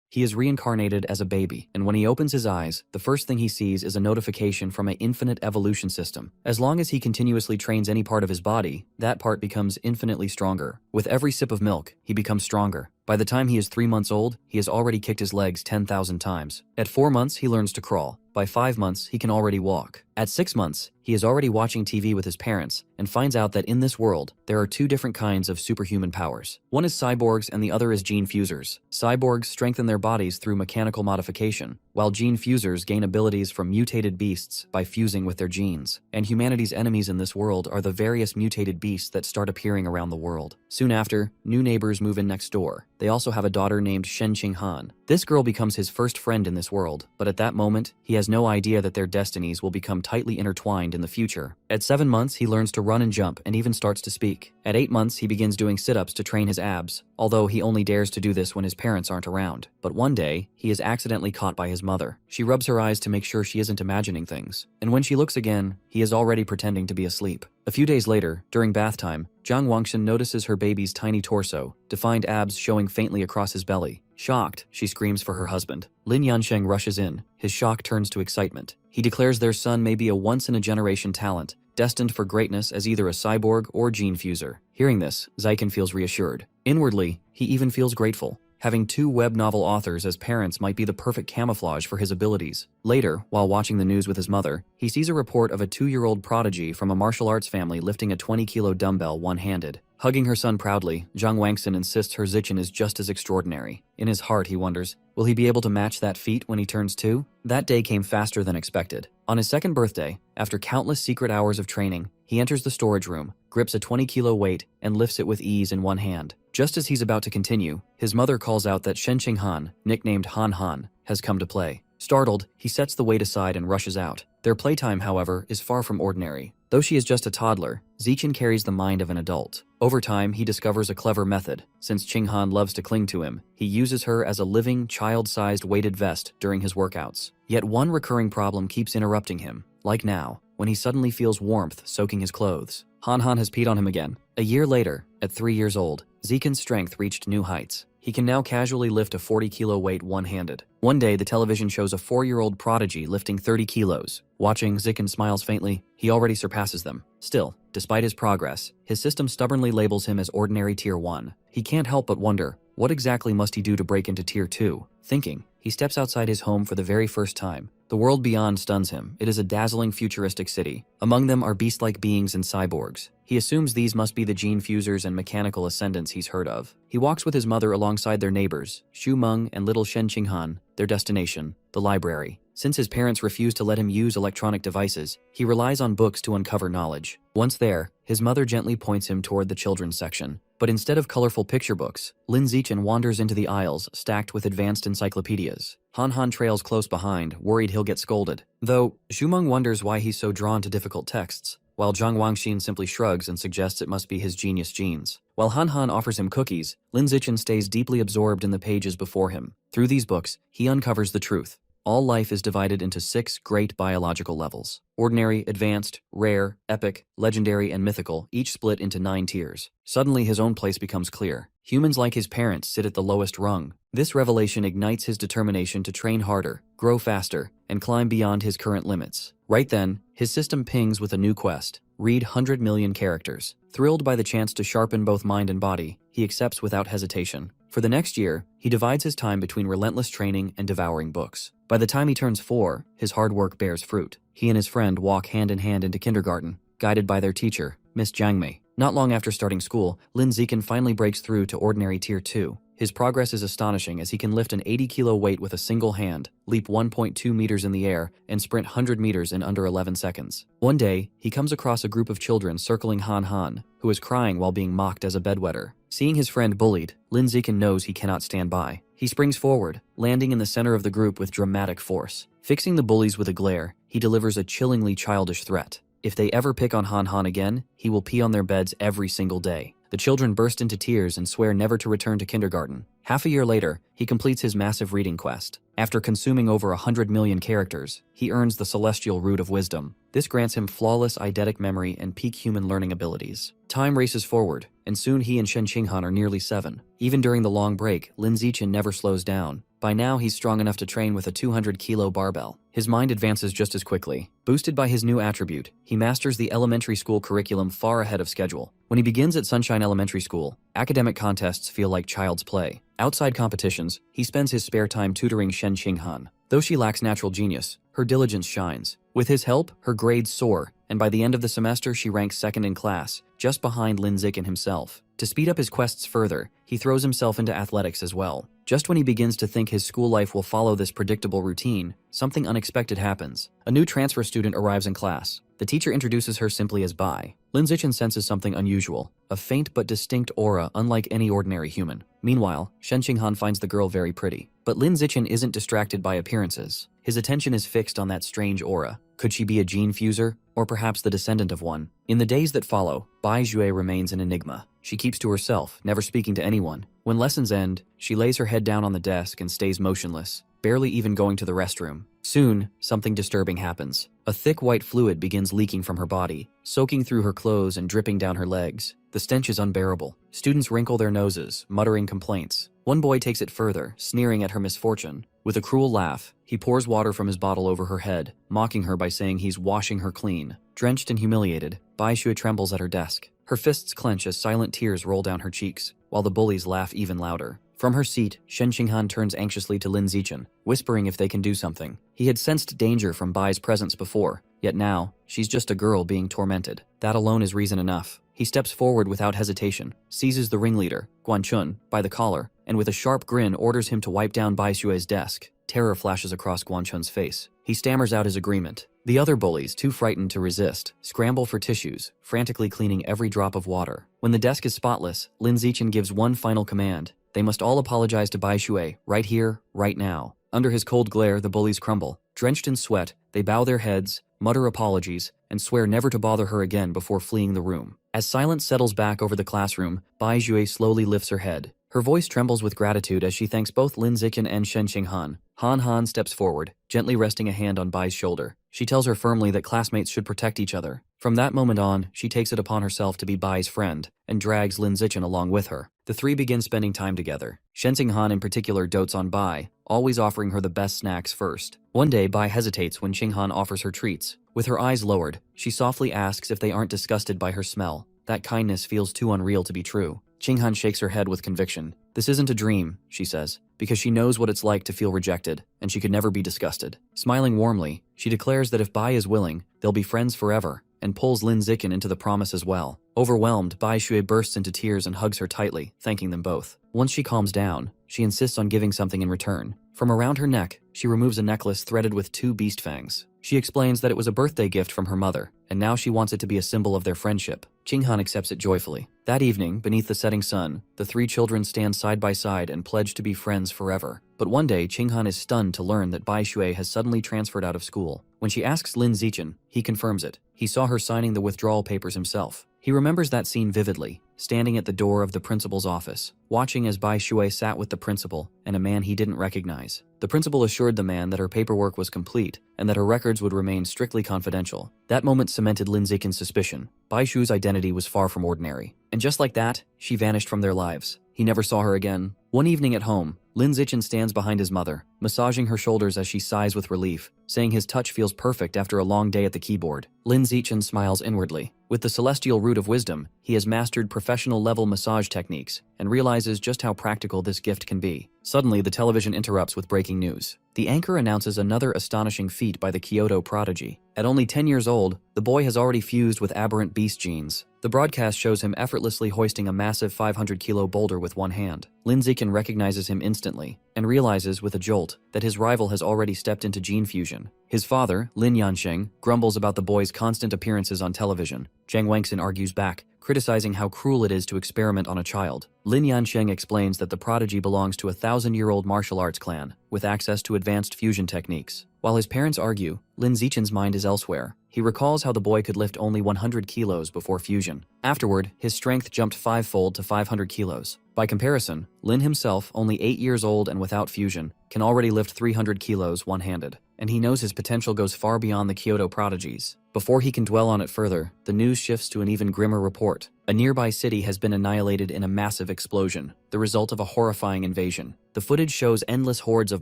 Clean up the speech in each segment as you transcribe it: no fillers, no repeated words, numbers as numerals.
He is reincarnated as a baby, and when he opens his eyes, the first thing he sees is a notification from an infinite evolution system. As long as he continuously trains any part of his body, that part becomes infinitely stronger. With every sip of milk, he becomes stronger. By the time he is 3 months old, he has already kicked his legs 10,000 times. At 4 months, he learns to crawl. By 5 months, he can already walk. At 6 months, he is already watching TV with his parents and finds out that in this world, there are 2 different kinds of superhuman powers. One is cyborgs and the other is gene fusers. Cyborgs strengthen their bodies through mechanical modification, while gene fusers gain abilities from mutated beasts by fusing with their genes. And humanity's enemies in this world are the various mutated beasts that start appearing around the world. Soon after, new neighbors move in next door. They also have a daughter named Shen Qinghan. This girl becomes his first friend in this world, but at that moment, he has no idea that their destinies will become tightly intertwined in the future. At 7 months, he learns to run and jump and even starts to speak. At 8 months, he begins doing sit-ups to train his abs, although he only dares to do this when his parents aren't around. But one day, he is accidentally caught by his mother. She rubs her eyes to make sure she isn't imagining things, and when she looks again, he is already pretending to be asleep. A few days later, during bath time, Zhang Wangshan notices her baby's tiny torso, defined abs showing faintly across his belly. Shocked, she screams for her husband. Lin Yansheng rushes in. His shock turns to excitement. He declares their son may be a once-in-a-generation talent, destined for greatness as either a cyborg or gene fuser. Hearing this, Zykan feels reassured. Inwardly, he even feels grateful. Having 2 web novel authors as parents might be the perfect camouflage for his abilities. Later, while watching the news with his mother, he sees a report of a 2-year-old prodigy from a martial arts family lifting a 20-kilo dumbbell one-handed. Hugging her son proudly, Zhang Wangsun insists her Zichen is just as extraordinary. In his heart, he wonders, will he be able to match that feat when he turns 2? That day came faster than expected. On his 2nd birthday, after countless secret hours of training, he enters the storage room, grips a 20-kilo weight, and lifts it with ease in one hand. Just as he's about to continue, his mother calls out that Shen Qinghan, nicknamed Han Han, has come to play. Startled, he sets the weight aside and rushes out. Their playtime, however, is far from ordinary. Though she is just a toddler, Zichen carries the mind of an adult. Over time, he discovers a clever method. Since Qinghan loves to cling to him, he uses her as a living, child-sized weighted vest during his workouts. Yet one recurring problem keeps interrupting him, like now, when he suddenly feels warmth soaking his clothes. Han Han has peed on him again. A year later, at 3 years old, Ziken's strength reached new heights. He can now casually lift a 40-kilo weight one-handed. One day, the television shows a 4-year-old prodigy lifting 30 kilos. Watching, Ziken smiles faintly. He already surpasses them. Still, despite his progress, his system stubbornly labels him as ordinary Tier 1. He can't help but wonder, what exactly must he do to break into Tier 2? Thinking, he steps outside his home for the very first time. The world beyond stuns him. It is a dazzling futuristic city. Among them are beast-like beings and cyborgs. He assumes these must be the gene fusers and mechanical ascendants he's heard of. He walks with his mother alongside their neighbors, Xu Meng and little Shen Qinghan, their destination, the library. Since his parents refuse to let him use electronic devices, he relies on books to uncover knowledge. Once there, his mother gently points him toward the children's section. But instead of colorful picture books, Lin Zichen wanders into the aisles stacked with advanced encyclopedias. Han Han trails close behind, worried he'll get scolded. Though, Xumeng wonders why he's so drawn to difficult texts, while Zhang Wangxin simply shrugs and suggests it must be his genius genes. While Han Han offers him cookies, Lin Zichen stays deeply absorbed in the pages before him. Through these books, he uncovers the truth. All life is divided into 6 great biological levels. Ordinary, advanced, rare, epic, legendary, and mythical, each split into 9 tiers. Suddenly his own place becomes clear. Humans like his parents sit at the lowest rung. This revelation ignites his determination to train harder, grow faster, and climb beyond his current limits. Right then, his system pings with a new quest. Read 100 million characters. Thrilled by the chance to sharpen both mind and body, he accepts without hesitation. For the next year, he divides his time between relentless training and devouring books. By the time he turns 4, his hard work bears fruit. He and his friend walk hand in hand into kindergarten, guided by their teacher, Miss Jiangmei. Not long after starting school, Lin Zichen finally breaks through to ordinary Tier 2. His progress is astonishing as he can lift an 80-kilo weight with a single hand, leap 1.2 meters in the air, and sprint 100 meters in under 11 seconds. One day, he comes across a group of children circling Han Han, who is crying while being mocked as a bedwetter. Seeing his friend bullied, Lin Zichen knows he cannot stand by. He springs forward, landing in the center of the group with dramatic force. Fixing the bullies with a glare, he delivers a chillingly childish threat. If they ever pick on Han Han again, he will pee on their beds every single day. The children burst into tears and swear never to return to kindergarten. Half a year later, he completes his massive reading quest. After consuming over 100 million characters, he earns the Celestial Root of Wisdom. This grants him flawless eidetic memory and peak human learning abilities. Time races forward, and soon he and Shen Qinghan are nearly 7. Even during the long break, Lin Zichen never slows down. By now, he's strong enough to train with a 200-kilo barbell. His mind advances just as quickly. Boosted by his new attribute, he masters the elementary school curriculum far ahead of schedule. When he begins at Sunshine Elementary School, academic contests feel like child's play. Outside competitions, he spends his spare time tutoring Shen Qinghan. Though she lacks natural genius, her diligence shines. With his help, her grades soar, and by the end of the semester she ranks second in class, just behind Lin Zichen himself. To speed up his quests further, he throws himself into athletics as well. Just when he begins to think his school life will follow this predictable routine, something unexpected happens. A new transfer student arrives in class. The teacher introduces her simply as Bai. Lin Zichen senses something unusual, a faint but distinct aura unlike any ordinary human. Meanwhile, Shen Qinghan finds the girl very pretty. But Lin Zichen isn't distracted by appearances. His attention is fixed on that strange aura. Could she be a gene fuser, or perhaps the descendant of one? In the days that follow, Bai Jue remains an enigma. She keeps to herself, never speaking to anyone. When lessons end, she lays her head down on the desk and stays motionless, barely even going to the restroom. Soon, something disturbing happens. A thick white fluid begins leaking from her body, soaking through her clothes and dripping down her legs. The stench is unbearable. Students wrinkle their noses, muttering complaints. One boy takes it further, sneering at her misfortune. With a cruel laugh, he pours water from his bottle over her head, mocking her by saying he's washing her clean. Drenched and humiliated, Bai Shui trembles at her desk. Her fists clench as silent tears roll down her cheeks, while the bullies laugh even louder. From her seat, Shen Qinghan turns anxiously to Lin Zichen, whispering if they can do something. He had sensed danger from Bai's presence before, yet now, she's just a girl being tormented. That alone is reason enough. He steps forward without hesitation, seizes the ringleader, Guan Chun, by the collar, and with a sharp grin orders him to wipe down Bai Xue's desk. Terror flashes across Guan Chun's face. He stammers out his agreement. The other bullies, too frightened to resist, scramble for tissues, frantically cleaning every drop of water. When the desk is spotless, Lin Zichen gives one final command. They must all apologize to Bai Xue, right here, right now. Under his cold glare, the bullies crumble. Drenched in sweat, they bow their heads, mutter apologies, and swear never to bother her again before fleeing the room. As silence settles back over the classroom, Bai Xue slowly lifts her head. Her voice trembles with gratitude as she thanks both Lin Zichen and Shen Qinghan. Han Han steps forward, gently resting a hand on Bai's shoulder. She tells her firmly that classmates should protect each other. From that moment on, she takes it upon herself to be Bai's friend, and drags Lin Zichen along with her. The three begin spending time together. Shen Qinghan in particular dotes on Bai, always offering her the best snacks first. One day, Bai hesitates when Qinghan offers her treats. With her eyes lowered, she softly asks if they aren't disgusted by her smell. That kindness feels too unreal to be true. Qinghan shakes her head with conviction. This isn't a dream, she says, because she knows what it's like to feel rejected, and she could never be disgusted. Smiling warmly, she declares that if Bai is willing, they'll be friends forever, and pulls Lin Zichen into the promise as well. Overwhelmed, Bai Xue bursts into tears and hugs her tightly, thanking them both. Once she calms down, she insists on giving something in return. From around her neck, she removes a necklace threaded with 2 beast fangs. She explains that it was a birthday gift from her mother, and now she wants it to be a symbol of their friendship. Qinghan accepts it joyfully. That evening, beneath the setting sun, the 3 children stand side by side and pledge to be friends forever. But one day, Qinghan is stunned to learn that Bai Xue has suddenly transferred out of school. When she asks Lin Zichen, he confirms it. He saw her signing the withdrawal papers himself. He remembers that scene vividly, standing at the door of the principal's office, watching as Bai Xue sat with the principal and a man he didn't recognize. The principal assured the man that her paperwork was complete and that her records would remain strictly confidential. That moment cemented Lin Zichen's suspicion. Bai Xue's identity was far from ordinary. And just like that, she vanished from their lives. He never saw her again. One evening at home, Lin Zichen stands behind his mother, massaging her shoulders as she sighs with relief, saying his touch feels perfect after a long day at the keyboard. Lin Zichen smiles inwardly. With the celestial root of wisdom, he has mastered professional-level massage techniques and realizes just how practical this gift can be. Suddenly, the television interrupts with breaking news. The anchor announces another astonishing feat by the Kyoto prodigy. At only 10 years old, the boy has already fused with aberrant beast genes. The broadcast shows him effortlessly hoisting a massive 500-kilo boulder with one hand. Lin Zichen recognizes him instantly and realizes with a jolt that his rival has already stepped into gene fusion. His father, Lin Yansheng, grumbles about the boy's constant appearances on television. Zhang Wangxin argues back, criticizing how cruel it is to experiment on a child. Lin Yansheng explains that the prodigy belongs to a 1,000-year-old martial arts clan, with access to advanced fusion techniques. While his parents argue, Lin Zichen's mind is elsewhere. He recalls how the boy could lift only 100 kilos before fusion. Afterward, his strength jumped 5-fold to 500 kilos. By comparison, Lin himself, only 8 years old and without fusion, can already lift 300 kilos one-handed. and he knows his potential goes far beyond the Kyoto prodigies. Before he can dwell on it further, the news shifts to an even grimmer report. A nearby city has been annihilated in a massive explosion, the result of a horrifying invasion. The footage shows endless hordes of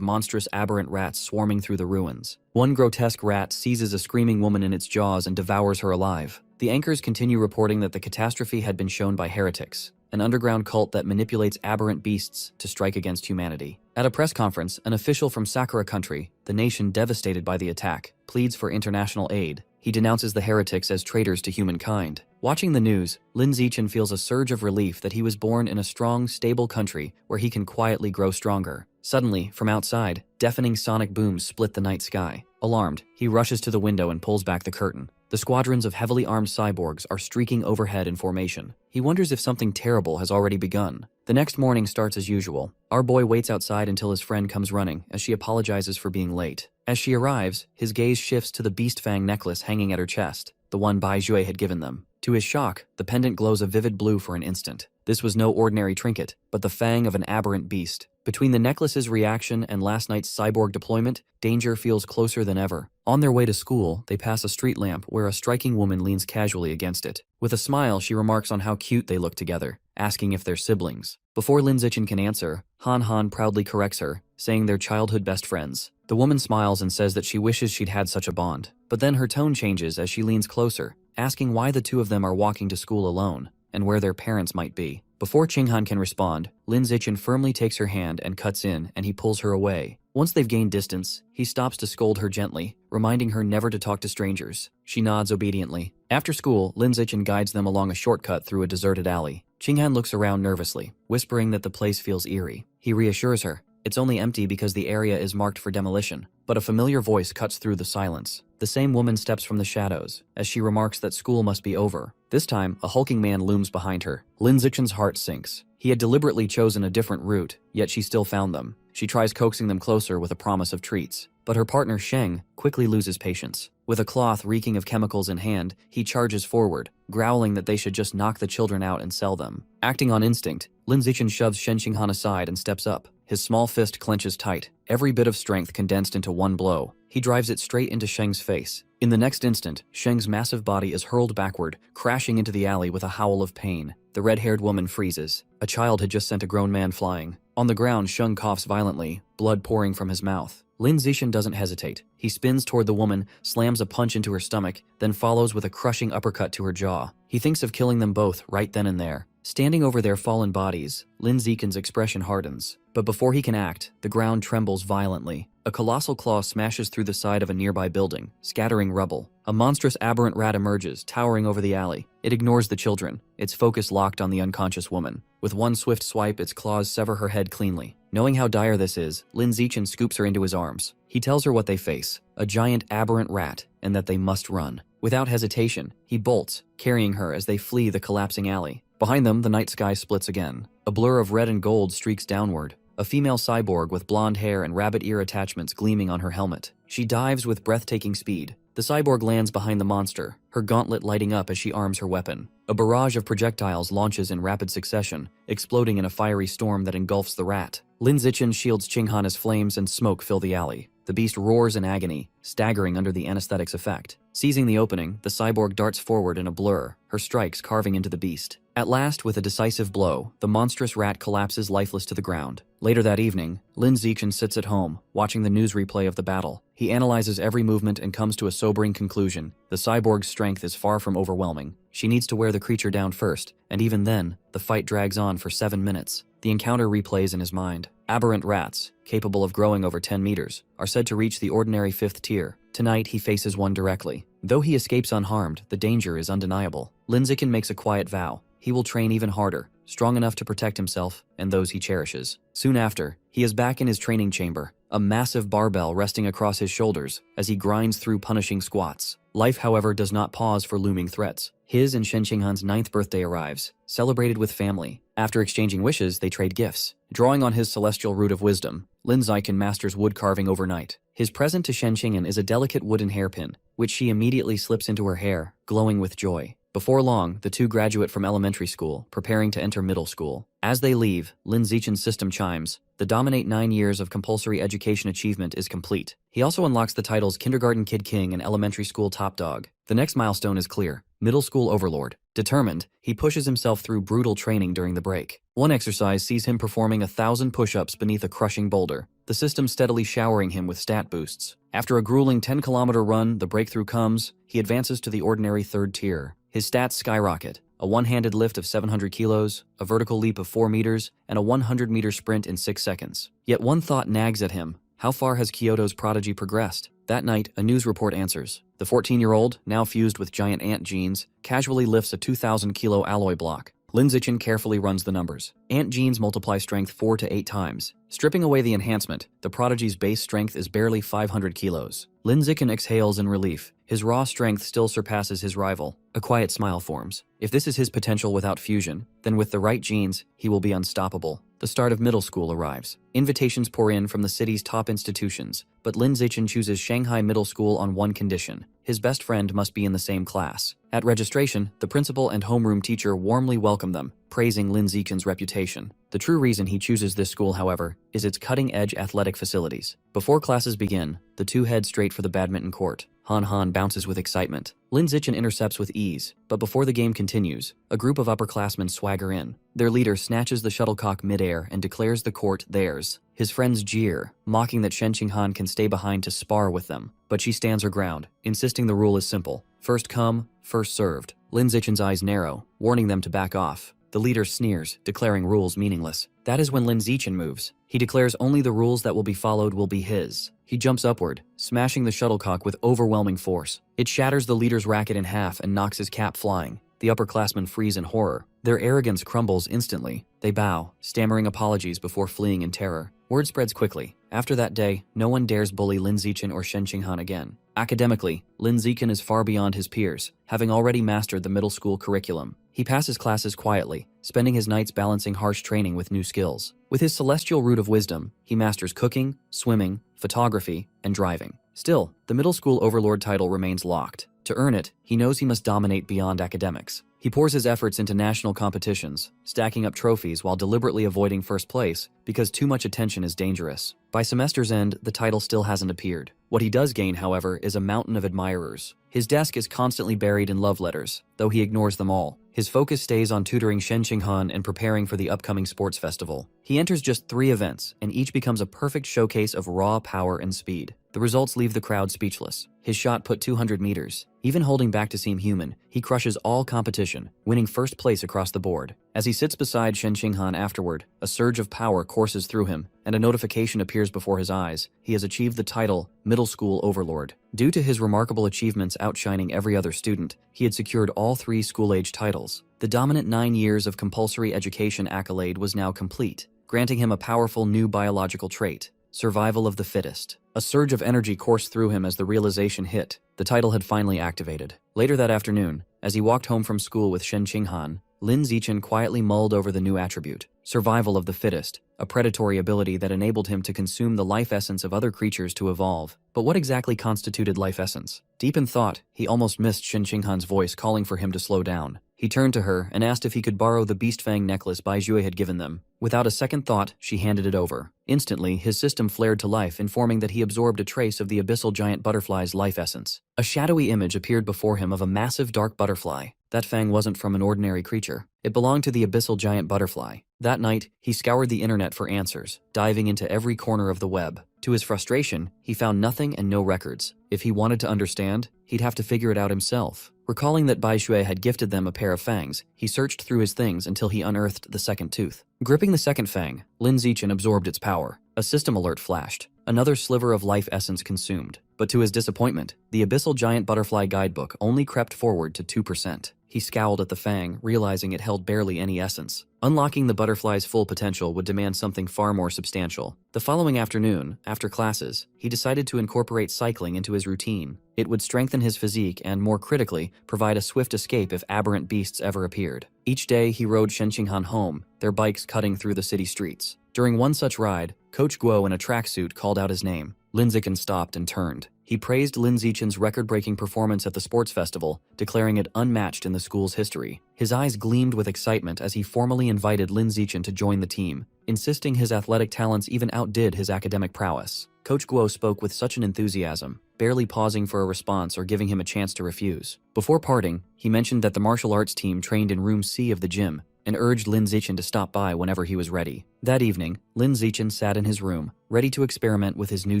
monstrous aberrant rats swarming through the ruins. One grotesque rat seizes a screaming woman in its jaws and devours her alive. The anchors continue reporting that the catastrophe had been shown by heretics, an underground cult that manipulates aberrant beasts to strike against humanity. At a press conference, an official from Sakura country, the nation devastated by the attack, pleads for international aid. He denounces the heretics as traitors to humankind. Watching the news, Lin Zichen feels a surge of relief that he was born in a strong, stable country where he can quietly grow stronger. Suddenly, from outside, deafening sonic booms split the night sky. Alarmed, he rushes to the window and pulls back the curtain. The squadrons of heavily armed cyborgs are streaking overhead in formation. He wonders if something terrible has already begun. The next morning starts as usual. Our boy waits outside until his friend comes running as she apologizes for being late. As she arrives, his gaze shifts to the beast fang necklace hanging at her chest, the one Bai Jue had given them. To his shock, the pendant glows a vivid blue for an instant. This was no ordinary trinket, but the fang of an aberrant beast. Between the necklace's reaction and last night's cyborg deployment, danger feels closer than ever. On their way to school, they pass a street lamp where a striking woman leans casually against it. With a smile, she remarks on how cute they look together, asking if they're siblings. Before Lin Zichen can answer, Han Han proudly corrects her, saying they're childhood best friends. The woman smiles and says that she wishes she'd had such a bond. But then her tone changes as she leans closer, asking why the two of them are walking to school alone, and where their parents might be. Before Qinghan can respond, Lin Zichen firmly takes her hand and cuts in, and he pulls her away. Once they've gained distance, he stops to scold her gently, reminding her never to talk to strangers. She nods obediently. After school, Lin Zichen guides them along a shortcut through a deserted alley. Qinghan looks around nervously, whispering that the place feels eerie. He reassures her. It's only empty because the area is marked for demolition. But a familiar voice cuts through the silence. The same woman steps from the shadows, as she remarks that school must be over. This time, a hulking man looms behind her. Lin Zichen's heart sinks. He had deliberately chosen a different route, yet she still found them. She tries coaxing them closer with a promise of treats. But her partner Sheng quickly loses patience. With a cloth reeking of chemicals in hand, he charges forward, growling that they should just knock the children out and sell them. Acting on instinct, Lin Zichen shoves Shen Qinghan aside and steps up. His small fist clenches tight, every bit of strength condensed into one blow. He drives it straight into Sheng's face. In the next instant, Sheng's massive body is hurled backward, crashing into the alley with a howl of pain. The red-haired woman freezes. A child had just sent a grown man flying. On the ground, Sheng coughs violently, blood pouring from his mouth. Lin Zichen doesn't hesitate. He spins toward the woman, slams a punch into her stomach, then follows with a crushing uppercut to her jaw. He thinks of killing them both right then and there. Standing over their fallen bodies, Lin Zichen's expression hardens. But before he can act, the ground trembles violently. A colossal claw smashes through the side of a nearby building, scattering rubble. A monstrous aberrant rat emerges, towering over the alley. It ignores the children, its focus locked on the unconscious woman. With one swift swipe, its claws sever her head cleanly. Knowing how dire this is, Lin Zichen scoops her into his arms. He tells her what they face, a giant aberrant rat, and that they must run. Without hesitation, he bolts, carrying her as they flee the collapsing alley. Behind them, the night sky splits again. A blur of red and gold streaks downward. A female cyborg with blonde hair and rabbit ear attachments gleaming on her helmet. She dives with breathtaking speed. The cyborg lands behind the monster, her gauntlet lighting up as she arms her weapon. A barrage of projectiles launches in rapid succession, exploding in a fiery storm that engulfs the rat. Lin Zichen shields Qinghan as flames and smoke fill the alley. The beast roars in agony, staggering under the anesthetic's effect. Seizing the opening, the cyborg darts forward in a blur, her strikes carving into the beast. At last, with a decisive blow, the monstrous rat collapses lifeless to the ground. Later that evening, Lin Zichen sits at home, watching the news replay of the battle. He analyzes every movement and comes to a sobering conclusion. The cyborg's strength is far from overwhelming. She needs to wear the creature down first, and even then, the fight drags on for 7 minutes. The encounter replays in his mind. Aberrant rats, capable of growing over 10 meters, are said to reach the ordinary 5th tier. Tonight, he faces one directly. Though he escapes unharmed, the danger is undeniable. Lin Zichen makes a quiet vow. He will train even harder, strong enough to protect himself and those he cherishes. Soon after, he is back in his training chamber, a massive barbell resting across his shoulders as he grinds through punishing squats. Life, however, does not pause for looming threats. His and Shen Qinghan's 9th birthday arrives, celebrated with family. After exchanging wishes, they trade gifts. Drawing on his celestial root of wisdom, Lin Zichen masters wood carving overnight. His present to Shen Qinghan is a delicate wooden hairpin, which she immediately slips into her hair, glowing with joy. Before long, the two graduate from elementary school, preparing to enter middle school. As they leave, Lin Zichen's system chimes. The dominate 9 years of compulsory education achievement is complete. He also unlocks the titles Kindergarten Kid King and Elementary School Top Dog. The next milestone is clear. Middle School Overlord. Determined, he pushes himself through brutal training during the break. One exercise sees him performing 1,000 push-ups beneath a crushing boulder, the system steadily showering him with stat boosts. After a grueling 10-kilometer run, the breakthrough comes. He advances to the ordinary 3rd tier. His stats skyrocket. A one-handed lift of 700 kilos, a vertical leap of 4 meters, and a 100-meter sprint in 6 seconds. Yet one thought nags at him. How far has Kyoto's prodigy progressed? That night, a news report answers. The 14-year-old, now fused with giant ant genes, casually lifts a 2,000-kilo alloy block. Lin Zichen carefully runs the numbers. Ant genes multiply strength 4 to 8 times. Stripping away the enhancement, the prodigy's base strength is barely 500 kilos. Lin Zichen exhales in relief. His raw strength still surpasses his rival. A quiet smile forms. If this is his potential without fusion, then with the right genes, he will be unstoppable. The start of middle school arrives. Invitations pour in from the city's top institutions, but Lin Zichen chooses Shanghai Middle School on one condition. His best friend must be in the same class. At registration, the principal and homeroom teacher warmly welcome them, praising Lin Zichen's reputation. The true reason he chooses this school, however, is its cutting-edge athletic facilities. Before classes begin, the two head straight for the badminton court. Han bounces with excitement. Lin Zichen intercepts with ease, but before the game continues, a group of upperclassmen swagger in. Their leader snatches the shuttlecock midair and declares the court theirs. His friends jeer, mocking that Shen Qinghan can stay behind to spar with them. But she stands her ground, insisting the rule is simple. First come, first served. Lin Zichen's eyes narrow, warning them to back off. The leader sneers, declaring rules meaningless. That is when Lin Zichen moves. He declares only the rules that will be followed will be his. He jumps upward, smashing the shuttlecock with overwhelming force. It shatters the leader's racket in half and knocks his cap flying. The upperclassmen freeze in horror. Their arrogance crumbles instantly. They bow, stammering apologies before fleeing in terror. Word spreads quickly. After that day, no one dares bully Lin Zichen or Shen Qinghan again. Academically, Lin Zichen is far beyond his peers, having already mastered the middle school curriculum. He passes classes quietly, spending his nights balancing harsh training with new skills. With his celestial root of wisdom, he masters cooking, swimming, photography, and driving. Still, the middle school overlord title remains locked. To earn it, he knows he must dominate beyond academics. He pours his efforts into national competitions, stacking up trophies while deliberately avoiding first place because too much attention is dangerous. By semester's end, the title still hasn't appeared. What he does gain, however, is a mountain of admirers. His desk is constantly buried in love letters, though he ignores them all. His focus stays on tutoring Shen Qinghan and preparing for the upcoming sports festival. He enters just 3 events, and each becomes a perfect showcase of raw power and speed. The results leave the crowd speechless. His shot put 200 meters. Even holding back to seem human, he crushes all competition, winning first place across the board. As he sits beside Shen Qinghan afterward, a surge of power courses through him, and a notification appears before his eyes. He has achieved the title Middle School Overlord. Due to his remarkable achievements outshining every other student, he had secured all 3 school-age titles. The dominant 9 years of compulsory education accolade was now complete, granting him a powerful new biological trait, survival of the fittest. A surge of energy coursed through him as the realization hit. The title had finally activated. Later that afternoon, as he walked home from school with Shen Qinghan, Lin Zichen quietly mulled over the new attribute, survival of the fittest, a predatory ability that enabled him to consume the life essence of other creatures to evolve. But what exactly constituted life essence? Deep in thought, he almost missed Shen Qinghan's voice calling for him to slow down. He turned to her and asked if he could borrow the beast fang necklace Bai Jue had given them. Without a second thought, she handed it over. Instantly, his system flared to life, informing that he absorbed a trace of the abyssal giant butterfly's life essence. A shadowy image appeared before him of a massive dark butterfly. That fang wasn't from an ordinary creature. It belonged to the abyssal giant butterfly. That night, he scoured the internet for answers, diving into every corner of the web. To his frustration, he found nothing and no records. If he wanted to understand, he'd have to figure it out himself. Recalling that Bai Shui had gifted them a pair of fangs, he searched through his things until he unearthed the second tooth. Gripping the second fang, Lin Zichen absorbed its power. A system alert flashed. Another sliver of life essence consumed. But to his disappointment, the abyssal giant butterfly guidebook only crept forward to 2%. He scowled at the fang, realizing it held barely any essence. Unlocking the butterfly's full potential would demand something far more substantial. The following afternoon, after classes, he decided to incorporate cycling into his routine. It would strengthen his physique and, more critically, provide a swift escape if aberrant beasts ever appeared. Each day, he rode Shen Qinghan home, their bikes cutting through the city streets. During one such ride, Coach Guo in a tracksuit called out his name. Lin Zichen stopped and turned. He praised Lin Zichen's record-breaking performance at the sports festival, declaring it unmatched in the school's history. His eyes gleamed with excitement as he formally invited Lin Zichen to join the team, insisting his athletic talents even outdid his academic prowess. Coach Guo spoke with such an enthusiasm, barely pausing for a response or giving him a chance to refuse. Before parting, he mentioned that the martial arts team trained in room C of the gym, and urged Lin Zichen to stop by whenever he was ready. That evening, Lin Zichen sat in his room, ready to experiment with his new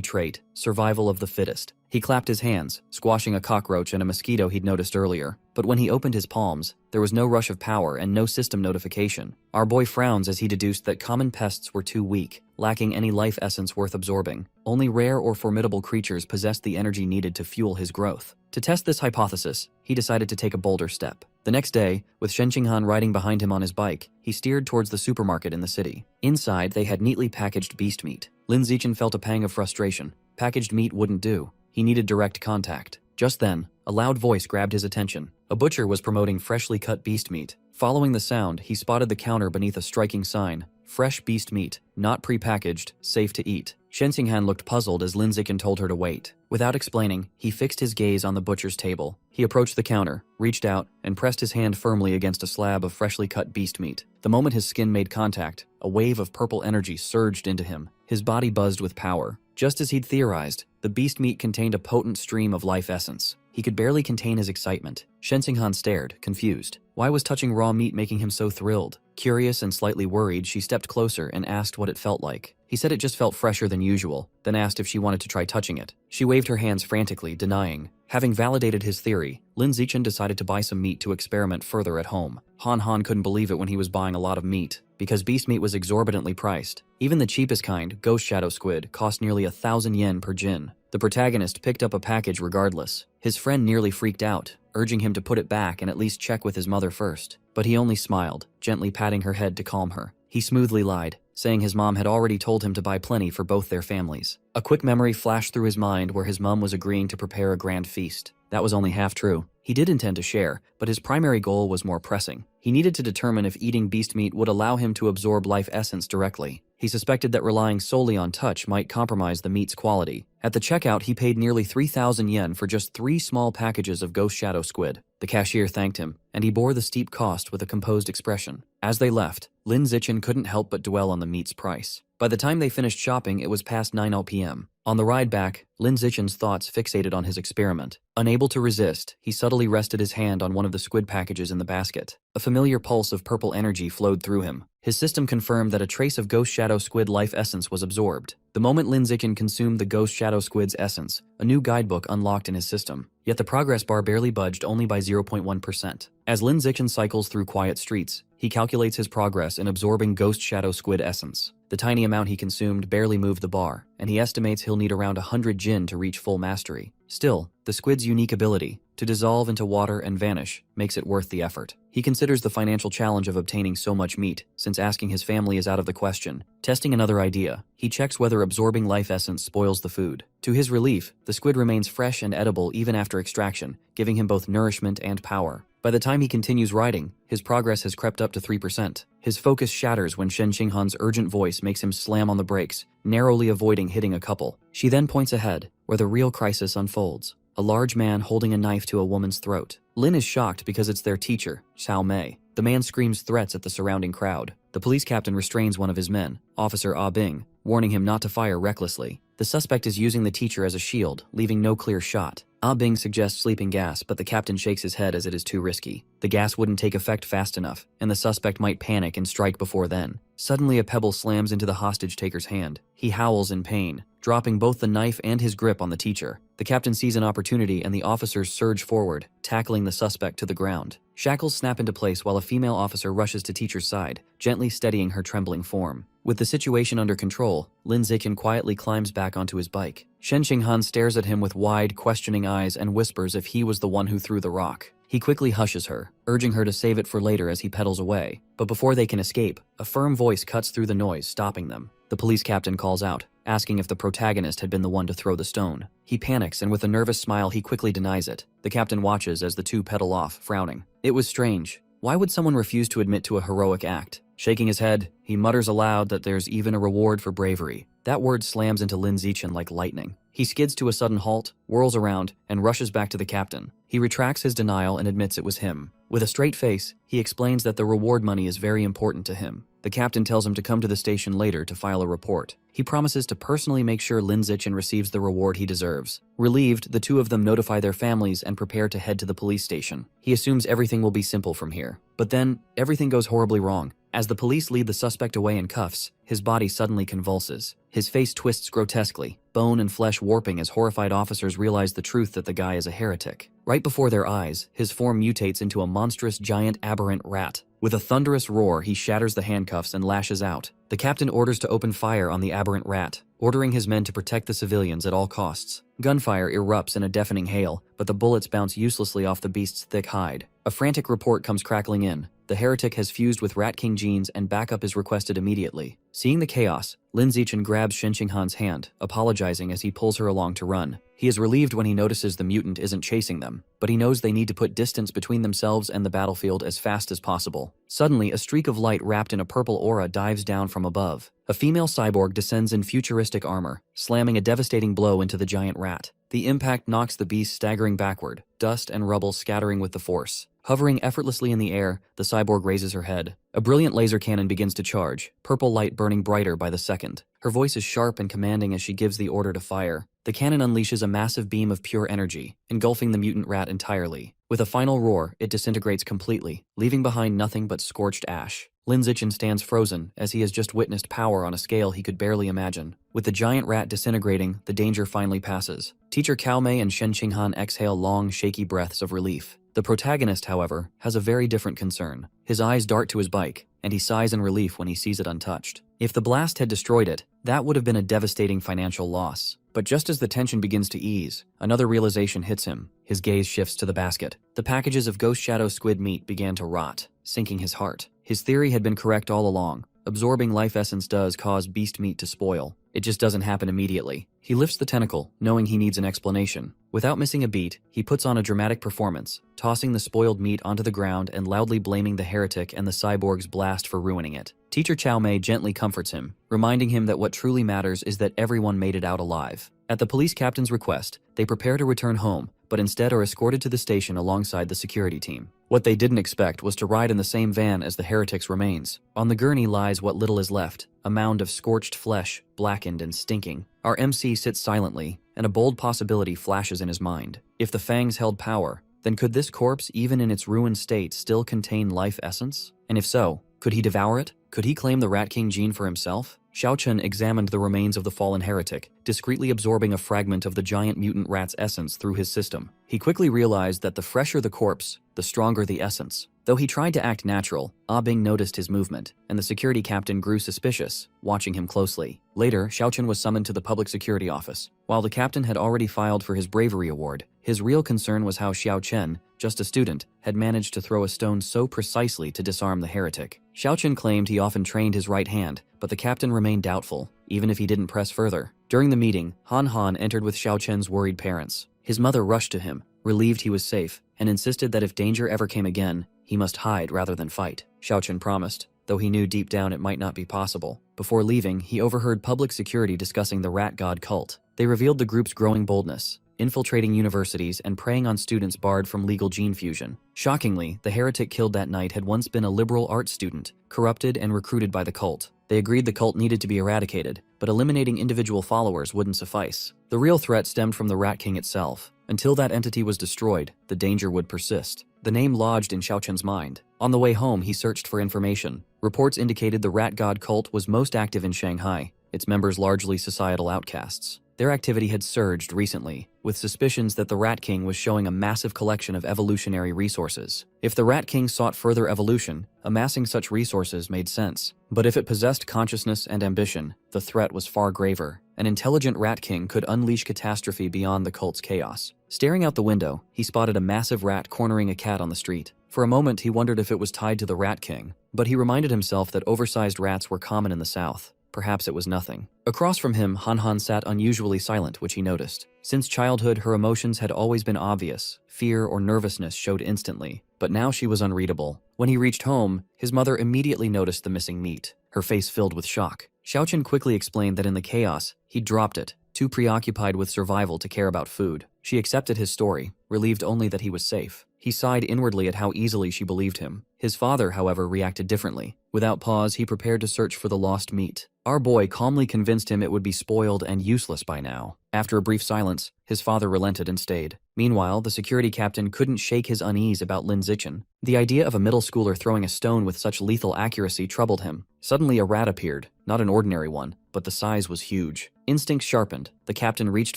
trait, survival of the fittest. He clapped his hands, squashing a cockroach and a mosquito he'd noticed earlier. But when he opened his palms, there was no rush of power and no system notification. Our boy frowns as he deduced that common pests were too weak, lacking any life essence worth absorbing. Only rare or formidable creatures possessed the energy needed to fuel his growth. To test this hypothesis, he decided to take a bolder step. The next day, with Shen Qinghan riding behind him on his bike, he steered towards the supermarket in the city. Inside, they had neatly packaged beast meat. Lin Zichen felt a pang of frustration. Packaged meat wouldn't do. He needed direct contact. Just then, a loud voice grabbed his attention. A butcher was promoting freshly cut beast meat. Following the sound, he spotted the counter beneath a striking sign: fresh beast meat, not pre-packaged, safe to eat. Shen Qinghan looked puzzled as Lin Zichen told her to wait. Without explaining, he fixed his gaze on the butcher's table. He approached the counter, reached out, and pressed his hand firmly against a slab of freshly cut beast meat. The moment his skin made contact, a wave of purple energy surged into him. His body buzzed with power. Just as he'd theorized, the beast meat contained a potent stream of life essence. He could barely contain his excitement. Shen Qinghan stared, confused. Why was touching raw meat making him so thrilled? Curious and slightly worried, she stepped closer and asked what it felt like. He said it just felt fresher than usual, then asked if she wanted to try touching it. She waved her hands frantically, denying. Having validated his theory, Lin Zichen decided to buy some meat to experiment further at home. Han Han couldn't believe it when he was buying a lot of meat, because beast meat was exorbitantly priced. Even the cheapest kind, ghost shadow squid, cost nearly 1,000 yen per jin. The protagonist picked up a package regardless. His friend nearly freaked out, urging him to put it back and at least check with his mother first. But he only smiled, gently patting her head to calm her. He smoothly lied, saying his mom had already told him to buy plenty for both their families. A quick memory flashed through his mind where his mom was agreeing to prepare a grand feast. That was only half true. He did intend to share, but his primary goal was more pressing. He needed to determine if eating beast meat would allow him to absorb life essence directly. He suspected that relying solely on touch might compromise the meat's quality. At the checkout, he paid nearly 3,000 yen for just 3 small packages of ghost shadow squid. The cashier thanked him, and he bore the steep cost with a composed expression. As they left, Lin Zichen couldn't help but dwell on the meat's price. By the time they finished shopping, it was past 9 p.m. On the ride back, Lin Zichen's thoughts fixated on his experiment. Unable to resist, he subtly rested his hand on one of the squid packages in the basket. A familiar pulse of purple energy flowed through him. His system confirmed that a trace of ghost shadow squid life essence was absorbed. The moment Lin Zichen consumed the ghost shadow squid's essence, a new guidebook unlocked in his system. Yet the progress bar barely budged, only by 0.1%. As Lin Zichen cycles through quiet streets, he calculates his progress in absorbing ghost shadow squid essence. The tiny amount he consumed barely moved the bar, and he estimates he'll need around 100 jin to reach full mastery. Still, the squid's unique ability, to dissolve into water and vanish, makes it worth the effort. He considers the financial challenge of obtaining so much meat, since asking his family is out of the question. Testing another idea, he checks whether absorbing life essence spoils the food. To his relief, the squid remains fresh and edible even after extraction, giving him both nourishment and power. By the time he continues riding, his progress has crept up to 3%. His focus shatters when Shen Qinghan's urgent voice makes him slam on the brakes, narrowly avoiding hitting a couple. She then points ahead, where the real crisis unfolds. A large man holding a knife to a woman's throat. Lin is shocked because it's their teacher, Xiao Mei. The man screams threats at the surrounding crowd. The police captain restrains one of his men, Officer Ah Bing, warning him not to fire recklessly. The suspect is using the teacher as a shield, leaving no clear shot. Ah Bing suggests sleeping gas, but the captain shakes his head as it is too risky. The gas wouldn't take effect fast enough, and the suspect might panic and strike before then. Suddenly, a pebble slams into the hostage-taker's hand. He howls in pain, dropping both the knife and his grip on the teacher. The captain sees an opportunity and the officers surge forward, tackling the suspect to the ground. Shackles snap into place while a female officer rushes to teacher's side, gently steadying her trembling form. With the situation under control, Lin Zichen quietly climbs back onto his bike. Shen Qinghan stares at him with wide, questioning eyes and whispers if he was the one who threw the rock. He quickly hushes her, urging her to save it for later as he pedals away. But before they can escape, a firm voice cuts through the noise, stopping them. The police captain calls out, asking if the protagonist had been the one to throw the stone. He panics, and with a nervous smile he quickly denies it. The captain watches as the two pedal off, frowning. It was strange. Why would someone refuse to admit to a heroic act? Shaking his head, he mutters aloud that there's even a reward for bravery. That word slams into Lin Zichen like lightning. He skids to a sudden halt, whirls around, and rushes back to the captain. He retracts his denial and admits it was him. With a straight face, he explains that the reward money is very important to him. The captain tells him to come to the station later to file a report. He promises to personally make sure Lin Zichen receives the reward he deserves. Relieved, the two of them notify their families and prepare to head to the police station. He assumes everything will be simple from here. But then, everything goes horribly wrong. As the police lead the suspect away in cuffs, his body suddenly convulses. His face twists grotesquely, bone and flesh warping as horrified officers realize the truth that the guy is a heretic. Right before their eyes, his form mutates into a monstrous giant aberrant rat. With a thunderous roar, he shatters the handcuffs and lashes out. The captain orders to open fire on the aberrant rat, ordering his men to protect the civilians at all costs. Gunfire erupts in a deafening hail, but the bullets bounce uselessly off the beast's thick hide. A frantic report comes crackling in. The heretic has fused with Rat King genes and backup is requested immediately. Seeing the chaos, Lin Zichen grabs Shen Qinghan's hand, apologizing as he pulls her along to run. He is relieved when he notices the mutant isn't chasing them, but he knows they need to put distance between themselves and the battlefield as fast as possible. Suddenly, a streak of light wrapped in a purple aura dives down from above. A female cyborg descends in futuristic armor, slamming a devastating blow into the giant rat. The impact knocks the beast staggering backward, dust and rubble scattering with the force. Hovering effortlessly in the air, the cyborg raises her head. A brilliant laser cannon begins to charge, purple light burning brighter by the second. Her voice is sharp and commanding as she gives the order to fire. The cannon unleashes a massive beam of pure energy, engulfing the mutant rat entirely. With a final roar, it disintegrates completely, leaving behind nothing but scorched ash. Lin Zichen stands frozen, as he has just witnessed power on a scale he could barely imagine. With the giant rat disintegrating, the danger finally passes. Teacher Cao Mei and Shen Qinghan exhale long, shaky breaths of relief. The protagonist, however, has a very different concern. His eyes dart to his bike, and he sighs in relief when he sees it untouched. If the blast had destroyed it, that would have been a devastating financial loss. But just as the tension begins to ease, another realization hits him. His gaze shifts to the basket. The packages of Ghost Shadow squid meat began to rot, sinking his heart. His theory had been correct all along. Absorbing life essence does cause beast meat to spoil. It just doesn't happen immediately. He lifts the tentacle, knowing he needs an explanation. Without missing a beat, he puts on a dramatic performance, tossing the spoiled meat onto the ground and loudly blaming the heretic and the cyborg's blast for ruining it. Teacher Cao Mei gently comforts him, reminding him that what truly matters is that everyone made it out alive. At the police captain's request, they prepare to return home, but instead are escorted to the station alongside the security team. What they didn't expect was to ride in the same van as the heretic's remains. On the gurney lies what little is left, a mound of scorched flesh, blackened and stinking. Our MC sits silently, and a bold possibility flashes in his mind. If the fangs held power, then could this corpse, even in its ruined state, still contain life essence? And if so, could he devour it? Could he claim the Rat King gene for himself? Xiao Chen examined the remains of the fallen heretic, discreetly absorbing a fragment of the giant mutant rat's essence through his system. He quickly realized that the fresher the corpse, the stronger the essence. Though he tried to act natural, Ah Bing noticed his movement, and the security captain grew suspicious, watching him closely. Later, Xiao Chen was summoned to the public security office. While the captain had already filed for his bravery award, his real concern was how Xiao Chen, just a student, had managed to throw a stone so precisely to disarm the heretic. Xiao Chen claimed he often trained his right hand, but the captain remained doubtful, even if he didn't press further. During the meeting, Han Han entered with Xiao Chen's worried parents. His mother rushed to him, relieved he was safe, and insisted that if danger ever came again, he must hide rather than fight. Xiao Chen promised, though he knew deep down it might not be possible. Before leaving, he overheard public security discussing the rat god cult. They revealed the group's growing boldness, infiltrating universities and preying on students barred from legal gene fusion. Shockingly, the heretic killed that night had once been a liberal arts student, corrupted and recruited by the cult. They agreed the cult needed to be eradicated, but eliminating individual followers wouldn't suffice. The real threat stemmed from the Rat King itself. Until that entity was destroyed, the danger would persist. The name lodged in Xiao Chen's mind. On the way home, he searched for information. Reports indicated the rat god cult was most active in Shanghai, its members largely societal outcasts. Their activity had surged recently, with suspicions that the Rat King was showing a massive collection of evolutionary resources. If the Rat King sought further evolution, amassing such resources made sense. But if it possessed consciousness and ambition, the threat was far graver. An intelligent Rat King could unleash catastrophe beyond the cult's chaos. Staring out the window, he spotted a massive rat cornering a cat on the street. For a moment, he wondered if it was tied to the Rat King, but he reminded himself that oversized rats were common in the South. perhaps it was nothing. Across from him, Han Han sat unusually silent, which he noticed. Since childhood, her emotions had always been obvious. Fear or nervousness showed instantly, but now she was unreadable. When he reached home, his mother immediately noticed the missing meat. Her face filled with shock. Xiaoqun quickly explained that in the chaos, he'd dropped it, too preoccupied with survival to care about food. She accepted his story, relieved only that he was safe. He sighed inwardly at how easily she believed him. His father, however, reacted differently. Without pause, he prepared to search for the lost meat. Our boy calmly convinced him it would be spoiled and useless by now. After a brief silence, his father relented and stayed. Meanwhile, the security captain couldn't shake his unease about Lin Zichen. The idea of a middle schooler throwing a stone with such lethal accuracy troubled him. Suddenly a rat appeared, not an ordinary one, but the size was huge. Instincts sharpened, the captain reached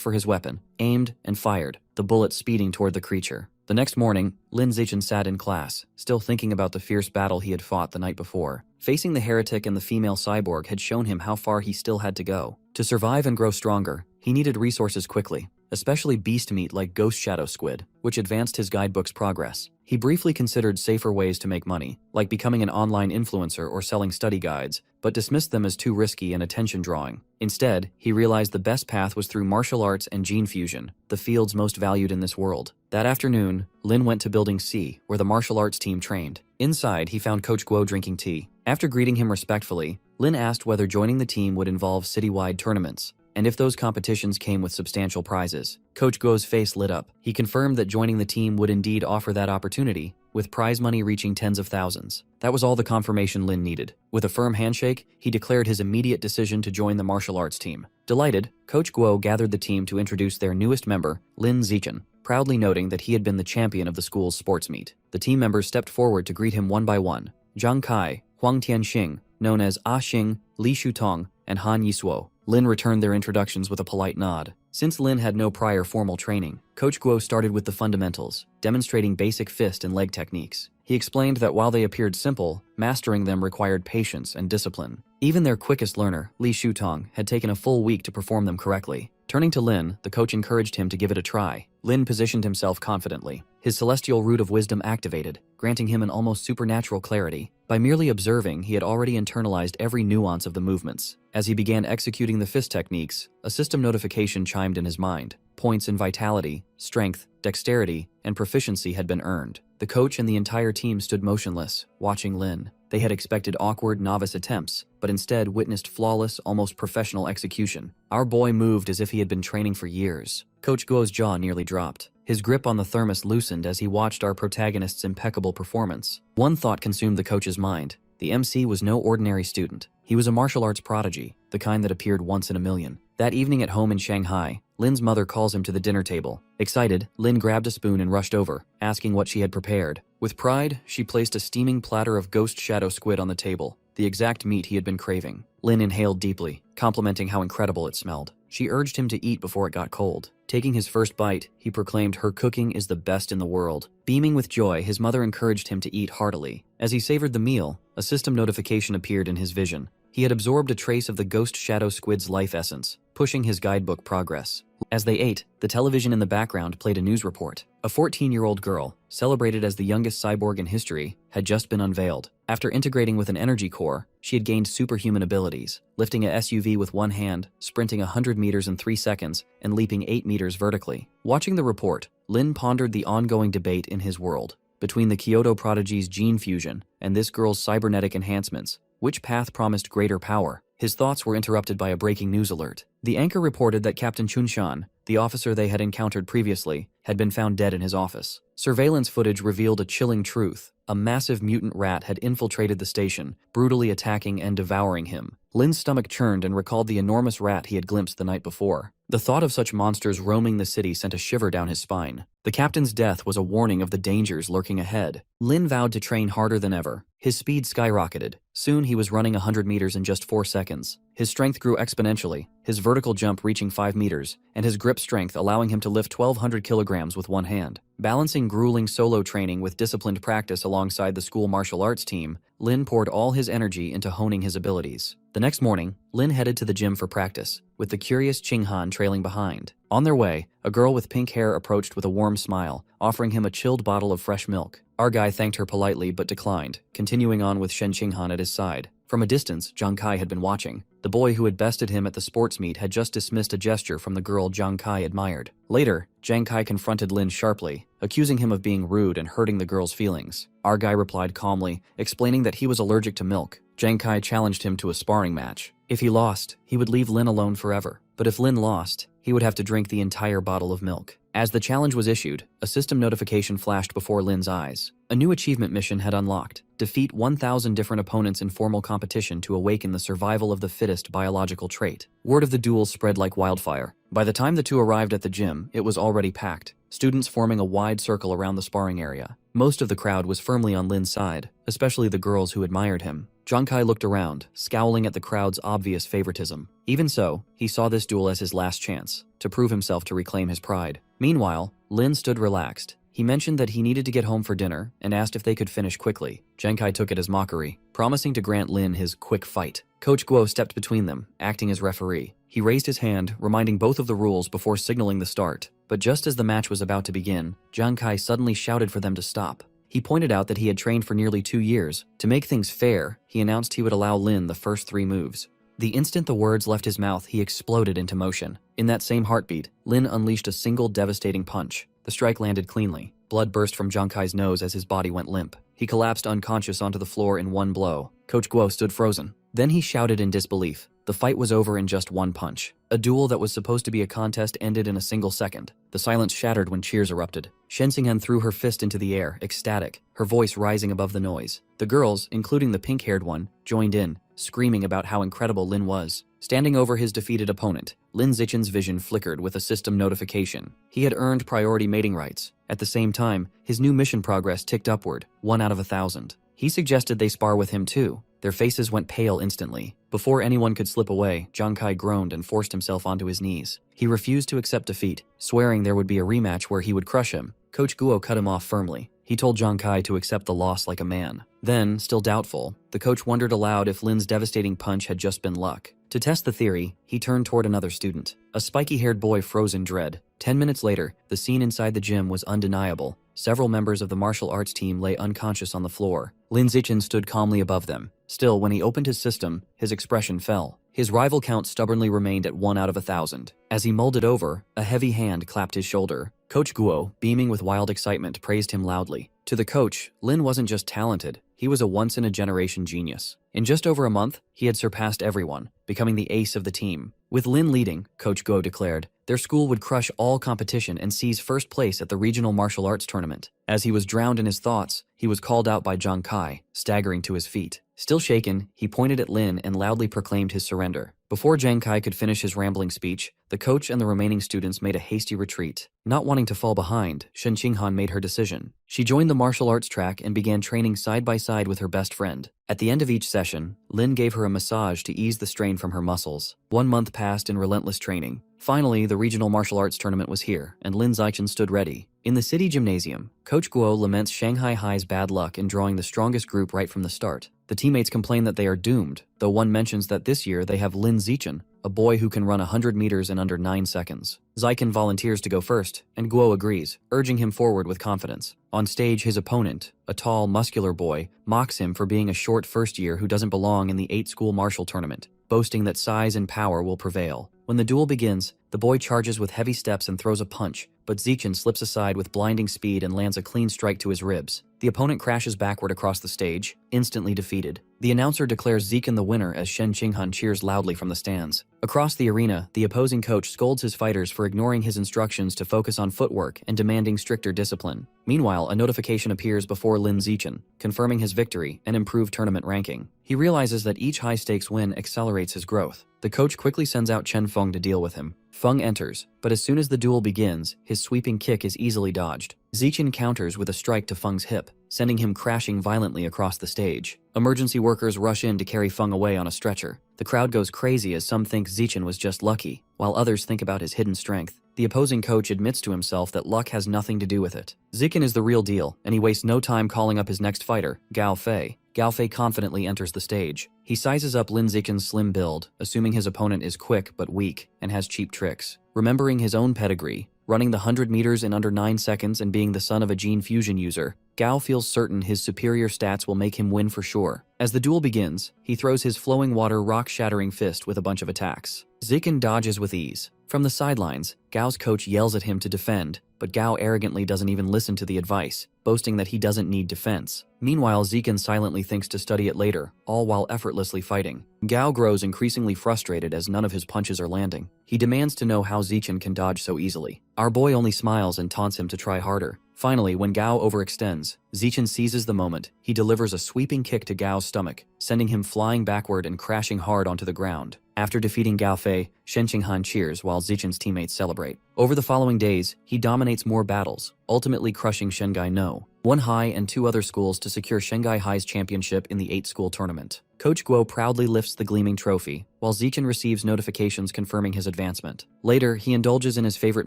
for his weapon, aimed, and fired, the bullet speeding toward the creature. The next morning, Lin Zichen sat in class, still thinking about the fierce battle he had fought the night before. Facing the heretic and the female cyborg had shown him how far he still had to go. To survive and grow stronger, he needed resources quickly, especially beast meat like ghost shadow squid, which advanced his guidebook's progress. He briefly considered safer ways to make money, like becoming an online influencer or selling study guides, but dismissed them as too risky and attention-drawing. Instead, he realized the best path was through martial arts and gene fusion, the fields most valued in this world. That afternoon, Lin went to Building C, where the martial arts team trained. Inside, he found Coach Guo drinking tea. After greeting him respectfully, Lin asked whether joining the team would involve citywide tournaments, and if those competitions came with substantial prizes. Coach Guo's face lit up. He confirmed that joining the team would indeed offer that opportunity, with prize money reaching tens of thousands. That was all the confirmation Lin needed. With a firm handshake, he declared his immediate decision to join the martial arts team. Delighted, Coach Guo gathered the team to introduce their newest member, Lin Zichen, proudly noting that he had been the champion of the school's sports meet. The team members stepped forward to greet him one by one. Zhang Kai, Huang Tianxing, known as Ah Xing, Li Shutong, and Han Yisuo. Lin returned their introductions with a polite nod. Since Lin had no prior formal training, Coach Guo started with the fundamentals, demonstrating basic fist and leg techniques. He explained that while they appeared simple, mastering them required patience and discipline. Even their quickest learner, Li Shutong, had taken a full week to perform them correctly. Turning to Lin, the coach encouraged him to give it a try. Lin positioned himself confidently. His celestial root of wisdom activated, granting him an almost supernatural clarity. By merely observing, he had already internalized every nuance of the movements. As he began executing the fist techniques, a system notification chimed in his mind. Points in vitality, strength, dexterity, and proficiency had been earned. The coach and the entire team stood motionless, watching Lin. They had expected awkward novice attempts, but instead witnessed flawless, almost professional execution. Our boy moved as if he had been training for years. Coach Guo's jaw nearly dropped. His grip on the thermos loosened as he watched our protagonist's impeccable performance. One thought consumed the coach's mind. The MC was no ordinary student. He was a martial arts prodigy, the kind that appeared once in a million. That evening at home in Shanghai, Lin's mother calls him to the dinner table. Excited, Lin grabbed a spoon and rushed over, asking what she had prepared. With pride, she placed a steaming platter of ghost shadow squid on the table, the exact meat he had been craving. Lin inhaled deeply, complimenting how incredible it smelled. She urged him to eat before it got cold. Taking his first bite, he proclaimed her cooking is the best in the world. Beaming with joy, his mother encouraged him to eat heartily. As he savored the meal, a system notification appeared in his vision. He had absorbed a trace of the ghost shadow squid's life essence, pushing his guidebook progress. As they ate, the television in the background played a news report. A 14-year-old girl, celebrated as the youngest cyborg in history, had just been unveiled. After integrating with an energy core, she had gained superhuman abilities, lifting a SUV with one hand, sprinting 100 meters in 3 seconds, and leaping 8 meters vertically. Watching the report, Lin pondered the ongoing debate in his world. Between the Kyoto prodigy's gene fusion and this girl's cybernetic enhancements, which path promised greater power? His thoughts were interrupted by a breaking news alert. The anchor reported that Captain Chunshan, the officer they had encountered previously, had been found dead in his office. Surveillance footage revealed a chilling truth. A massive mutant rat had infiltrated the station, brutally attacking and devouring him. Lin's stomach churned and recalled the enormous rat he had glimpsed the night before. The thought of such monsters roaming the city sent a shiver down his spine. The captain's death was a warning of the dangers lurking ahead. Lin vowed to train harder than ever. His speed skyrocketed. Soon he was running 100 meters in just 4 seconds. His strength grew exponentially, his vertical jump reaching 5 meters, and his grip strength allowing him to lift 1,200 kilograms with one hand. Balancing grueling solo training with disciplined practice alongside the school martial arts team, Lin poured all his energy into honing his abilities. The next morning, Lin headed to the gym for practice, with the curious Qinghan trailing behind. On their way, a girl with pink hair approached with a warm smile, offering him a chilled bottle of fresh milk. Our guy thanked her politely but declined, continuing on with Shen Qinghan at his side. From a distance, Zhang Kai had been watching. The boy who had bested him at the sports meet had just dismissed a gesture from the girl Jiang Kai admired. Later, Jiang Kai confronted Lin sharply, accusing him of being rude and hurting the girl's feelings. Our guy replied calmly, explaining that he was allergic to milk. Jiang Kai challenged him to a sparring match. If he lost, he would leave Lin alone forever. But if Lin lost, he would have to drink the entire bottle of milk. As the challenge was issued, a system notification flashed before Lin's eyes. A new achievement mission had unlocked. Defeat 1,000 different opponents in formal competition to awaken the survival of the fittest biological trait. Word of the duel spread like wildfire. By the time the two arrived at the gym, it was already packed, students forming a wide circle around the sparring area. Most of the crowd was firmly on Lin's side, especially the girls who admired him. Jiang Kai looked around, scowling at the crowd's obvious favoritism. Even so, he saw this duel as his last chance to prove himself to reclaim his pride. Meanwhile, Lin stood relaxed. He mentioned that he needed to get home for dinner and asked if they could finish quickly. Jiang Kai took it as mockery, promising to grant Lin his quick fight. Coach Guo stepped between them, acting as referee. He raised his hand, reminding both of the rules before signaling the start. But just as the match was about to begin, Jiang Kai suddenly shouted for them to stop. He pointed out that he had trained for nearly 2 years. To make things fair, he announced he would allow Lin the first 3 moves. The instant the words left his mouth, he exploded into motion. In that same heartbeat, Lin unleashed a single devastating punch. The strike landed cleanly. Blood burst from Jiang Kai's nose as his body went limp. He collapsed unconscious onto the floor in one blow. Coach Guo stood frozen. Then he shouted in disbelief. The fight was over in just one punch. A duel that was supposed to be a contest ended in a single second. The silence shattered when cheers erupted. Shen Xinghan threw her fist into the air, ecstatic, her voice rising above the noise. The girls, including the pink-haired one, joined in, screaming about how incredible Lin was. Standing over his defeated opponent, Lin Zichen's vision flickered with a system notification. He had earned priority mating rights. At the same time, his new mission progress ticked upward, 1 out of 1,000. He suggested they spar with him too. Their faces went pale instantly. Before anyone could slip away, Jiang Kai groaned and forced himself onto his knees. He refused to accept defeat, swearing there would be a rematch where he would crush him. Coach Guo cut him off firmly. He told Jiang Kai to accept the loss like a man. Then, still doubtful, the coach wondered aloud if Lin's devastating punch had just been luck. To test the theory, he turned toward another student. A spiky-haired boy froze in dread. 10 minutes later, the scene inside the gym was undeniable. Several members of the martial arts team lay unconscious on the floor. Lin Zichen stood calmly above them. Still, when he opened his system, his expression fell. His rival count stubbornly remained at 1 out of 1,000. As he mulled it over, a heavy hand clapped his shoulder. Coach Guo, beaming with wild excitement, praised him loudly. To the coach, Lin wasn't just talented, he was a once-in-a-generation genius. In just over a month, he had surpassed everyone, becoming the ace of the team. With Lin leading, Coach Guo declared, their school would crush all competition and seize first place at the regional martial arts tournament. As he was drowned in his thoughts, he was called out by Jiang Kai, staggering to his feet. Still shaken, he pointed at Lin and loudly proclaimed his surrender. Before Jiang Kai could finish his rambling speech, the coach and the remaining students made a hasty retreat. Not wanting to fall behind, Shen Xinghan made her decision. She joined the martial arts track and began training side by side with her best friend. At the end of each session, Lin gave her a massage to ease the strain from her muscles. 1 month passed in relentless training. Finally, the regional martial arts tournament was here, and Lin Zichen stood ready. In the city gymnasium, Coach Guo laments Shanghai High's bad luck in drawing the strongest group right from the start. The teammates complain that they are doomed, though one mentions that this year they have Lin Zichen, a boy who can run 100 meters in under 9 seconds. Zichen volunteers to go first, and Guo agrees, urging him forward with confidence. On stage, his opponent, a tall, muscular boy, mocks him for being a short first year who doesn't belong in the 8-school martial tournament, boasting that size and power will prevail. When the duel begins, the boy charges with heavy steps and throws a punch, but Zichen slips aside with blinding speed and lands a clean strike to his ribs. The opponent crashes backward across the stage, instantly defeated. The announcer declares Zichen the winner as Shen Xinghan cheers loudly from the stands. Across the arena, the opposing coach scolds his fighters for ignoring his instructions to focus on footwork and demanding stricter discipline. Meanwhile, a notification appears before Lin Zichen, confirming his victory and improved tournament ranking. He realizes that each high-stakes win accelerates his growth. The coach quickly sends out Chen Feng to deal with him. Feng enters, but as soon as the duel begins, his sweeping kick is easily dodged. Zichen counters with a strike to Feng's hip, sending him crashing violently across the stage. Emergency workers rush in to carry Feng away on a stretcher. The crowd goes crazy as some think Zichen was just lucky, while others think about his hidden strength. The opposing coach admits to himself that luck has nothing to do with it. Zichen is the real deal, and he wastes no time calling up his next fighter, Gao Fei. Gao Fei confidently enters the stage. He sizes up Lin Zichen's slim build, assuming his opponent is quick but weak and has cheap tricks. Remembering his own pedigree, running the 100 meters in under 9 seconds and being the son of a gene fusion user, Gao feels certain his superior stats will make him win for sure. As the duel begins, he throws his flowing water rock-shattering fist with a bunch of attacks. Zichen dodges with ease. From the sidelines, Gao's coach yells at him to defend, but Gao arrogantly doesn't even listen to the advice, boasting that he doesn't need defense. Meanwhile, Zichen silently thinks to study it later, all while effortlessly fighting. Gao grows increasingly frustrated as none of his punches are landing. He demands to know how Zichen can dodge so easily. Our boy only smiles and taunts him to try harder. Finally, when Gao overextends, Zichen seizes the moment. He delivers a sweeping kick to Gao's stomach, sending him flying backward and crashing hard onto the ground. After defeating Gao Fei, Shen Qinghan cheers while Zichen's teammates celebrate. Over the following days, he dominates more battles, ultimately crushing Shanghai No. 1 High and 2 other schools to secure Shanghai High's championship in the 8-school tournament. Coach Guo proudly lifts the gleaming trophy, while Zichen receives notifications confirming his advancement. Later, he indulges in his favorite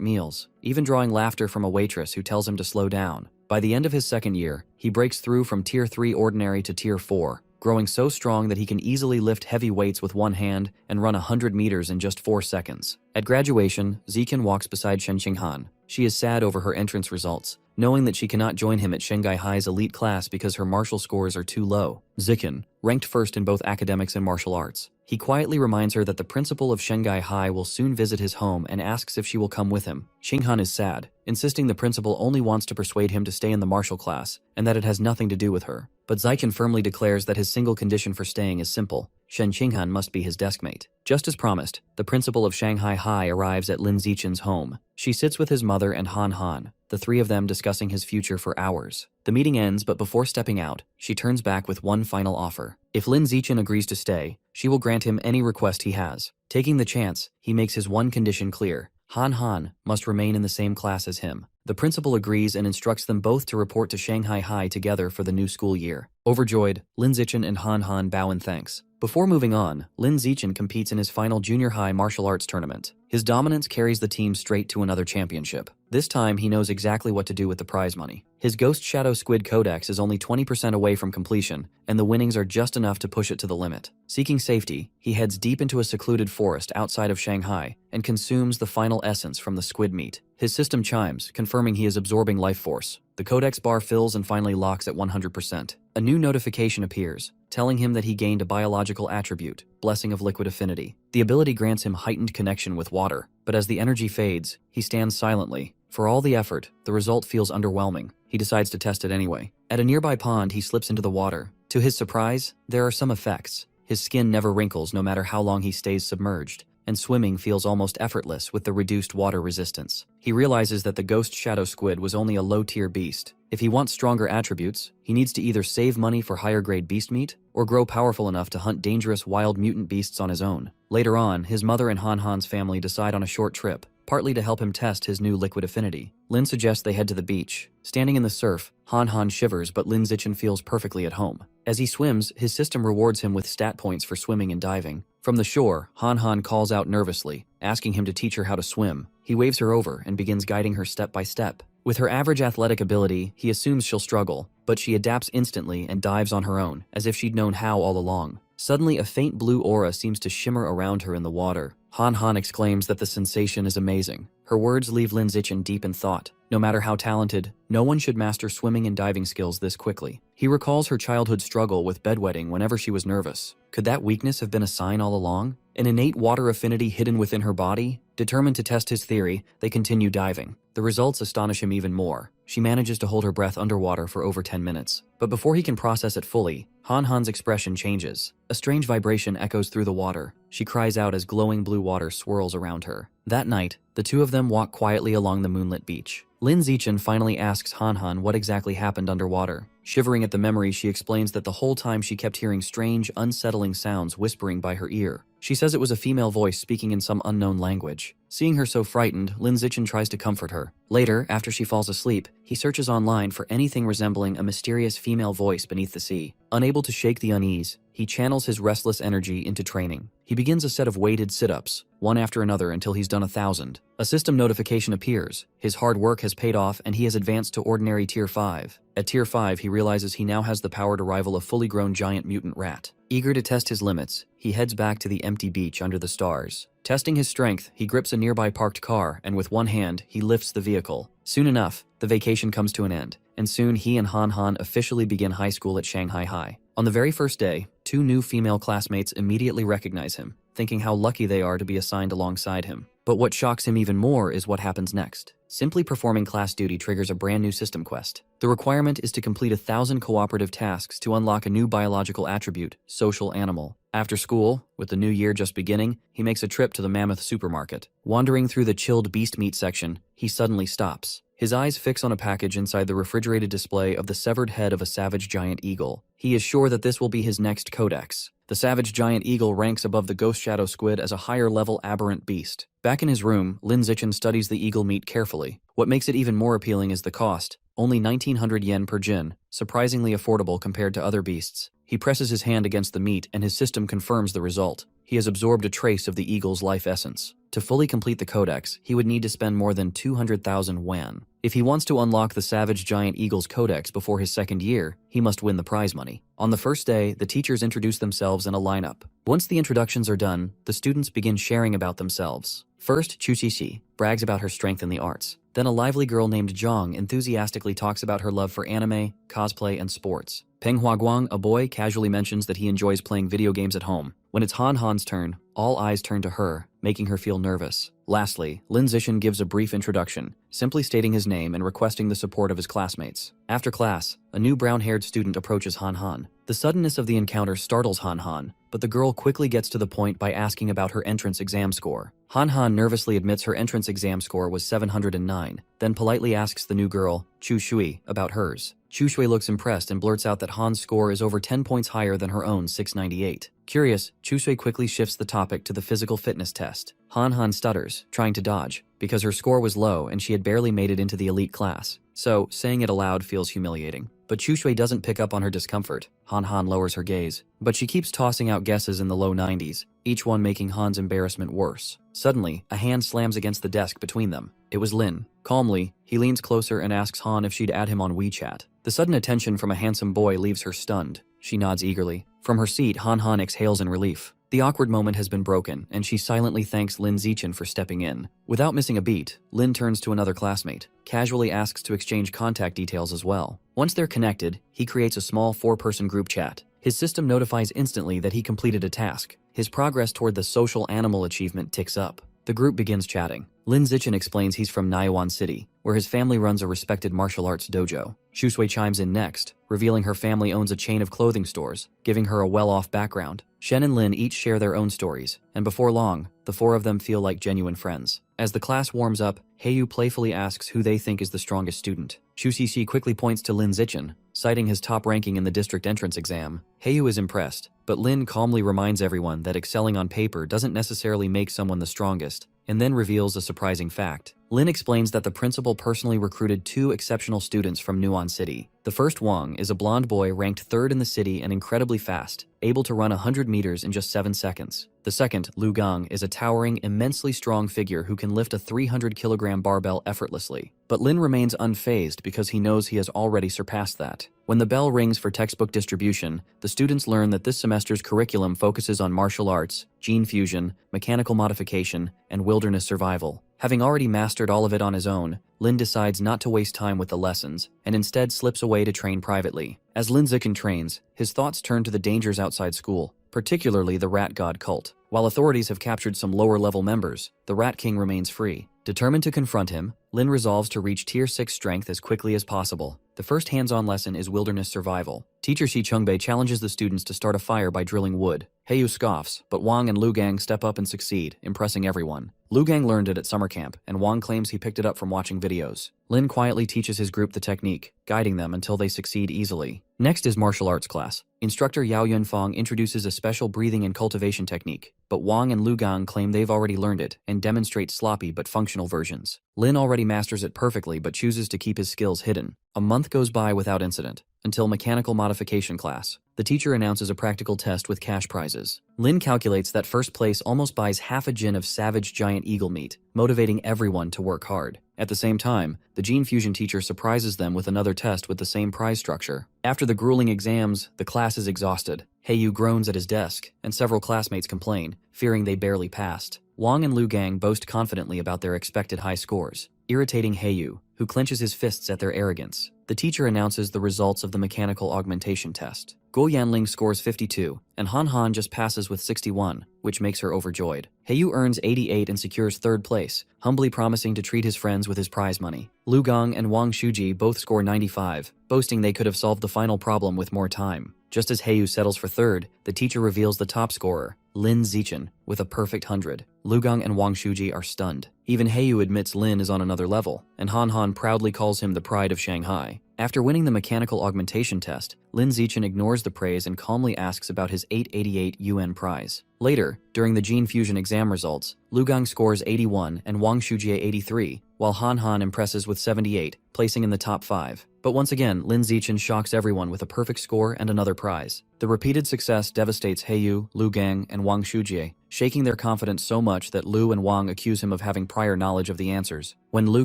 meals, even drawing laughter from a waitress who tells him to slow down. By the end of his second year, he breaks through from Tier 3 Ordinary to Tier 4, growing so strong that he can easily lift heavy weights with one hand and run 100 meters in just 4 seconds. At graduation, Zichen walks beside Shen Qinghan. She is sad over her entrance results, knowing that she cannot join him at Shanghai High's elite class because her martial scores are too low. Zichen, ranked first in both academics and martial arts. He quietly reminds her that the principal of Shanghai High will soon visit his home and asks if she will come with him. Qinghan is sad, insisting the principal only wants to persuade him to stay in the martial class, and that it has nothing to do with her. But Zichen firmly declares that his single condition for staying is simple: Shen Qinghan must be his deskmate. Just as promised, the principal of Shanghai High arrives at Lin Zichen's home. She sits with his mother and Han Han, the three of them discussing his future for hours. The meeting ends, but before stepping out, she turns back with one final offer. If Lin Zichen agrees to stay, she will grant him any request he has. Taking the chance, he makes his one condition clear: Han Han must remain in the same class as him. The principal agrees and instructs them both to report to Shanghai High together for the new school year. Overjoyed, Lin Zichen and Han Han bow in thanks. Before moving on, Lin Zichen competes in his final junior high martial arts tournament. His dominance carries the team straight to another championship. This time, he knows exactly what to do with the prize money. His Ghost Shadow Squid Codex is only 20% away from completion, and the winnings are just enough to push it to the limit. Seeking safety, he heads deep into a secluded forest outside of Shanghai and consumes the final essence from the squid meat. His system chimes, confirming he is absorbing life force. The codex bar fills and finally locks at 100%. A new notification appears, telling him that he gained a biological attribute, Blessing of Liquid Affinity. The ability grants him heightened connection with water, but as the energy fades, he stands silently. For all the effort, the result feels underwhelming. He decides to test it anyway. At a nearby pond, he slips into the water. To his surprise, there are some effects. His skin never wrinkles no matter how long he stays submerged, and swimming feels almost effortless with the reduced water resistance. He realizes that the Ghost Shadow Squid was only a low-tier beast. If he wants stronger attributes, he needs to either save money for higher-grade beast meat or grow powerful enough to hunt dangerous wild mutant beasts on his own. Later on, his mother and Han Han's family decide on a short trip, partly to help him test his new liquid affinity. Lin suggests they head to the beach. Standing in the surf, Han Han shivers, but Lin Zichen feels perfectly at home. As he swims, his system rewards him with stat points for swimming and diving. From the shore, Han Han calls out nervously, asking him to teach her how to swim. He waves her over and begins guiding her step by step. With her average athletic ability, he assumes she'll struggle, but she adapts instantly and dives on her own, as if she'd known how all along. Suddenly, a faint blue aura seems to shimmer around her in the water. Han Han exclaims that the sensation is amazing. Her words leave Lin Zichen deep in thought. No matter how talented, no one should master swimming and diving skills this quickly. He recalls her childhood struggle with bedwetting whenever she was nervous. Could that weakness have been a sign all along? An innate water affinity hidden within her body? Determined to test his theory, they continue diving. The results astonish him even more. She manages to hold her breath underwater for over 10 minutes. But before he can process it fully, Han Han's expression changes. A strange vibration echoes through the water. She cries out as glowing blue water swirls around her. That night, the two of them walk quietly along the moonlit beach. Lin Zichen finally asks Han Han what exactly happened underwater. Shivering at the memory, she explains that the whole time she kept hearing strange, unsettling sounds whispering by her ear. She says it was a female voice speaking in some unknown language. Seeing her so frightened, Lin Zichen tries to comfort her. Later, after she falls asleep, he searches online for anything resembling a mysterious female voice beneath the sea. Unable to shake the unease, he channels his restless energy into training. He begins a set of weighted sit-ups, one after another until he's done 1,000. A system notification appears. His hard work has paid off and he has advanced to ordinary Tier 5. At Tier 5, he realizes he now has the power to rival a fully grown giant mutant rat. Eager to test his limits, he heads back to the empty beach under the stars. Testing his strength, he grips a nearby parked car and with one hand, he lifts the vehicle. Soon enough, the vacation comes to an end, and soon he and Han Han officially begin high school at Shanghai High. On the very first day, 2 new female classmates immediately recognize him, thinking how lucky they are to be assigned alongside him. But what shocks him even more is what happens next. Simply performing class duty triggers a brand new system quest. The requirement is to complete 1,000 cooperative tasks to unlock a new biological attribute, social animal. After school, with the new year just beginning, he makes a trip to the mammoth supermarket. Wandering through the chilled beast meat section, he suddenly stops. His eyes fix on a package inside the refrigerated display of the severed head of a savage giant eagle. He is sure that this will be his next codex. The savage giant eagle ranks above the ghost shadow squid as a higher-level aberrant beast. Back in his room, Lin Zichen studies the eagle meat carefully. What makes it even more appealing is the cost. Only 1,900 yen per jin, surprisingly affordable compared to other beasts. He presses his hand against the meat and his system confirms the result. He has absorbed a trace of the eagle's life essence. To fully complete the codex, he would need to spend more than 200,000 yuan. If he wants to unlock the savage giant eagle's codex before his second year, he must win the prize money. On the first day, the teachers introduce themselves in a lineup. Once the introductions are done, the students begin sharing about themselves. First, Chu Xixi brags about her strength in the arts. Then a lively girl named Zhang enthusiastically talks about her love for anime, cosplay, and sports. Peng Huaguang, a boy, casually mentions that he enjoys playing video games at home. When it's Han Han's turn, all eyes turn to her, making her feel nervous. Lastly, Lin Zichen gives a brief introduction, simply stating his name and requesting the support of his classmates. After class, a new brown-haired student approaches Han Han. The suddenness of the encounter startles Han Han, but the girl quickly gets to the point by asking about her entrance exam score. Han Han nervously admits her entrance exam score was 709, then politely asks the new girl, Chu Shui, about hers. Chu Shui looks impressed and blurts out that Han's score is over 10 points higher than her own 698. Curious, Chu Shui quickly shifts the topic to the physical fitness test. Han Han stutters, trying to dodge, because her score was low and she had barely made it into the elite class. So, saying it aloud feels humiliating. But Chu Shui doesn't pick up on her discomfort. Han Han lowers her gaze, but she keeps tossing out guesses in the low 90s, each one making Han's embarrassment worse. Suddenly, a hand slams against the desk between them. It was Lin. Calmly, he leans closer and asks Han if she'd add him on WeChat. The sudden attention from a handsome boy leaves her stunned. She nods eagerly. From her seat, Han Han exhales in relief. The awkward moment has been broken, and she silently thanks Lin Zichen for stepping in. Without missing a beat, Lin turns to another classmate, casually asks to exchange contact details as well. Once they're connected, he creates a small 4-person group chat. His system notifies instantly that he completed a task. His progress toward the social animal achievement ticks up. The group begins chatting. Lin Zichen explains he's from Naiwan City, where his family runs a respected martial arts dojo. Chu Shui chimes in next, revealing her family owns a chain of clothing stores, giving her a well-off background. Shen and Lin each share their own stories, and before long, the 4 of them feel like genuine friends. As the class warms up, Heiyu playfully asks who they think is the strongest student. Chu Xixi quickly points to Lin Zichen, citing his top ranking in the district entrance exam. Heiyu is impressed, but Lin calmly reminds everyone that excelling on paper doesn't necessarily make someone the strongest, and then reveals a surprising fact. Lin explains that the principal personally recruited 2 exceptional students from Nuan City. The first, Wang, is a blonde boy ranked 3rd in the city and incredibly fast, able to run 100 meters in just 7 seconds. The second, Lu Gang, is a towering, immensely strong figure who can lift a 300-kilogram barbell effortlessly. But Lin remains unfazed because he knows he has already surpassed that. When the bell rings for textbook distribution, the students learn that this semester's curriculum focuses on martial arts, gene fusion, mechanical modification, and wilderness survival. Having already mastered all of it on his own, Lin decides not to waste time with the lessons, and instead slips away to train privately. As Lin Zichen trains, his thoughts turn to the dangers outside school, particularly the Rat God cult. While authorities have captured some lower-level members, the Rat King remains free. Determined to confront him, Lin resolves to reach Tier 6 strength as quickly as possible. The first hands-on lesson is wilderness survival. Teacher Shi Chungbei challenges the students to start a fire by drilling wood. Heiyu scoffs, but Wang and Lu Gang step up and succeed, impressing everyone. Lu Gang learned it at summer camp, and Wang claims he picked it up from watching videos. Lin quietly teaches his group the technique, guiding them until they succeed easily. Next is martial arts class. Instructor Yao Yunfang introduces a special breathing and cultivation technique, but Wang and Lu Gang claim they've already learned it and demonstrate sloppy but functional versions. Lin already masters it perfectly but chooses to keep his skills hidden. A month goes by without incident, until mechanical modification class. The teacher announces a practical test with cash prizes. Lin calculates that first place almost buys half a jin of savage giant eagle meat, motivating everyone to work hard. At the same time, the gene fusion teacher surprises them with another test with the same prize structure. After the grueling exams, the class is exhausted. Heiyu groans at his desk, and several classmates complain, fearing they barely passed. Wang and Lu Gang boast confidently about their expected high scores, irritating Heiyu, who clenches his fists at their arrogance. The teacher announces the results of the mechanical augmentation test. Go Yanling scores 52, and Han Han just passes with 61, which makes her overjoyed. Hayu earns 88 and secures 3rd place, humbly promising to treat his friends with his prize money. Lu Gong and Wang Shuji both score 95, boasting they could have solved the final problem with more time. Just as Hayu settles for 3rd, the teacher reveals the top scorer, Lin Zichen, with a perfect 100. Lu Gong and Wang Shuji are stunned. Even Hayu admits Lin is on another level, and Han Han proudly calls him the pride of Shanghai. After winning the mechanical augmentation test, Lin Zichen ignores the praise and calmly asks about his 888 UN prize. Later, during the gene fusion exam results, Lu Gong scores 81 and Wang Shuji 83, while Han Han impresses with 78, placing in the top 5. But once again, Lin Zichen shocks everyone with a perfect score and another prize. The repeated success devastates Hayu, Lu Gang, and Wang Shuji, shaking their confidence so much that Lu and Wang accuse him of having prior knowledge of the answers. When Lu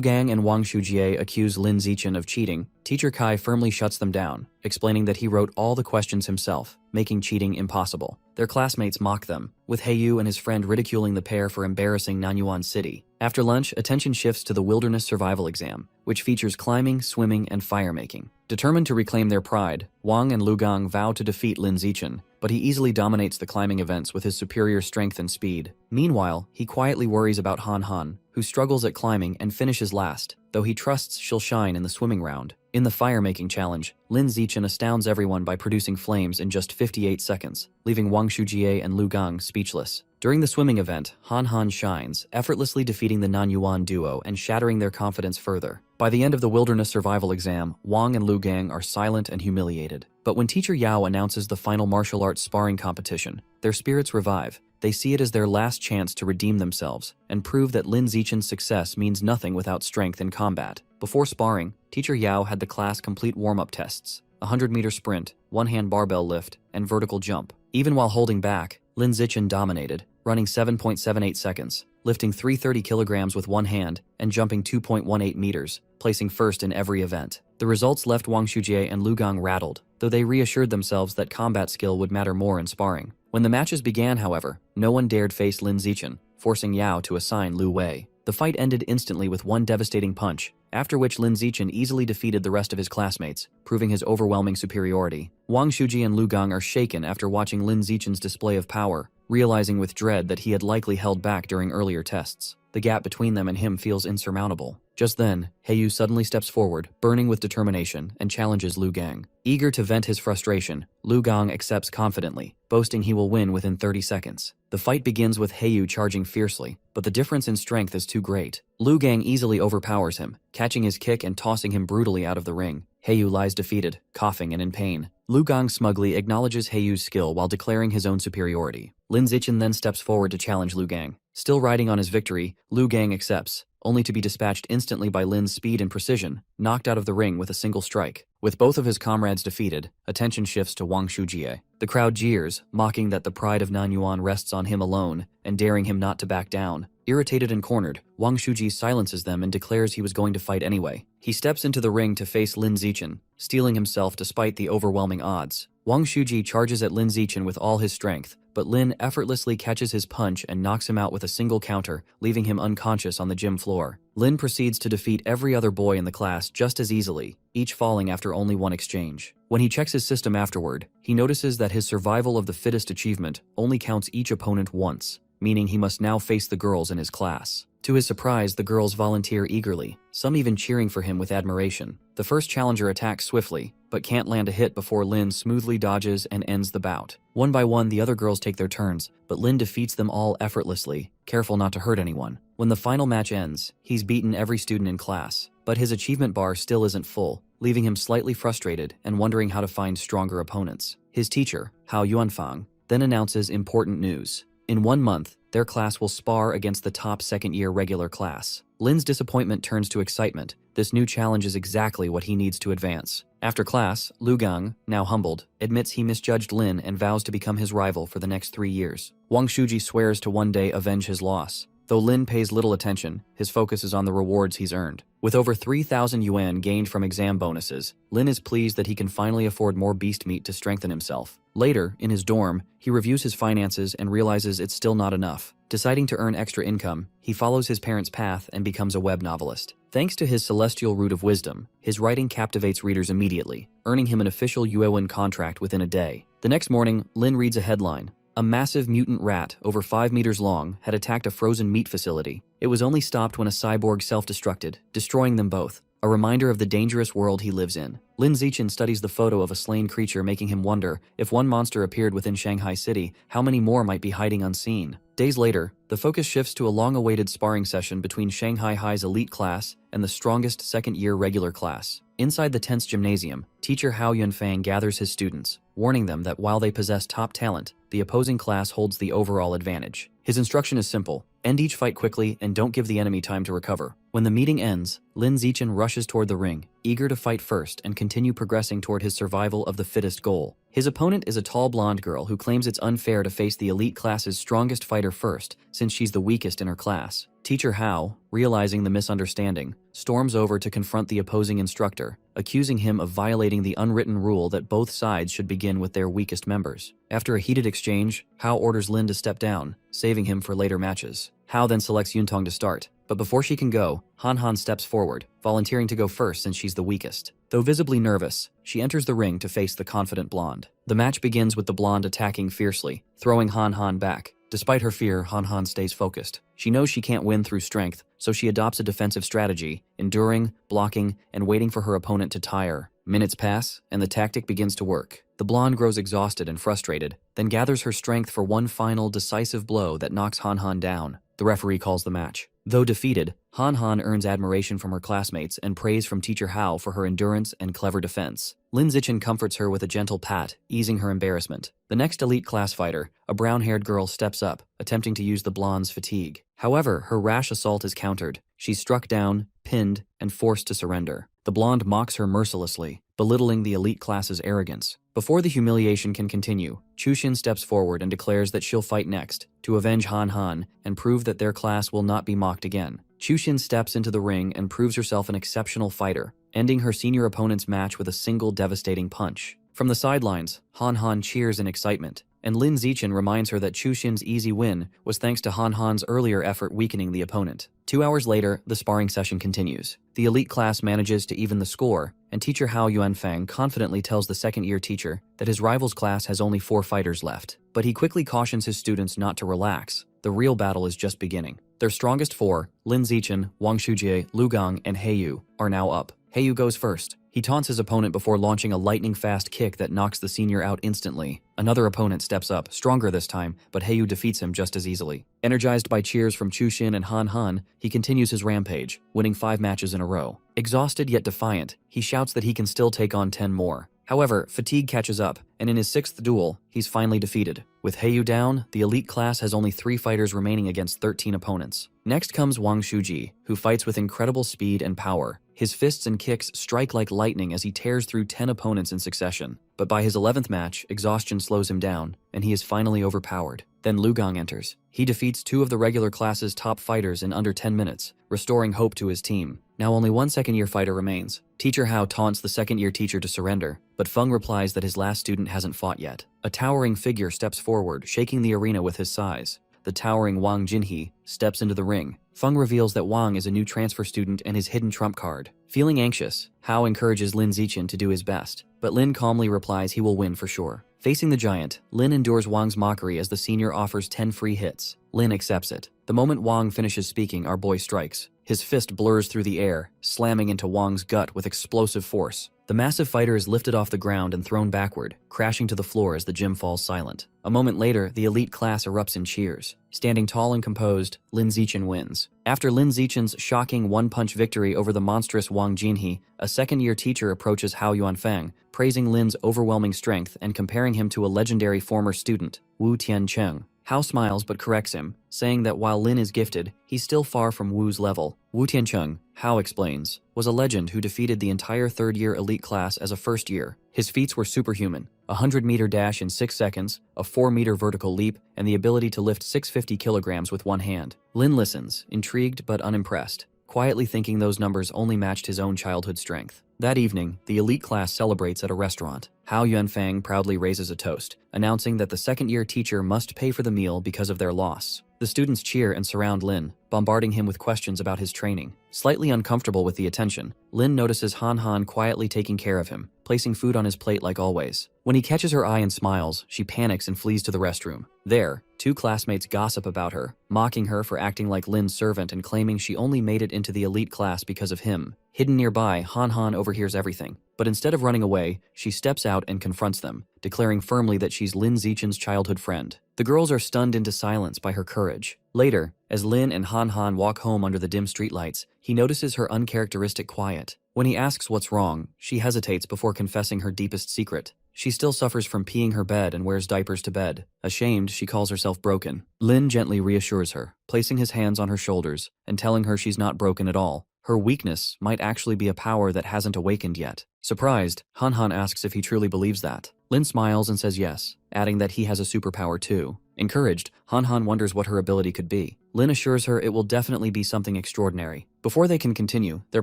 Gang and Wang Shuji accuse Lin Zichen of cheating, Teacher Kai firmly shuts them down, explaining that he wrote all the questions himself, making cheating impossible. Their classmates mock them, with Hayu and his friend ridiculing the pair for embarrassing Nanyuan City. After lunch, attention shifts to the wilderness survival exam, which features climbing, swimming, and fire making. Determined to reclaim their pride, Wang and Lu Gang vow to defeat Lin Zichen, but he easily dominates the climbing events with his superior strength and speed. Meanwhile, he quietly worries about Han Han, who struggles at climbing and finishes last, though he trusts she'll shine in the swimming round. In the fire-making challenge, Lin Zichen astounds everyone by producing flames in just 58 seconds, leaving Wang Shuji and Lu Gang speechless. During the swimming event, Han Han shines, effortlessly defeating the Nanyuan duo and shattering their confidence further. By the end of the wilderness survival exam, Wang and Lu Gang are silent and humiliated. But when Teacher Yao announces the final martial arts sparring competition, their spirits revive. They see it as their last chance to redeem themselves and prove that Lin Zichen's success means nothing without strength in combat. Before sparring, Teacher Yao had the class complete warm-up tests, a 100-meter sprint, one-hand barbell lift, and vertical jump. Even while holding back, Lin Zichen dominated, running 7.78 seconds, lifting 330 kilograms with one hand, and jumping 2.18 meters, placing first in every event. The results left Wang Shuji and Lu Gang rattled, though they reassured themselves that combat skill would matter more in sparring. When the matches began, however, no one dared face Lin Zichen, forcing Yao to assign Lu Wei. The fight ended instantly with one devastating punch, after which Lin Zichen easily defeated the rest of his classmates, proving his overwhelming superiority. Wang Shuji and Lu Gang are shaken after watching Lin Zichen's display of power, realizing with dread that he had likely held back during earlier tests. The gap between them and him feels insurmountable. Just then, Hayu suddenly steps forward, burning with determination, and challenges Lu Gang. Eager to vent his frustration, Lu Gang accepts confidently, boasting he will win within 30 seconds. The fight begins with Hayu charging fiercely, but the difference in strength is too great. Lu Gang easily overpowers him, catching his kick and tossing him brutally out of the ring. Hayu lies defeated, coughing and in pain. Lu Gang smugly acknowledges Hayu's skill while declaring his own superiority. Lin Zichen then steps forward to challenge Lu Gang. Still riding on his victory, Lu Gang accepts, only to be dispatched instantly by Lin's speed and precision, knocked out of the ring with a single strike. With both of his comrades defeated, attention shifts to Wang Shuji. The crowd jeers, mocking that the pride of Nanyuan rests on him alone, and daring him not to back down. Irritated and cornered, Wang Shuji silences them and declares he was going to fight anyway. He steps into the ring to face Lin Zichen, steeling himself despite the overwhelming odds. Wang Shuji charges at Lin Zichen with all his strength, but Lin effortlessly catches his punch and knocks him out with a single counter, leaving him unconscious on the gym floor. Lin proceeds to defeat every other boy in the class just as easily, each falling after only one exchange. When he checks his system afterward, he notices that his survival of the fittest achievement only counts each opponent once, meaning he must now face the girls in his class. To his surprise, the girls volunteer eagerly, some even cheering for him with admiration. The first challenger attacks swiftly, but can't land a hit before Lin smoothly dodges and ends the bout. One by one, the other girls take their turns, but Lin defeats them all effortlessly, careful not to hurt anyone. When the final match ends, he's beaten every student in class, but his achievement bar still isn't full, leaving him slightly frustrated and wondering how to find stronger opponents. His teacher, Hao Yuanfang, then announces important news. In 1 month, their class will spar against the top second-year regular class. Lin's disappointment turns to excitement. This new challenge is exactly what he needs to advance. After class, Lu Gang, now humbled, admits he misjudged Lin and vows to become his rival for the next 3 years. Wang Shuji swears to one day avenge his loss. Though Lin pays little attention, his focus is on the rewards he's earned. With over 3,000 yuan gained from exam bonuses, Lin is pleased that he can finally afford more beast meat to strengthen himself. Later, in his dorm, he reviews his finances and realizes it's still not enough. Deciding to earn extra income, he follows his parents' path and becomes a web novelist. Thanks to his celestial root of wisdom, his writing captivates readers immediately, earning him an official yuan contract within a day. The next morning, Lin reads a headline. A massive mutant rat, over 5 meters long, had attacked a frozen meat facility. It was only stopped when a cyborg self-destructed, destroying them both. A reminder of the dangerous world he lives in. Lin Zichen studies the photo of a slain creature, making him wonder, if one monster appeared within Shanghai City, how many more might be hiding unseen? Days later, the focus shifts to a long-awaited sparring session between Shanghai High's elite class and the strongest second-year regular class. Inside the tense gymnasium, teacher Hao Yunfang gathers his students, warning them that while they possess top talent, the opposing class holds the overall advantage. His instruction is simple: end each fight quickly and don't give the enemy time to recover. When the meeting ends, Lin Zichen rushes toward the ring, eager to fight first and continue progressing toward his survival of the fittest goal. His opponent is a tall blonde girl who claims it's unfair to face the elite class's strongest fighter first, since she's the weakest in her class. Teacher Hao, realizing the misunderstanding, storms over to confront the opposing instructor, accusing him of violating the unwritten rule that both sides should begin with their weakest members. After a heated exchange, Hao orders Lin to step down, saving him for later matches. Hao then selects Yuntong to start, but before she can go, Han Han steps forward, volunteering to go first since she's the weakest. Though visibly nervous, she enters the ring to face the confident blonde. The match begins with the blonde attacking fiercely, throwing Han Han back. Despite her fear, Han Han stays focused. She knows she can't win through strength, so she adopts a defensive strategy, enduring, blocking, and waiting for her opponent to tire. Minutes pass, and the tactic begins to work. The blonde grows exhausted and frustrated, then gathers her strength for one final, decisive blow that knocks Han Han down. The referee calls the match. Though defeated, Han Han earns admiration from her classmates and praise from teacher Hao for her endurance and clever defense. Lin Zichen comforts her with a gentle pat, easing her embarrassment. The next elite class fighter, a brown-haired girl, steps up, attempting to use the blonde's fatigue. However, her rash assault is countered. She's struck down, pinned, and forced to surrender. The blonde mocks her mercilessly, belittling the elite class's arrogance. Before the humiliation can continue, Chushin steps forward and declares that she'll fight next, to avenge Han Han and prove that their class will not be mocked again. Chushin steps into the ring and proves herself an exceptional fighter, ending her senior opponent's match with a single devastating punch. From the sidelines, Han Han cheers in excitement, and Lin Zichen reminds her that Chushin's easy win was thanks to Han Han's earlier effort weakening the opponent. 2 hours later, the sparring session continues. The elite class manages to even the score, and teacher Hao Yuanfang confidently tells the second-year teacher that his rival's class has only 4 fighters left. But he quickly cautions his students not to relax. The real battle is just beginning. Their strongest 4, Lin Zichen, Wang Shujie, Lu Gang, and Heyu, are now up. Heyu goes first. He taunts his opponent before launching a lightning-fast kick that knocks the senior out instantly. Another opponent steps up, stronger this time, but Heyu defeats him just as easily. Energized by cheers from Chushin and Han Han, he continues his rampage, winning 5 matches in a row. Exhausted yet defiant, he shouts that he can still take on 10 more. However, fatigue catches up, and in his 6th duel, he's finally defeated. With Heyu down, the elite class has only 3 fighters remaining against 13 opponents. Next comes Wang Shuji, who fights with incredible speed and power. His fists and kicks strike like lightning as he tears through 10 opponents in succession. But by his 11th match, exhaustion slows him down, and he is finally overpowered. Then Lu Gang enters. He defeats 2 of the regular class's top fighters in under 10 minutes, restoring hope to his team. Now only 1 second-year fighter remains. Teacher Hao taunts the second-year teacher to surrender, but Feng replies that his last student hasn't fought yet. A towering figure steps forward, shaking the arena with his size. The towering Wang Jinhe steps into the ring. Feng reveals that Wang is a new transfer student and his hidden trump card. Feeling anxious, Hao encourages Lin Zichen to do his best, but Lin calmly replies he will win for sure. Facing the giant, Lin endures Wang's mockery as the senior offers 10 free hits. Lin accepts it. The moment Wang finishes speaking, our boy strikes. His fist blurs through the air, slamming into Wang's gut with explosive force. The massive fighter is lifted off the ground and thrown backward, crashing to the floor as the gym falls silent. A moment later, the elite class erupts in cheers. Standing tall and composed, Lin Zichen wins. After Lin Zichen's shocking one-punch victory over the monstrous Wang Jinhe, a second-year teacher approaches Hao Yuanfang, praising Lin's overwhelming strength and comparing him to a legendary former student, Wu Tiancheng. Hao smiles but corrects him, saying that while Lin is gifted, he's still far from Wu's level. Wu Tiancheng, Hao explains, was a legend who defeated the entire third-year elite class as a first year. His feats were superhuman: a 100-meter dash in 6 seconds, a 4-meter vertical leap, and the ability to lift 650 kilograms with one hand. Lin listens, intrigued but unimpressed, quietly thinking those numbers only matched his own childhood strength. That evening, the elite class celebrates at a restaurant. Hao Yuanfang proudly raises a toast, announcing that the second-year teacher must pay for the meal because of their loss. The students cheer and surround Lin, bombarding him with questions about his training. Slightly uncomfortable with the attention, Lin notices Han Han quietly taking care of him, placing food on his plate like always. When he catches her eye and smiles, she panics and flees to the restroom. There, 2 classmates gossip about her, mocking her for acting like Lin's servant and claiming she only made it into the elite class because of him. Hidden nearby, Han Han overhears everything, but instead of running away, she steps out and confronts them, declaring firmly that she's Lin Zichen's childhood friend. The girls are stunned into silence by her courage. Later, as Lin and Han Han walk home under the dim streetlights, he notices her uncharacteristic quiet. When he asks what's wrong, she hesitates before confessing her deepest secret. She still suffers from peeing her bed and wears diapers to bed. Ashamed, she calls herself broken. Lin gently reassures her, placing his hands on her shoulders and telling her she's not broken at all. Her weakness might actually be a power that hasn't awakened yet. Surprised, Han Han asks if he truly believes that. Lin smiles and says yes, adding that he has a superpower too. Encouraged, Han Han wonders what her ability could be. Lin assures her it will definitely be something extraordinary. Before they can continue, their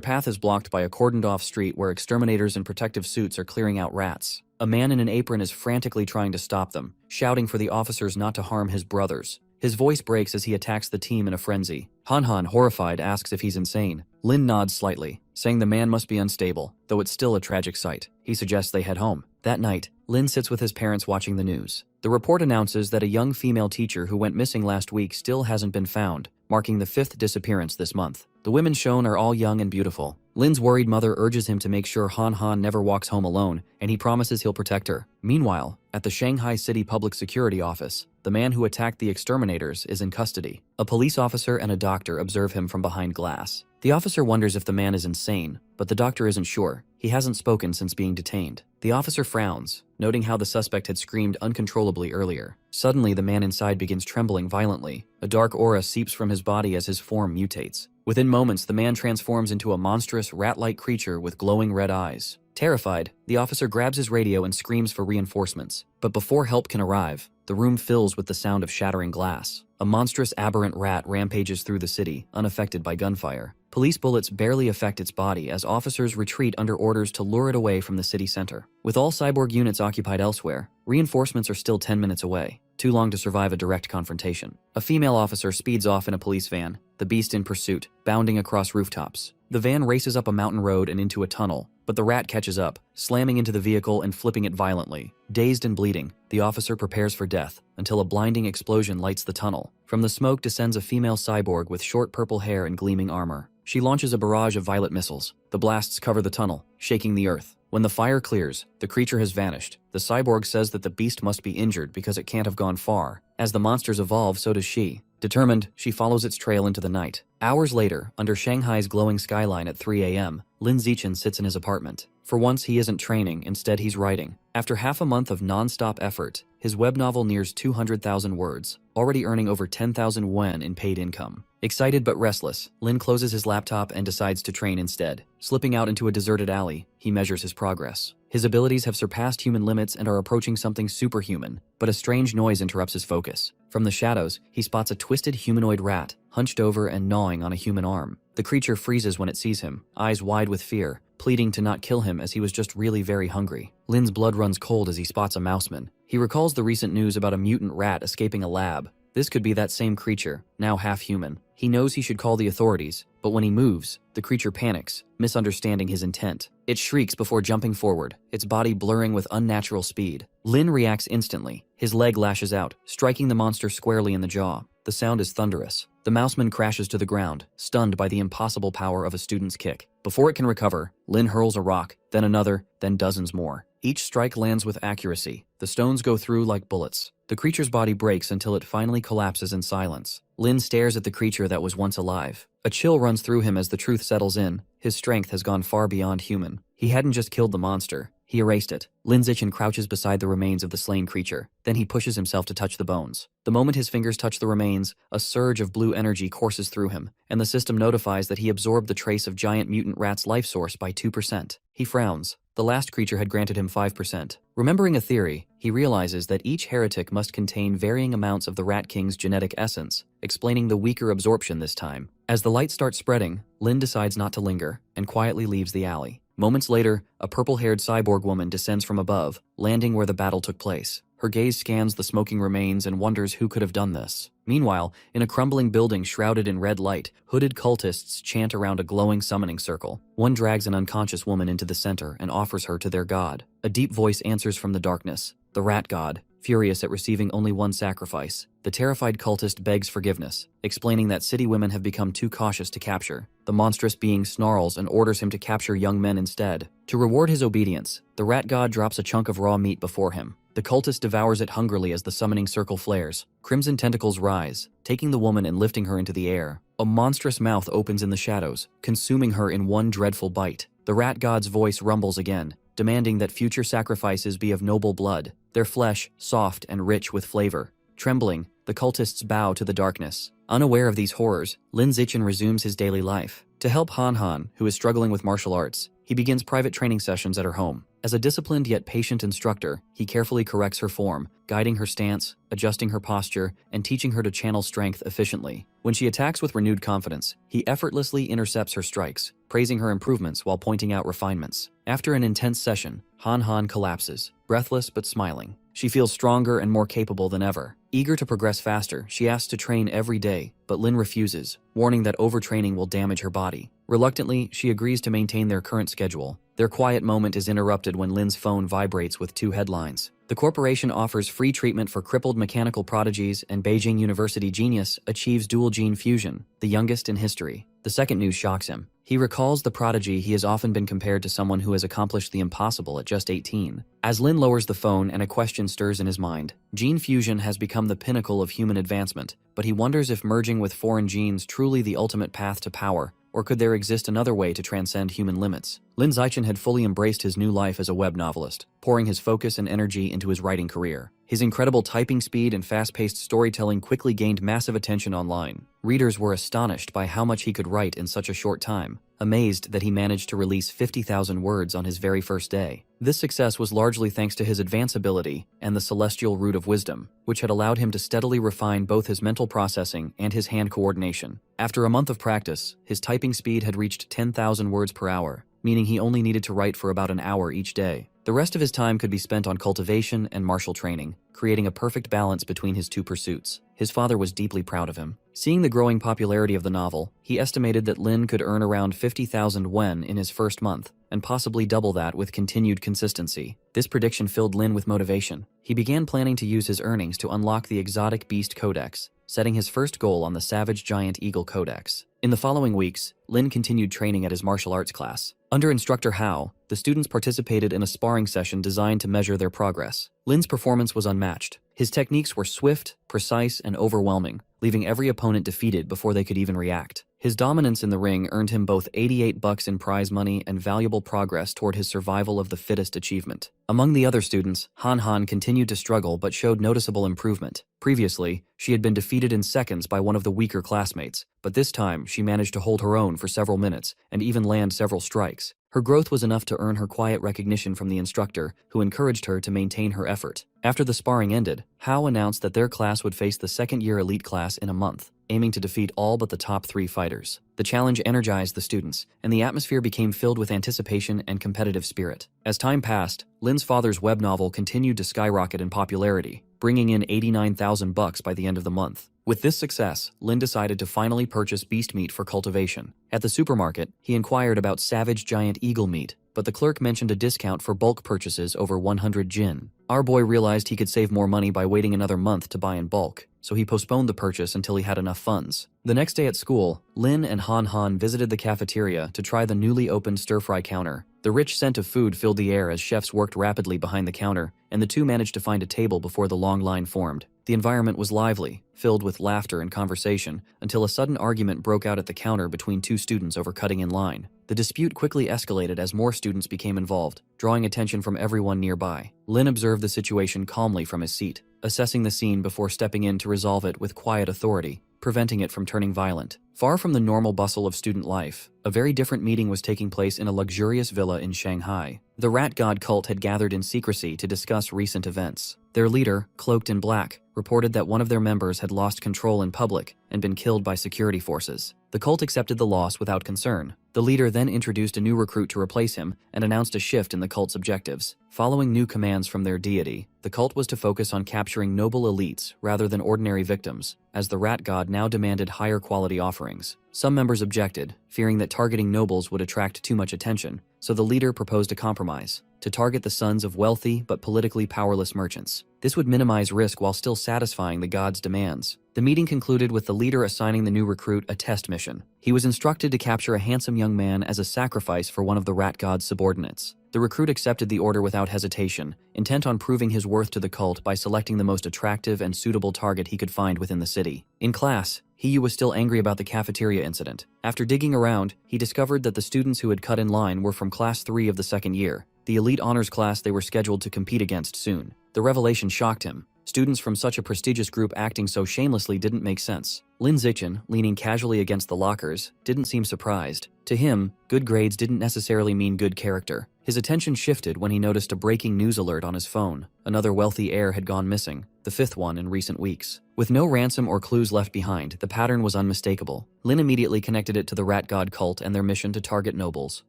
path is blocked by a cordoned-off street where exterminators in protective suits are clearing out rats. A man in an apron is frantically trying to stop them, shouting for the officers not to harm his brothers. His voice breaks as he attacks the team in a frenzy. Han Han, horrified, asks if he's insane. Lin nods slightly, saying the man must be unstable, though it's still a tragic sight. He suggests they head home. That night, Lin sits with his parents watching the news. The report announces that a young female teacher who went missing last week still hasn't been found, marking the 5th disappearance this month. The women shown are all young and beautiful. Lin's worried mother urges him to make sure Han Han never walks home alone, and he promises he'll protect her. Meanwhile, at the Shanghai City Public Security Office, the man who attacked the exterminators is in custody. A police officer and a doctor observe him from behind glass. The officer wonders if the man is insane, but the doctor isn't sure. He hasn't spoken since being detained. The officer frowns, noting how the suspect had screamed uncontrollably earlier. Suddenly, the man inside begins trembling violently. A dark aura seeps from his body as his form mutates. Within moments, the man transforms into a monstrous, rat-like creature with glowing red eyes. Terrified, the officer grabs his radio and screams for reinforcements. But before help can arrive, the room fills with the sound of shattering glass. A monstrous aberrant rat rampages through the city, unaffected by gunfire. Police bullets barely affect its body as officers retreat under orders to lure it away from the city center. With all cyborg units occupied elsewhere, reinforcements are still 10 minutes away, too long to survive a direct confrontation. A female officer speeds off in a police van, the beast in pursuit, bounding across rooftops. The van races up a mountain road and into a tunnel, but the rat catches up, slamming into the vehicle and flipping it violently. Dazed and bleeding, the officer prepares for death until a blinding explosion lights the tunnel. From the smoke descends a female cyborg with short purple hair and gleaming armor. She launches a barrage of violet missiles. The blasts cover the tunnel, shaking the earth. When the fire clears, the creature has vanished. The cyborg says that the beast must be injured because it can't have gone far. As the monsters evolve, so does she. Determined, she follows its trail into the night. Hours later, under Shanghai's glowing skyline at 3 a.m., Lin Zichen sits in his apartment. For once, he isn't training, instead he's writing. After half a month of non-stop effort, his web novel nears 200,000 words, already earning over 10,000 yuan in paid income. Excited but restless, Lin closes his laptop and decides to train instead. Slipping out into a deserted alley, he measures his progress. His abilities have surpassed human limits and are approaching something superhuman, but a strange noise interrupts his focus. From the shadows, he spots a twisted humanoid rat, hunched over and gnawing on a human arm. The creature freezes when it sees him, eyes wide with fear, pleading to not kill him as he was just really very hungry. Lin's blood runs cold as he spots a mouseman. He recalls the recent news about a mutant rat escaping a lab. This could be that same creature, now half human. He knows he should call the authorities, but when he moves, the creature panics, misunderstanding his intent. It shrieks before jumping forward, its body blurring with unnatural speed. Lin reacts instantly. His leg lashes out, striking the monster squarely in the jaw. The sound is thunderous. The mouseman crashes to the ground, stunned by the impossible power of a student's kick. Before it can recover, Lin hurls a rock, then another, then dozens more. Each strike lands with accuracy. The stones go through like bullets. The creature's body breaks until it finally collapses in silence. Lin stares at the creature that was once alive. A chill runs through him as the truth settles in. His strength has gone far beyond human. He hadn't just killed the monster. He erased it. Lin Zichen crouches beside the remains of the slain creature. Then he pushes himself to touch the bones. The moment his fingers touch the remains, a surge of blue energy courses through him, and the system notifies that he absorbed the trace of giant mutant rat's life source by 2%. He frowns. The last creature had granted him 5%. Remembering a theory, he realizes that each heretic must contain varying amounts of the Rat King's genetic essence, explaining the weaker absorption this time. As the light starts spreading, Lin decides not to linger, and quietly leaves the alley. Moments later, a purple-haired cyborg woman descends from above, landing where the battle took place. Her gaze scans the smoking remains and wonders who could have done this. Meanwhile, in a crumbling building shrouded in red light, hooded cultists chant around a glowing summoning circle. One drags an unconscious woman into the center and offers her to their god. A deep voice answers from the darkness, the rat god. Furious at receiving only one sacrifice, the terrified cultist begs forgiveness, explaining that city women have become too cautious to capture. The monstrous being snarls and orders him to capture young men instead. To reward his obedience, the rat god drops a chunk of raw meat before him. The cultist devours it hungrily as the summoning circle flares. Crimson tentacles rise, taking the woman and lifting her into the air. A monstrous mouth opens in the shadows, consuming her in one dreadful bite. The rat god's voice rumbles again, demanding that future sacrifices be of noble blood, their flesh soft and rich with flavor. Trembling, the cultists bow to the darkness. Unaware of these horrors, Lin Zichen resumes his daily life. To help Han Han, who is struggling with martial arts, he begins private training sessions at her home. As a disciplined yet patient instructor, he carefully corrects her form, guiding her stance, adjusting her posture, and teaching her to channel strength efficiently. When she attacks with renewed confidence, he effortlessly intercepts her strikes, praising her improvements while pointing out refinements. After an intense session, Han Han collapses, breathless but smiling. She feels stronger and more capable than ever. Eager to progress faster, she asks to train every day, but Lin refuses, warning that overtraining will damage her body. Reluctantly, she agrees to maintain their current schedule. Their quiet moment is interrupted when Lin's phone vibrates with two headlines. The corporation offers free treatment for crippled mechanical prodigies, and Beijing University genius achieves dual gene fusion, the youngest in history. The second news shocks him. He recalls the prodigy he has often been compared to someone who has accomplished the impossible at just 18. As Lin lowers the phone and a question stirs in his mind, gene fusion has become the pinnacle of human advancement, but he wonders if merging with foreign genes truly the ultimate path to power, or could there exist another way to transcend human limits? Lin Zichen had fully embraced his new life as a web novelist, pouring his focus and energy into his writing career. His incredible typing speed and fast-paced storytelling quickly gained massive attention online. Readers were astonished by how much he could write in such a short time, amazed that he managed to release 50,000 words on his very first day. This success was largely thanks to his advanceability and the celestial root of wisdom, which had allowed him to steadily refine both his mental processing and his hand coordination. After a month of practice, his typing speed had reached 10,000 words per hour, meaning he only needed to write for about an hour each day. The rest of his time could be spent on cultivation and martial training, creating a perfect balance between his two pursuits. His father was deeply proud of him. Seeing the growing popularity of the novel, he estimated that Lin could earn around 50,000 wen in his first month, and possibly double that with continued consistency. This prediction filled Lin with motivation. He began planning to use his earnings to unlock the Exotic Beast Codex, setting his first goal on the Savage Giant Eagle Codex. In the following weeks, Lin continued training at his martial arts class. Under instructor Hao, the students participated in a sparring session designed to measure their progress. Lin's performance was unmatched. His techniques were swift, precise, and overwhelming, leaving every opponent defeated before they could even react. His dominance in the ring earned him both $88 in prize money and valuable progress toward his survival of the fittest achievement. Among the other students, Han Han continued to struggle but showed noticeable improvement. Previously, she had been defeated in seconds by one of the weaker classmates, but this time she managed to hold her own for several minutes and even land several strikes. Her growth was enough to earn her quiet recognition from the instructor, who encouraged her to maintain her effort. After the sparring ended, Hao announced that their class would face the second-year elite class in a month, aiming to defeat all but the top 3 fighters. The challenge energized the students, and the atmosphere became filled with anticipation and competitive spirit. As time passed, Lin's father's web novel continued to skyrocket in popularity, bringing in $89,000 by the end of the month. With this success, Lin decided to finally purchase beast meat for cultivation. At the supermarket, he inquired about Savage Giant Eagle meat, but the clerk mentioned a discount for bulk purchases over 100 jin. Our boy realized he could save more money by waiting another month to buy in bulk, so he postponed the purchase until he had enough funds. The next day at school, Lin and Han Han visited the cafeteria to try the newly opened stir-fry counter. The rich scent of food filled the air as chefs worked rapidly behind the counter, and the two managed to find a table before the long line formed. The environment was lively, filled with laughter and conversation, until a sudden argument broke out at the counter between two students over cutting in line. The dispute quickly escalated as more students became involved, drawing attention from everyone nearby. Lin observed the situation calmly from his seat, assessing the scene before stepping in to resolve it with quiet authority, preventing it from turning violent. Far from the normal bustle of student life, a very different meeting was taking place in a luxurious villa in Shanghai. The rat god cult had gathered in secrecy to discuss recent events. Their leader, cloaked in black, reported that one of their members had lost control in public and been killed by security forces. The cult accepted the loss without concern. The leader then introduced a new recruit to replace him and announced a shift in the cult's objectives. Following new commands from their deity, the cult was to focus on capturing noble elites rather than ordinary victims, as the rat god now demanded higher quality offerings. Some members objected, fearing that targeting nobles would attract too much attention, so the leader proposed a compromise: to target the sons of wealthy but politically powerless merchants. This would minimize risk while still satisfying the god's demands. The meeting concluded with the leader assigning the new recruit a test mission. He was instructed to capture a handsome young man as a sacrifice for one of the rat god's subordinates. The recruit accepted the order without hesitation, intent on proving his worth to the cult by selecting the most attractive and suitable target he could find within the city. In class, Hiyu was still angry about the cafeteria incident. After digging around, he discovered that the students who had cut in line were from Class 3 of the second year, the elite honors class they were scheduled to compete against soon. The revelation shocked him. Students from such a prestigious group acting so shamelessly didn't make sense. Lin Zichen, leaning casually against the lockers, didn't seem surprised. To him, good grades didn't necessarily mean good character. His attention shifted when he noticed a breaking news alert on his phone. Another wealthy heir had gone missing, the fifth one in recent weeks. With no ransom or clues left behind, the pattern was unmistakable. Lin immediately connected it to the rat god cult and their mission to target nobles.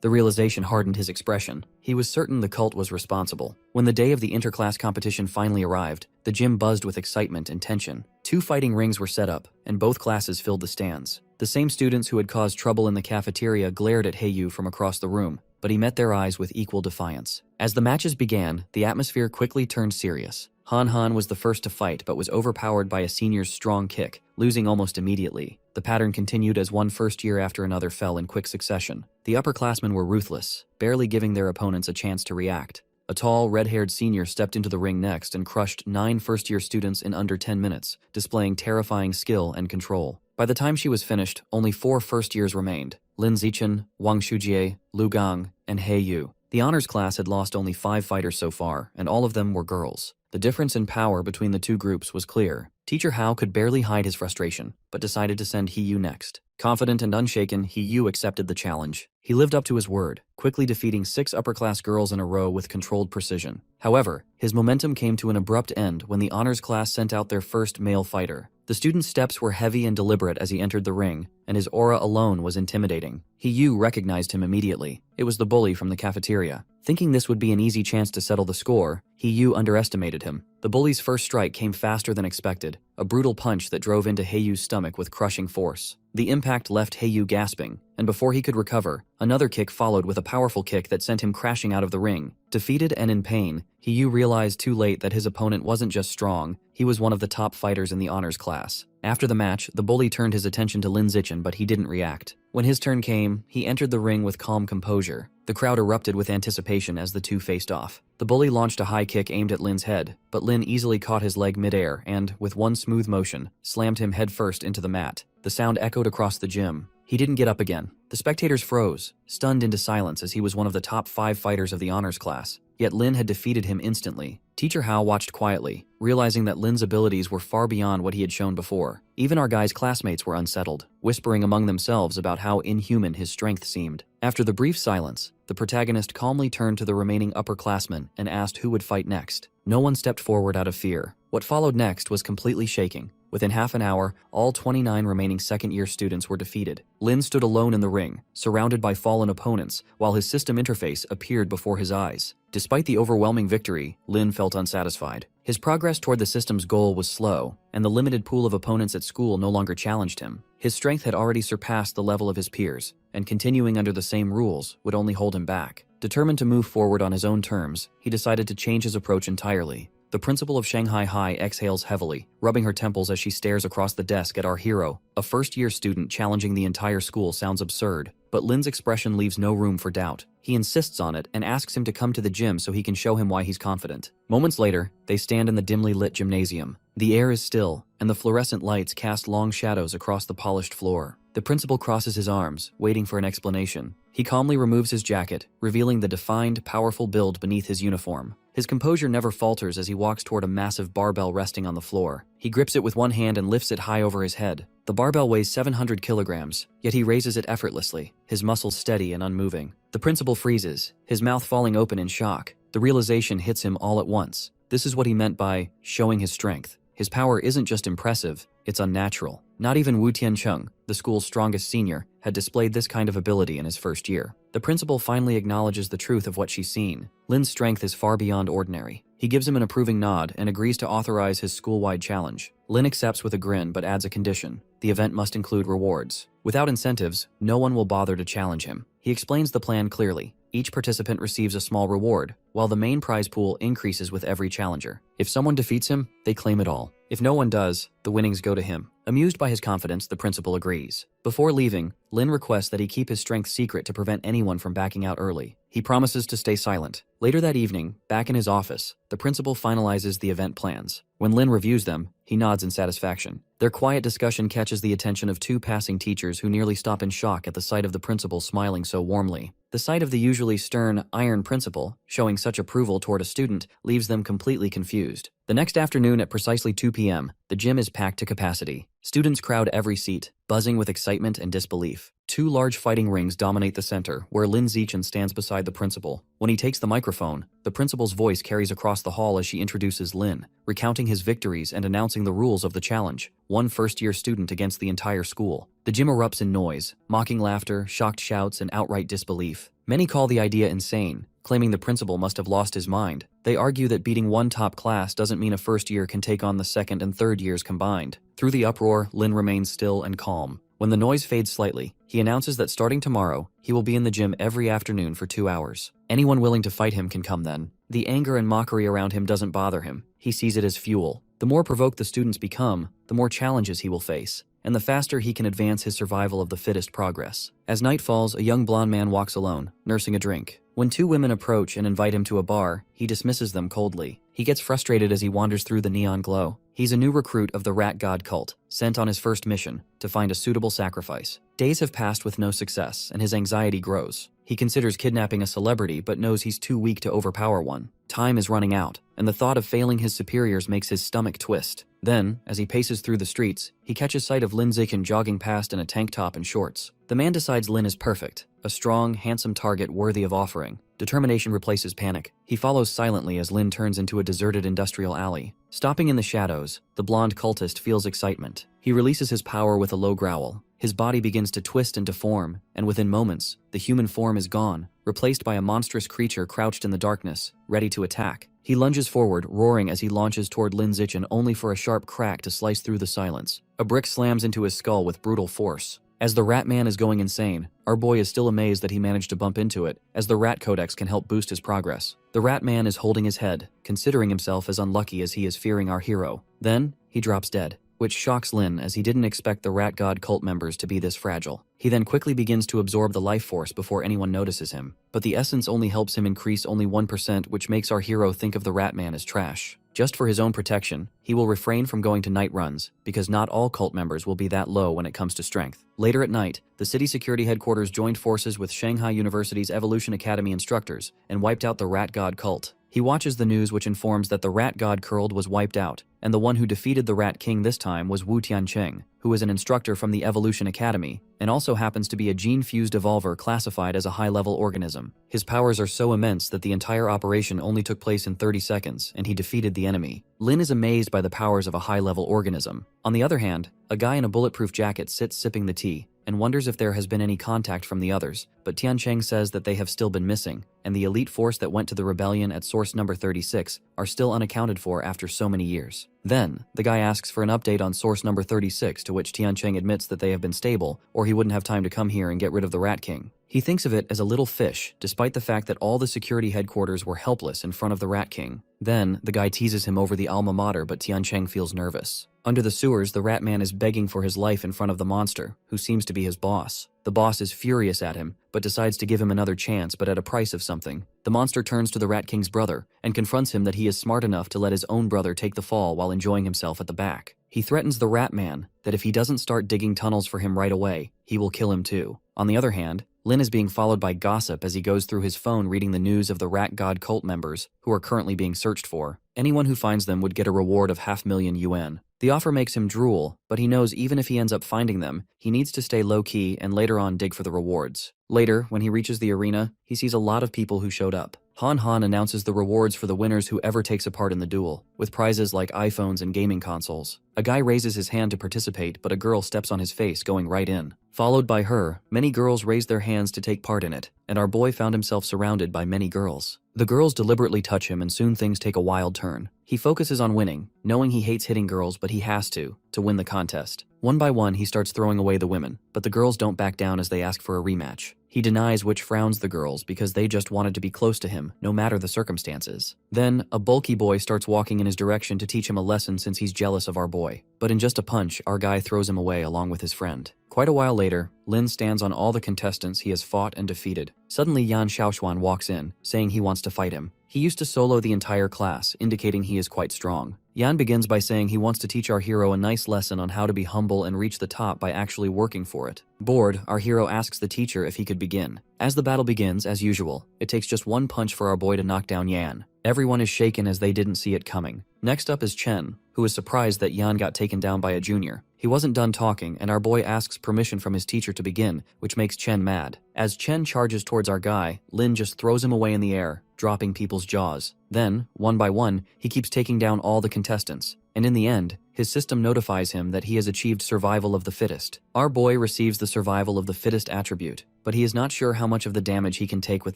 The realization hardened his expression. He was certain the cult was responsible. When the day of the interclass competition finally arrived, the gym buzzed with excitement and tension. 2 fighting rings were set up, and both classes filled the stands. The same students who had caused trouble in the cafeteria glared at Heiyu from across the room, but he met their eyes with equal defiance. As the matches began, the atmosphere quickly turned serious. Han was the first to fight but was overpowered by a senior's strong kick, losing almost immediately. The pattern continued as one first year after another fell in quick succession. The upperclassmen were ruthless, barely giving their opponents a chance to react. A tall, red-haired senior stepped into the ring next and crushed 9 first-year students in under 10 minutes, displaying terrifying skill and control. By the time she was finished, only 4 first-years remained: Lin Zichen, Wang Shujie, Lu Gang, and He Yu. The honors class had lost only 5 fighters so far, and all of them were girls. The difference in power between the two groups was clear. Teacher Hao could barely hide his frustration, but decided to send He Yu next. Confident and unshaken, He Yu accepted the challenge. He lived up to his word, quickly defeating 6 upper-class girls in a row with controlled precision. However, his momentum came to an abrupt end when the honors class sent out their first male fighter. The student's steps were heavy and deliberate as he entered the ring, and his aura alone was intimidating. He Yu recognized him immediately. It was the bully from the cafeteria. Thinking this would be an easy chance to settle the score, He Yu underestimated him. The bully's first strike came faster than expected, a brutal punch that drove into Heiyu's stomach with crushing force. The impact left Heiyu gasping, and before he could recover, another kick followed with a powerful kick that sent him crashing out of the ring. Defeated and in pain, Heiyu realized too late that his opponent wasn't just strong, he was one of the top fighters in the honors class. After the match, the bully turned his attention to Lin Zichen, but he didn't react. When his turn came, he entered the ring with calm composure. The crowd erupted with anticipation as the two faced off. The bully launched a high kick aimed at Lin's head, but Lin easily caught his leg midair and, with one smooth motion, slammed him headfirst into the mat. The sound echoed across the gym. He didn't get up again. The spectators froze, stunned into silence as he was one of the top 5 fighters of the honors class. Yet Lin had defeated him instantly. Teacher Hao watched quietly, realizing that Lin's abilities were far beyond what he had shown before. Even our guy's classmates were unsettled, whispering among themselves about how inhuman his strength seemed. After the brief silence, the protagonist calmly turned to the remaining upperclassmen and asked who would fight next. No one stepped forward out of fear. What followed next was completely shaking. Within half an hour, all 29 remaining second-year students were defeated. Lin stood alone in the ring, surrounded by fallen opponents, while his system interface appeared before his eyes. Despite the overwhelming victory, Lin felt unsatisfied. His progress toward the system's goal was slow, and the limited pool of opponents at school no longer challenged him. His strength had already surpassed the level of his peers, and continuing under the same rules would only hold him back. Determined to move forward on his own terms, he decided to change his approach entirely. The principal of Shanghai High exhales heavily, rubbing her temples as she stares across the desk at our hero. A first-year student challenging the entire school sounds absurd, but Lin's expression leaves no room for doubt. He insists on it and asks him to come to the gym so he can show him why he's confident. Moments later, they stand in the dimly lit gymnasium. The air is still, and the fluorescent lights cast long shadows across the polished floor. The principal crosses his arms, waiting for an explanation. He calmly removes his jacket, revealing the defined, powerful build beneath his uniform. His composure never falters as he walks toward a massive barbell resting on the floor. He grips it with one hand and lifts it high over his head. The barbell weighs 700 kilograms, yet he raises it effortlessly, his muscles steady and unmoving. The principal freezes, his mouth falling open in shock. The realization hits him all at once. This is what he meant by showing his strength. His power isn't just impressive, it's unnatural. Not even Wu Tiancheng, the school's strongest senior, had displayed this kind of ability in his first year. The principal finally acknowledges the truth of what she's seen. Lin's strength is far beyond ordinary. He gives him an approving nod and agrees to authorize his school-wide challenge. Lin accepts with a grin but adds a condition. The event must include rewards. Without incentives, no one will bother to challenge him. He explains the plan clearly. Each participant receives a small reward, while the main prize pool increases with every challenger. If someone defeats him, they claim it all. If no one does, the winnings go to him. Amused by his confidence, the principal agrees. Before leaving, Lin requests that he keep his strength secret to prevent anyone from backing out early. He promises to stay silent. Later that evening, back in his office, the principal finalizes the event plans. When Lin reviews them, he nods in satisfaction. Their quiet discussion catches the attention of two passing teachers who nearly stop in shock at the sight of the principal smiling so warmly. The sight of the usually stern, iron principal showing such approval toward a student leaves them completely confused. The next afternoon at precisely 2 p.m., the gym is packed to capacity. Students crowd every seat, buzzing with excitement and disbelief. Two large fighting rings dominate the center, where Lin Zichen stands beside the principal. When he takes the microphone, the principal's voice carries across the hall as she introduces Lin, recounting his victories and announcing the rules of the challenge. One first-year student against the entire school. The gym erupts in noise, mocking laughter, shocked shouts, and outright disbelief. Many call the idea insane, claiming the principal must have lost his mind. They argue that beating one top class doesn't mean a first year can take on the second and third years combined. Through the uproar, Lin remains still and calm. When the noise fades slightly, he announces that starting tomorrow, he will be in the gym every afternoon for 2 hours. Anyone willing to fight him can come then. The anger and mockery around him doesn't bother him. He sees it as fuel. The more provoked the students become, the more challenges he will face, and the faster he can advance his survival of the fittest progress. As night falls, a young blonde man walks alone, nursing a drink. When two women approach and invite him to a bar, he dismisses them coldly. He gets frustrated as he wanders through the neon glow. He's a new recruit of the rat god cult, sent on his first mission to find a suitable sacrifice. Days have passed with no success, and his anxiety grows. He considers kidnapping a celebrity but knows he's too weak to overpower one. Time is running out, and the thought of failing his superiors makes his stomach twist. Then, as he paces through the streets, he catches sight of Lin Zichen jogging past in a tank top and shorts. The man decides Lin is perfect, a strong, handsome target worthy of offering. Determination replaces panic. He follows silently as Lin turns into a deserted industrial alley. Stopping in the shadows, the blonde cultist feels excitement. He releases his power with a low growl. His body begins to twist and deform, and within moments, the human form is gone, replaced by a monstrous creature crouched in the darkness, ready to attack. He lunges forward, roaring as he launches toward Lin Zichen only for a sharp crack to slice through the silence. A brick slams into his skull with brutal force. As the rat man is going insane, our boy is still amazed that he managed to bump into it, as the rat codex can help boost his progress. The rat man is holding his head, considering himself as unlucky as he is fearing our hero. Then, he drops dead, which shocks Lin as he didn't expect the rat god cult members to be this fragile. He then quickly begins to absorb the life force before anyone notices him. But the essence only helps him increase only 1%, which makes our hero think of the rat man as trash. Just for his own protection, he will refrain from going to night runs, because not all cult members will be that low when it comes to strength. Later at night, the city security headquarters joined forces with Shanghai University's Evolution Academy instructors and wiped out the rat god cult. He watches the news which informs that the rat god curled was wiped out, and the one who defeated the rat king this time was Wu Tiancheng, who is an instructor from the Evolution Academy, and also happens to be a gene-fused evolver classified as a high-level organism. His powers are so immense that the entire operation only took place in 30 seconds, and he defeated the enemy. Lin is amazed by the powers of a high-level organism. On the other hand, a guy in a bulletproof jacket sits sipping the tea, and wonders if there has been any contact from the others, but Tiancheng says that they have still been missing, and the elite force that went to the rebellion at source number 36 are still unaccounted for after so many years. Then, the guy asks for an update on source number 36, to which Tiancheng admits that they have been stable, or he wouldn't have time to come here and get rid of the Rat King. He thinks of it as a little fish, despite the fact that all the security headquarters were helpless in front of the Rat King. Then, the guy teases him over the alma mater, but Tiancheng feels nervous. Under the sewers, the Rat Man is begging for his life in front of the monster, who seems to be his boss. The The boss is furious at him, but decides to give him another chance, but at a price of something. The monster turns to the Rat King's brother and confronts him that he is smart enough to let his own brother take the fall while enjoying himself at the back. He threatens the Rat Man that if he doesn't start digging tunnels for him right away, he will kill him too. On the other hand, Lin is being followed by gossip as he goes through his phone reading the news of the Rat God cult members who are currently being searched for. Anyone who finds them would get a reward of 500,000 yuan. The offer makes him drool, but he knows even if he ends up finding them, he needs to stay low-key and later on dig for the rewards. Later, when he reaches the arena, he sees a lot of people who showed up. Han announces the rewards for the winners who ever takes a part in the duel, with prizes like iPhones and gaming consoles. A guy raises his hand to participate, but a girl steps on his face, going right in. Followed by her, many girls raise their hands to take part in it, and our boy found himself surrounded by many girls. The girls deliberately touch him and soon things take a wild turn. He focuses on winning, knowing he hates hitting girls but he has to win the contest. One by one he starts throwing away the women, but the girls don't back down as they ask for a rematch. He denies, which frowns the girls because they just wanted to be close to him, no matter the circumstances. Then, a bulky boy starts walking in his direction to teach him a lesson since he's jealous of our boy. But in just a punch, our guy throws him away along with his friend. Quite a while later, Lin stands on all the contestants he has fought and defeated. Suddenly Yan Xiaoxuan walks in, saying he wants to fight him. He used to solo the entire class, indicating he is quite strong. Yan begins by saying he wants to teach our hero a nice lesson on how to be humble and reach the top by actually working for it. Bored, our hero asks the teacher if he could begin. As the battle begins, as usual, it takes just one punch for our boy to knock down Yan. Everyone is shaken as they didn't see it coming. Next up is Chen, who is surprised that Yan got taken down by a junior. He wasn't done talking, and our boy asks permission from his teacher to begin, which makes Chen mad. As Chen charges towards our guy, Lin just throws him away in the air, dropping people's jaws. Then, one by one, he keeps taking down all the contestants, and in the end, his system notifies him that he has achieved survival of the fittest. Our boy receives the survival of the fittest attribute, but he is not sure how much of the damage he can take with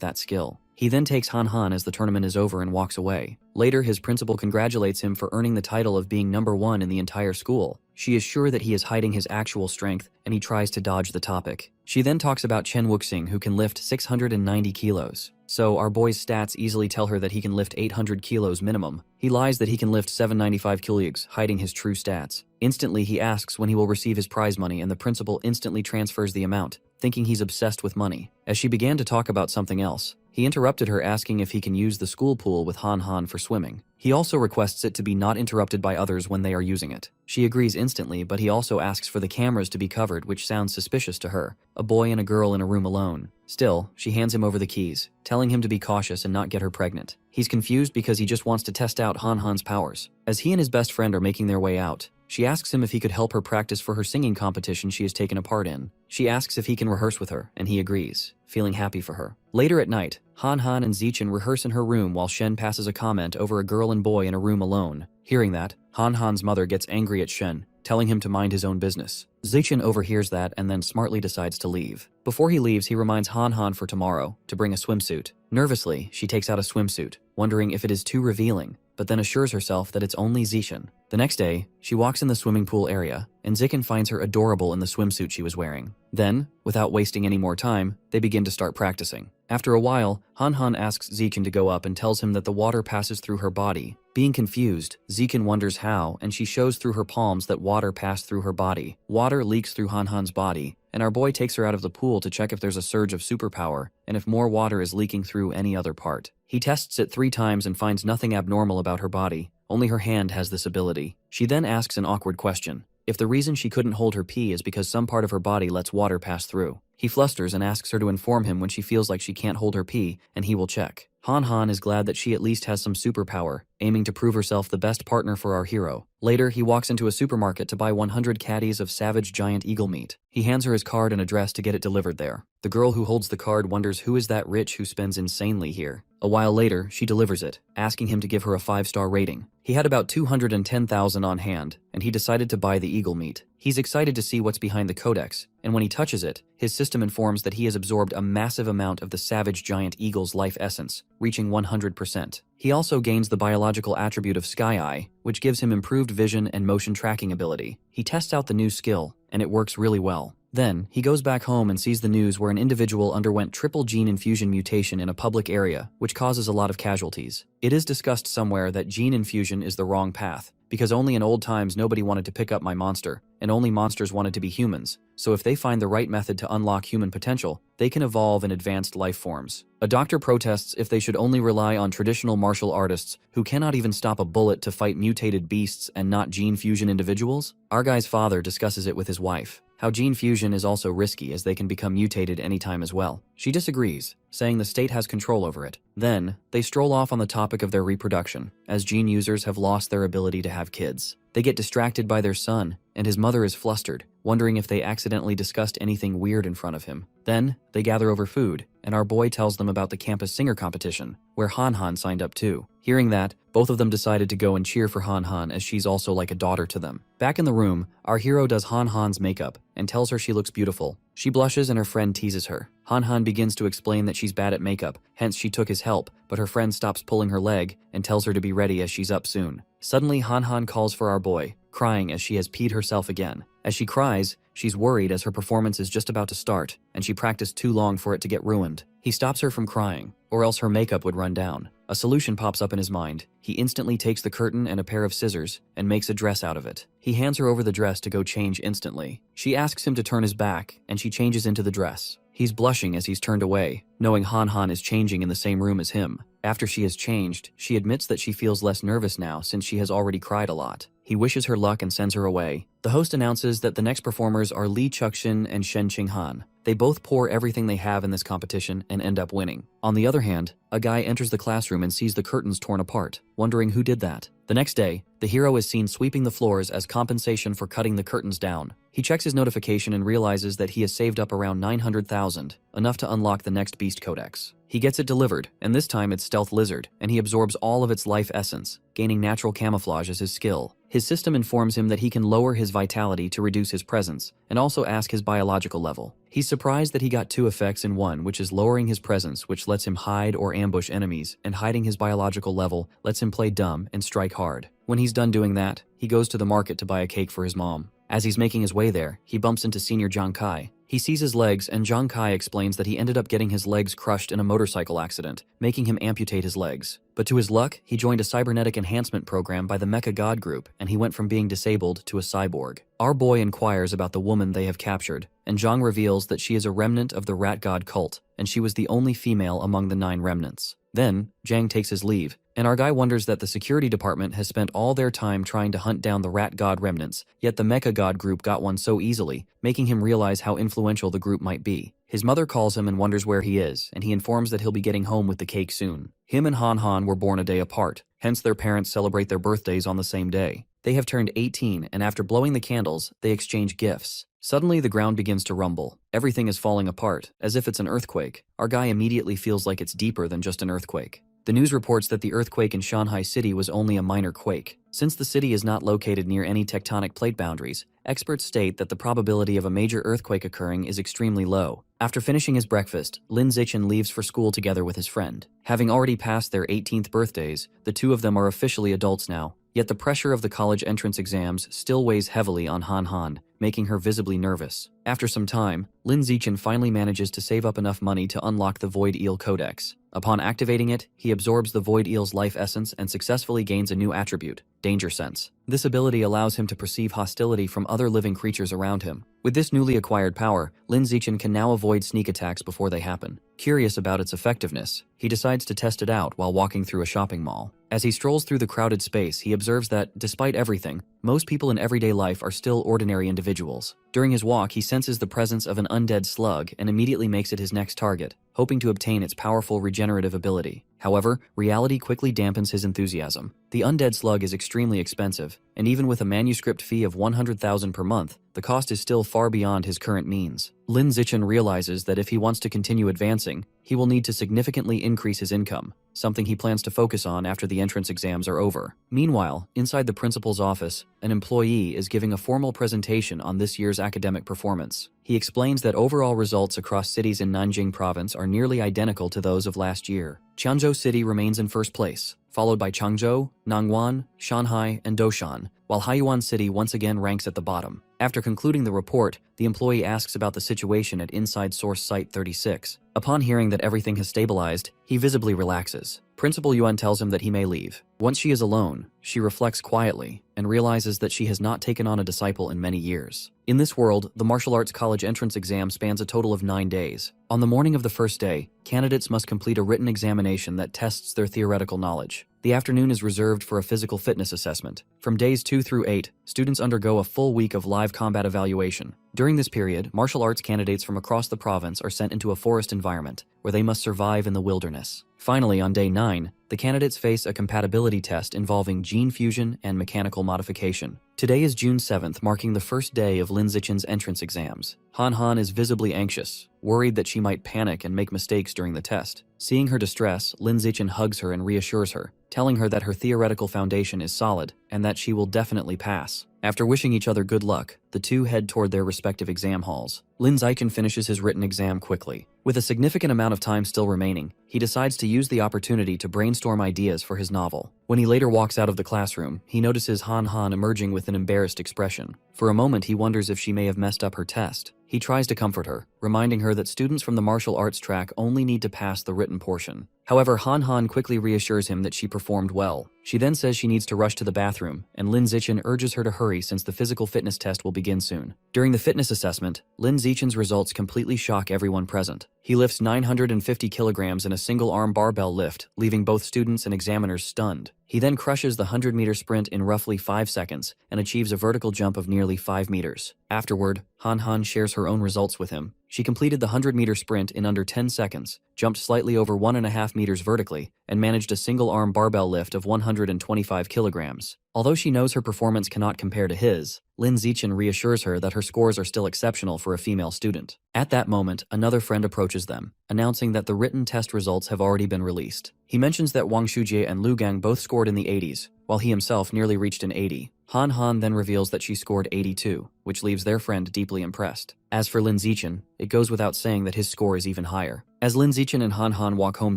that skill. He then takes Han as the tournament is over and walks away. Later, his principal congratulates him for earning the title of being #1 in the entire school. She is sure that he is hiding his actual strength, and he tries to dodge the topic. She then talks about Chen Wuxing, who can lift 690 kilos. So our boy's stats easily tell her that he can lift 800 kilos minimum. He lies that he can lift 795 kilograms, hiding his true stats. Instantly, he asks when he will receive his prize money, and the principal instantly transfers the amount, thinking he's obsessed with money. As she began to talk about something else, he interrupted her, asking if he can use the school pool with Han for swimming. He also requests it to be not interrupted by others when they are using it. She agrees instantly, but he also asks for the cameras to be covered, which sounds suspicious to her. A boy and a girl in a room alone. Still, she hands him over the keys, telling him to be cautious and not get her pregnant. He's confused because he just wants to test out Han's powers. As he and his best friend are making their way out, she asks him if he could help her practice for her singing competition she has taken a part in. She asks if he can rehearse with her, and he agrees, feeling happy for her. Later at night, Han and Zichen rehearse in her room while Shen passes a comment over a girl and boy in a room alone. Hearing that, Han's mother gets angry at Shen, telling him to mind his own business. Zichen overhears that and then smartly decides to leave. Before he leaves, he reminds Han for tomorrow to bring a swimsuit. Nervously, she takes out a swimsuit, wondering if it is too revealing, but then assures herself that it's only Zichen. The next day, she walks in the swimming pool area, and Zichen finds her adorable in the swimsuit she was wearing. Then, without wasting any more time, they begin to start practicing. After a while, Han asks Zichen to go up and tells him that the water passes through her body. Being confused, Zichen wonders how, and she shows through her palms that water passed through her body. Water leaks through Han's body, and our boy takes her out of the pool to check if there's a surge of superpower and if more water is leaking through any other part. He tests it 3 times and finds nothing abnormal about her body. Only her hand has this ability. She then asks an awkward question. If the reason she couldn't hold her pee is because some part of her body lets water pass through. He flusters and asks her to inform him when she feels like she can't hold her pee, and he will check. Han is glad that she at least has some superpower, aiming to prove herself the best partner for our hero. Later, he walks into a supermarket to buy 100 caddies of savage giant eagle meat. He hands her his card and address to get it delivered there. The girl who holds the card wonders who is that rich who spends insanely here. A while later, she delivers it, asking him to give her a 5-star rating. He had about 210,000 on hand, and he decided to buy the eagle meat. He's excited to see what's behind the codex, and when he touches it, his system informs that he has absorbed a massive amount of the savage giant eagle's life essence, reaching 100%. He also gains the biological attribute of Sky Eye, which gives him improved vision and motion tracking ability. He tests out the new skill, and it works really well. Then, he goes back home and sees the news where an individual underwent triple gene infusion mutation in a public area, which causes a lot of casualties. It is discussed somewhere that gene infusion is the wrong path, because only in old times nobody wanted to pick up my monster, and only monsters wanted to be humans, so if they find the right method to unlock human potential, they can evolve in advanced life forms. A doctor protests if they should only rely on traditional martial artists who cannot even stop a bullet to fight mutated beasts and not gene fusion individuals. Our guy's father discusses it with his wife, how gene fusion is also risky as they can become mutated anytime as well. She disagrees, saying the state has control over it. Then, they stroll off on the topic of their reproduction, as gene users have lost their ability to have kids. They get distracted by their son, and his mother is flustered, wondering if they accidentally discussed anything weird in front of him. Then, they gather over food, and our boy tells them about the campus singer competition, where Han Han signed up too. Hearing that, both of them decided to go and cheer for Han Han as she's also like a daughter to them. Back in the room, our hero does Han Han's makeup and tells her she looks beautiful. She blushes and her friend teases her. Han Han begins to explain that she's bad at makeup, hence she took his help, but her friend stops pulling her leg and tells her to be ready as she's up soon. Suddenly, Han Han calls for our boy, crying as she has peed herself again. As she cries, she's worried as her performance is just about to start, and she practiced too long for it to get ruined. He stops her from crying, or else her makeup would run down. A solution pops up in his mind. He instantly takes the curtain and a pair of scissors and makes a dress out of it. He hands her over the dress to go change instantly. She asks him to turn his back, and she changes into the dress. He's blushing as he's turned away, knowing Han Han is changing in the same room as him. After she has changed, she admits that she feels less nervous now since she has already cried a lot. He wishes her luck and sends her away. The host announces that the next performers are Lee Chuxin and Shen Qinghan. They both pour everything they have in this competition and end up winning. On the other hand, a guy enters the classroom and sees the curtains torn apart, wondering who did that. The next day, the hero is seen sweeping the floors as compensation for cutting the curtains down. He checks his notification and realizes that he has saved up around 900,000, enough to unlock the next Beast Codex. He gets it delivered, and this time it's Stealth Lizard, and he absorbs all of its life essence, gaining natural camouflage as his skill. His system informs him that he can lower his vitality to reduce his presence, and also ask his biological level. He's surprised that he got two effects in one, which is lowering his presence, which lets him hide or ambush enemies, and hiding his biological level lets him play dumb and strike hard. When he's done doing that, he goes to the market to buy a cake for his mom. As he's making his way there, he bumps into Senior Zhang Kai. He sees his legs, and Zhang Kai explains that he ended up getting his legs crushed in a motorcycle accident, making him amputate his legs. But to his luck, he joined a cybernetic enhancement program by the Mecha God Group, and he went from being disabled to a cyborg. Our boy inquires about the woman they have captured, and Zhang reveals that she is a remnant of the Rat God cult, and she was the only female among the 9 remnants. Then, Zhang takes his leave, and our guy wonders that the security department has spent all their time trying to hunt down the Rat God remnants, yet the Mecha God Group got one so easily, making him realize how influential the group might be. His mother calls him and wonders where he is, and he informs that he'll be getting home with the cake soon. Him and Han Han were born a day apart, hence their parents celebrate their birthdays on the same day. They have turned 18, and after blowing the candles, they exchange gifts. Suddenly, the ground begins to rumble. Everything is falling apart, as if it's an earthquake. Our guy immediately feels like it's deeper than just an earthquake. The news reports that the earthquake in Shanghai City was only a minor quake. Since the city is not located near any tectonic plate boundaries, experts state that the probability of a major earthquake occurring is extremely low. After finishing his breakfast, Lin Zichen leaves for school together with his friend. Having already passed their 18th birthdays, the two of them are officially adults now. Yet the pressure of the college entrance exams still weighs heavily on Han Han, making her visibly nervous. After some time, Lin Zichen finally manages to save up enough money to unlock the Void Eel Codex. Upon activating it, he absorbs the Void Eel's life essence and successfully gains a new attribute, Danger Sense. This ability allows him to perceive hostility from other living creatures around him. With this newly acquired power, Lin Zichen can now avoid sneak attacks before they happen. Curious about its effectiveness, he decides to test it out while walking through a shopping mall. As he strolls through the crowded space, he observes that, despite everything, most people in everyday life are still ordinary individuals. During his walk, he senses the presence of an undead slug and immediately makes it his next target, hoping to obtain its powerful regenerative ability. However, reality quickly dampens his enthusiasm. The undead slug is extremely expensive, and even with a manuscript fee of 100,000 per month, the cost is still far beyond his current means. Lin Zichen realizes that if he wants to continue advancing, he will need to significantly increase his income, something he plans to focus on after the entrance exams are over. Meanwhile, inside the principal's office, an employee is giving a formal presentation on this year's academic performance. He explains that overall results across cities in Nanjing province are nearly identical to those of last year. Quanzhou City remains in first place, followed by Changzhou, Nangwan, Shanghai, and Doshan, while Haiyuan City once again ranks at the bottom. After concluding the report, the employee asks about the situation at Inside Source Site 36. Upon hearing that everything has stabilized, he visibly relaxes. Principal Yuan tells him that he may leave. Once she is alone, she reflects quietly and realizes that she has not taken on a disciple in many years. In this world, the martial arts college entrance exam spans a total of 9 days. On the morning of the first day, candidates must complete a written examination that tests their theoretical knowledge. The afternoon is reserved for a physical fitness assessment. From days 2 through 8, students undergo a full week of live combat evaluation. During this period, martial arts candidates from across the province are sent into a forest environment, where they must survive in the wilderness. Finally, on day 9, the candidates face a compatibility test involving gene fusion and mechanical modification. Today is June 7th, marking the first day of Lin Zichen's entrance exams. Han Han is visibly anxious, worried that she might panic and make mistakes during the test. Seeing her distress, Lin Zichen hugs her and reassures her, telling her that her theoretical foundation is solid and that she will definitely pass. After wishing each other good luck, the two head toward their respective exam halls. Lin Zichen finishes his written exam quickly. With a significant amount of time still remaining, he decides to use the opportunity to brainstorm ideas for his novel. When he later walks out of the classroom, he notices Han Han emerging with an embarrassed expression. For a moment, he wonders if she may have messed up her test. He tries to comfort her, reminding her that students from the martial arts track only need to pass the written portion. However, Han Han quickly reassures him that she performed well. She then says she needs to rush to the bathroom, and Lin Zichen urges her to hurry since the physical fitness test will begin soon. During the fitness assessment, Lin Zichen's results completely shock everyone present. He lifts 950 kilograms in a single-arm barbell lift, leaving both students and examiners stunned. He then crushes the 100-meter sprint in roughly 5 seconds and achieves a vertical jump of nearly 5 meters. Afterward, Han Han shares her own results with him. She completed the 100-meter sprint in under 10 seconds, jumped slightly over 1.5 meters vertically, and managed a single-arm barbell lift of 125 kilograms. Although she knows her performance cannot compare to his, Lin Zichen reassures her that her scores are still exceptional for a female student. At that moment, another friend approaches them, announcing that the written test results have already been released. He mentions that Wang Shujie and Lu Gang both scored in the 80s, while he himself nearly reached an 80. Han Han then reveals that she scored 82, which leaves their friend deeply impressed. As for Lin Zichen, it goes without saying that his score is even higher. As Lin Zichen and Han Han walk home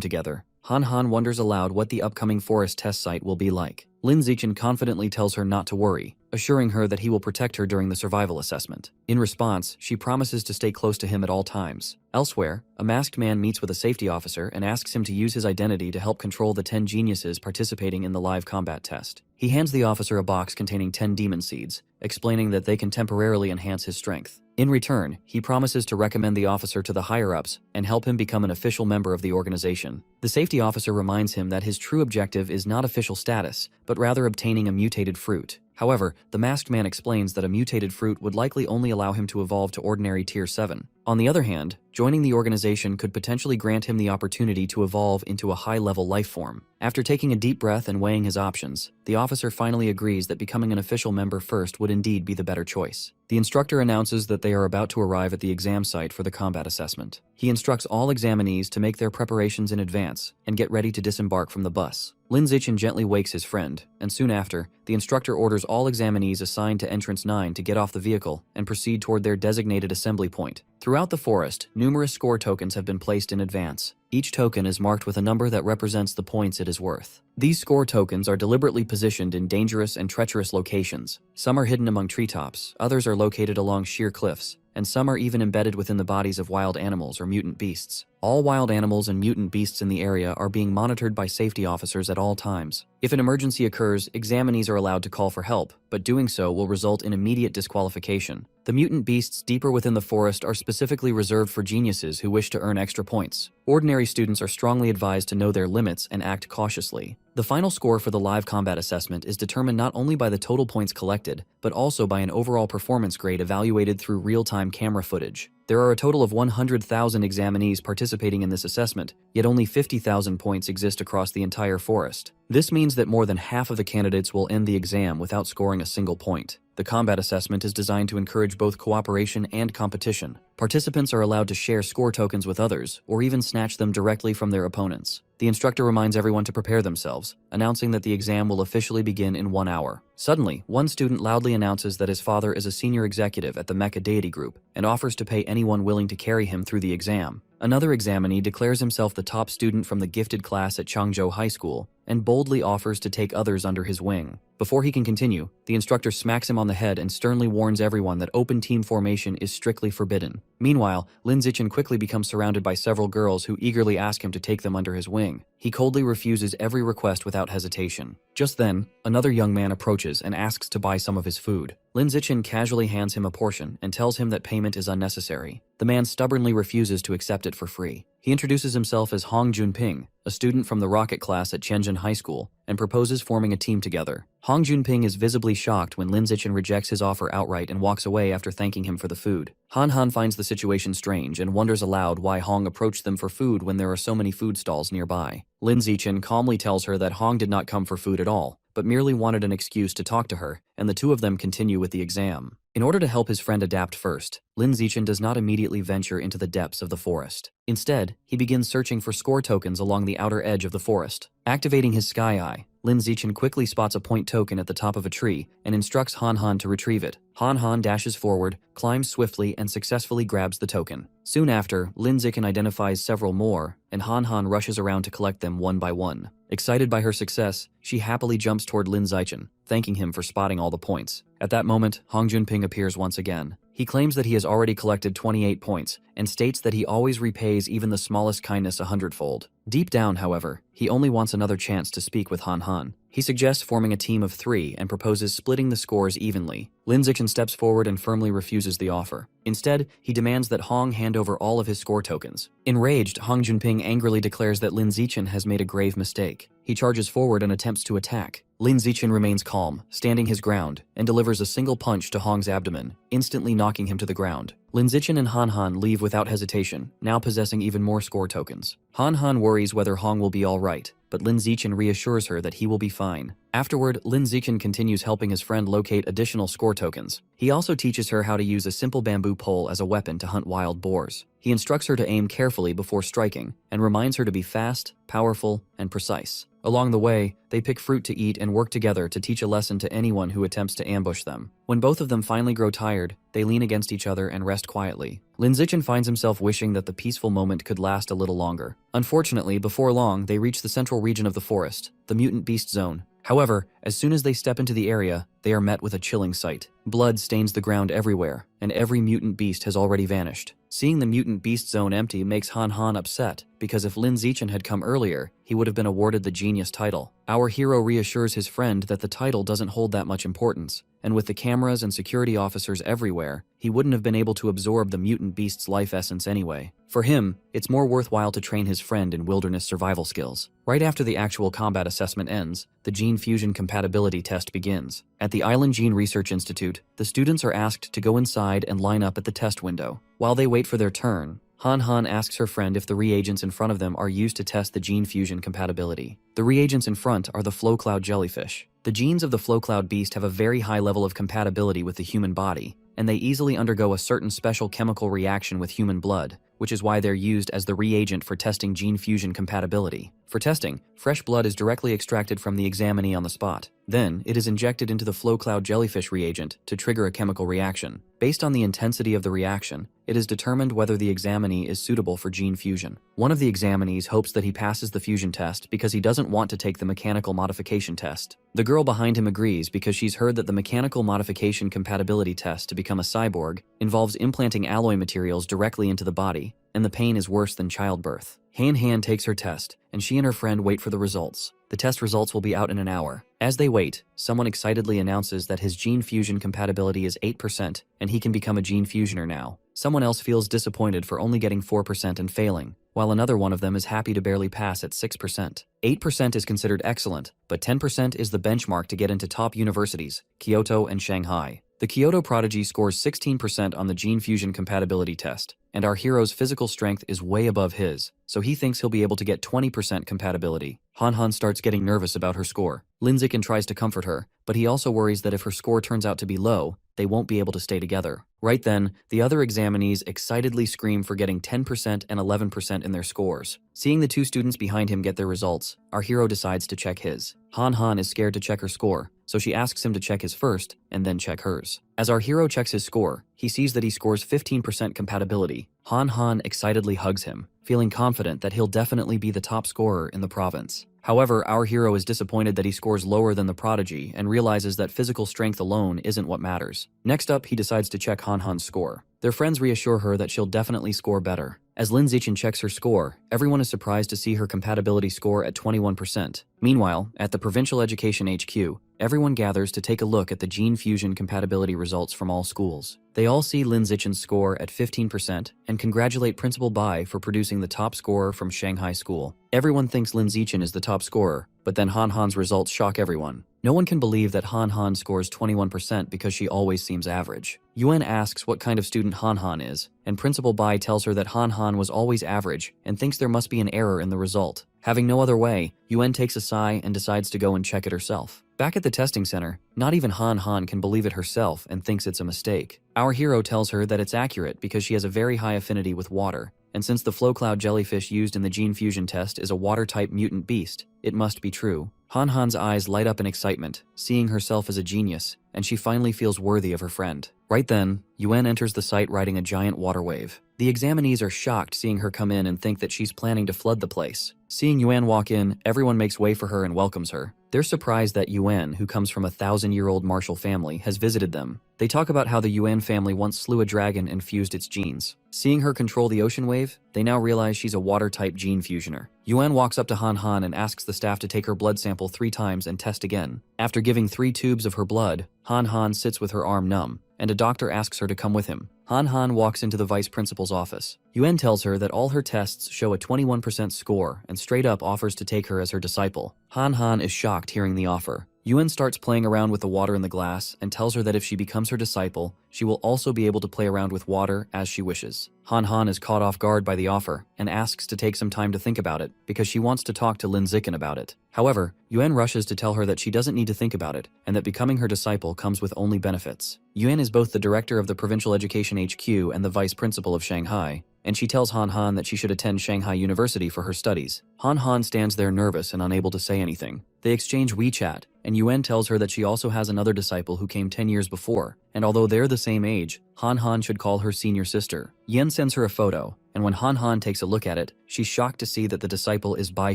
together, Han Han wonders aloud what the upcoming forest test site will be like. Lin Zichen confidently tells her not to worry, assuring her that he will protect her during the survival assessment. In response, she promises to stay close to him at all times. Elsewhere, a masked man meets with a safety officer and asks him to use his identity to help control the 10 geniuses participating in the live combat test. He hands the officer a box containing 10 demon seeds, explaining that they can temporarily enhance his strength. In return, he promises to recommend the officer to the higher-ups and help him become an official member of the organization. The safety officer reminds him that his true objective is not official status, but rather obtaining a mutated fruit. However, the masked man explains that a mutated fruit would likely only allow him to evolve to ordinary Tier 7. On the other hand, joining the organization could potentially grant him the opportunity to evolve into a high-level life form. After taking a deep breath and weighing his options, the officer finally agrees that becoming an official member first would indeed be the better choice. The instructor announces that they are about to arrive at the exam site for the combat assessment. He instructs all examinees to make their preparations in advance and get ready to disembark from the bus. Lin Zichen gently wakes his friend, and soon after, the instructor orders all examinees assigned to Entrance 9 to get off the vehicle and proceed toward their designated assembly point. Throughout the forest, numerous score tokens have been placed in advance. Each token is marked with a number that represents the points it is worth. These score tokens are deliberately positioned in dangerous and treacherous locations. Some are hidden among treetops, others are located along sheer cliffs, and some are even embedded within the bodies of wild animals or mutant beasts. All wild animals and mutant beasts in the area are being monitored by safety officers at all times. If an emergency occurs, examinees are allowed to call for help, but doing so will result in immediate disqualification. The mutant beasts deeper within the forest are specifically reserved for geniuses who wish to earn extra points. Ordinary students are strongly advised to know their limits and act cautiously. The final score for the live combat assessment is determined not only by the total points collected, but also by an overall performance grade evaluated through real-time camera footage. There are a total of 100,000 examinees participating in this assessment, yet only 50,000 points exist across the entire forest. This means that more than half of the candidates will end the exam without scoring a single point. The combat assessment is designed to encourage both cooperation and competition. Participants are allowed to share score tokens with others, or even snatch them directly from their opponents. The instructor reminds everyone to prepare themselves, announcing that the exam will officially begin in 1 hour. Suddenly, one student loudly announces that his father is a senior executive at the Mecha Deity Group and offers to pay anyone willing to carry him through the exam. Another examinee declares himself the top student from the gifted class at Changzhou High School and boldly offers to take others under his wing. Before he can continue, the instructor smacks him on the head and sternly warns everyone that open team formation is strictly forbidden. Meanwhile, Lin Zichen quickly becomes surrounded by several girls who eagerly ask him to take them under his wing. He coldly refuses every request without hesitation. Just then, another young man approaches and asks to buy some of his food. Lin Zichen casually hands him a portion and tells him that payment is unnecessary. The man stubbornly refuses to accept it for free. He introduces himself as Hong Junping, a student from the rocket class at Shenzhen High School, and proposes forming a team together. Hong Junping is visibly shocked when Lin Zichen rejects his offer outright and walks away after thanking him for the food. Han Han finds the situation strange and wonders aloud why Hong approached them for food when there are so many food stalls nearby. Lin Zichen calmly tells her that Hong did not come for food at all, but merely wanted an excuse to talk to her, and the two of them continue with the exam. In order to help his friend adapt first, Lin Zichen does not immediately venture into the depths of the forest. Instead, he begins searching for score tokens along the outer edge of the forest. Activating his Sky Eye, Lin Zichen quickly spots a point token at the top of a tree and instructs Han Han to retrieve it. Han Han dashes forward, climbs swiftly, and successfully grabs the token. Soon after, Lin Zichen identifies several more, and Han Han rushes around to collect them one by one. Excited by her success, she happily jumps toward Lin Zichen, thanking him for spotting all the points. At that moment, Hong Junping appears once again. He claims that he has already collected 28 points, and states that he always repays even the smallest kindness 100-fold. Deep down, however, he only wants another chance to speak with Han Han. He suggests forming a team of 3 and proposes splitting the scores evenly. Lin Zichen steps forward and firmly refuses the offer. Instead, he demands that Hong hand over all of his score tokens. Enraged, Hong Junping angrily declares that Lin Zichen has made a grave mistake. He charges forward and attempts to attack. Lin Zichen remains calm, standing his ground, and delivers a single punch to Hong's abdomen, instantly knocking him to the ground. Lin Zichen and Han Han leave without hesitation, now possessing even more score tokens. Han Han worries whether Hong will be alright, but Lin Zichen reassures her that he will be fine. Afterward, Lin Zichen continues helping his friend locate additional score tokens. He also teaches her how to use a simple bamboo pole as a weapon to hunt wild boars. He instructs her to aim carefully before striking, and reminds her to be fast, powerful, and precise. Along the way, they pick fruit to eat and work together to teach a lesson to anyone who attempts to ambush them. When both of them finally grow tired, they lean against each other and rest quietly. Lin Zichen finds himself wishing that the peaceful moment could last a little longer. Unfortunately, before long, they reach the central region of the forest, the mutant beast zone. However, as soon as they step into the area, they are met with a chilling sight. Blood stains the ground everywhere, and every mutant beast has already vanished. Seeing the mutant beast zone empty makes Han Han upset, because if Lin Zichen had come earlier, he would have been awarded the genius title. Our hero reassures his friend that the title doesn't hold that much importance, and with the cameras and security officers everywhere, he wouldn't have been able to absorb the mutant beast's life essence anyway. For him, it's more worthwhile to train his friend in wilderness survival skills. Right after the actual combat assessment ends, the gene fusion compatibility test begins. At the Island Gene Research Institute, the students are asked to go inside and line up at the test window. While they wait for their turn, Han Han asks her friend if the reagents in front of them are used to test the gene fusion compatibility. The reagents in front are the flow cloud jellyfish. The genes of the flow cloud beast have a very high level of compatibility with the human body, and they easily undergo a certain special chemical reaction with human blood, which is why they're used as the reagent for testing gene fusion compatibility. For testing, fresh blood is directly extracted from the examinee on the spot. Then, it is injected into the flow cloud jellyfish reagent to trigger a chemical reaction. Based on the intensity of the reaction, it is determined whether the examinee is suitable for gene fusion. One of the examinees hopes that he passes the fusion test because he doesn't want to take the mechanical modification test. The girl behind him agrees because she's heard that the mechanical modification compatibility test to become a cyborg involves implanting alloy materials directly into the body, and the pain is worse than childbirth. Han Han takes her test, and she and her friend wait for the results. The test results will be out in an hour. As they wait, someone excitedly announces that his gene fusion compatibility is 8%, and he can become a gene fusioner now. Someone else feels disappointed for only getting 4% and failing, while another one of them is happy to barely pass at 6%. 8% is considered excellent, but 10% is the benchmark to get into top universities, Kyoto and Shanghai. The Kyoto prodigy scores 16% on the gene fusion compatibility test, and our hero's physical strength is way above his, so he thinks he'll be able to get 20% compatibility. Han Han starts getting nervous about her score. Lin Zichen tries to comfort her, but he also worries that if her score turns out to be low, they won't be able to stay together. Right then, the other examinees excitedly scream for getting 10% and 11% in their scores. Seeing the two students behind him get their results, our hero decides to check his. Han Han is scared to check her score, so she asks him to check his first, and then check hers. As our hero checks his score, he sees that he scores 15% compatibility. Han Han excitedly hugs him, feeling confident that he'll definitely be the top scorer in the province. However, our hero is disappointed that he scores lower than the prodigy and realizes that physical strength alone isn't what matters. Next up, he decides to check Han Han's score. Their friends reassure her that she'll definitely score better. As Lin Zichin checks her score, everyone is surprised to see her compatibility score at 21%. Meanwhile, at the Provincial Education HQ, everyone gathers to take a look at the gene fusion compatibility results from all schools. They all see Lin Zichin's score at 15% and congratulate Principal Bai for producing the top scorer from Shanghai School. Everyone thinks Lin Zichin is the top scorer, but then Han Han's results shock everyone. No one can believe that Han Han scores 21% because she always seems average. Yuan asks what kind of student Han Han is, and Principal Bai tells her that Han Han was always average and thinks there must be an error in the result. Having no other way, Yuan takes a sigh and decides to go and check it herself. Back at the testing center, not even Han Han can believe it herself and thinks it's a mistake. Our hero tells her that it's accurate because she has a very high affinity with water, and since the flow cloud jellyfish used in the gene fusion test is a water-type mutant beast, it must be true. Han Han's eyes light up in excitement, seeing herself as a genius, and she finally feels worthy of her friend. Right then, Yuan enters the site riding a giant water wave. The examinees are shocked seeing her come in and think that she's planning to flood the place. Seeing Yuan walk in, everyone makes way for her and welcomes her. They're surprised that Yuan, who comes from a 1,000-year-old martial family, has visited them. They talk about how the Yuan family once slew a dragon and fused its genes. Seeing her control the ocean wave, they now realize she's a water-type gene fusioner. Yuan walks up to Han Han and asks the staff to take her blood sample 3 times and test again. After giving 3 tubes of her blood, Han Han sits with her arm numb, and a doctor asks her to come with him. Han Han walks into the vice principal's office. Yuan tells her that all her tests show a 21% score and straight up offers to take her as her disciple. Han Han is shocked hearing the offer. Yuan starts playing around with the water in the glass and tells her that if she becomes her disciple, she will also be able to play around with water as she wishes. Han Han is caught off guard by the offer and asks to take some time to think about it because she wants to talk to Lin Zichin about it. However, Yuan rushes to tell her that she doesn't need to think about it and that becoming her disciple comes with only benefits. Yuan is both the director of the Provincial Education HQ and the vice principal of Shanghai, and she tells Han Han that she should attend Shanghai University for her studies. Han Han stands there nervous and unable to say anything. They exchange WeChat, and Yuan tells her that she also has another disciple who came 10 years before, and although they're the same age, Han Han should call her senior sister. Yuan sends her a photo, and when Han Han takes a look at it, she's shocked to see that the disciple is Bai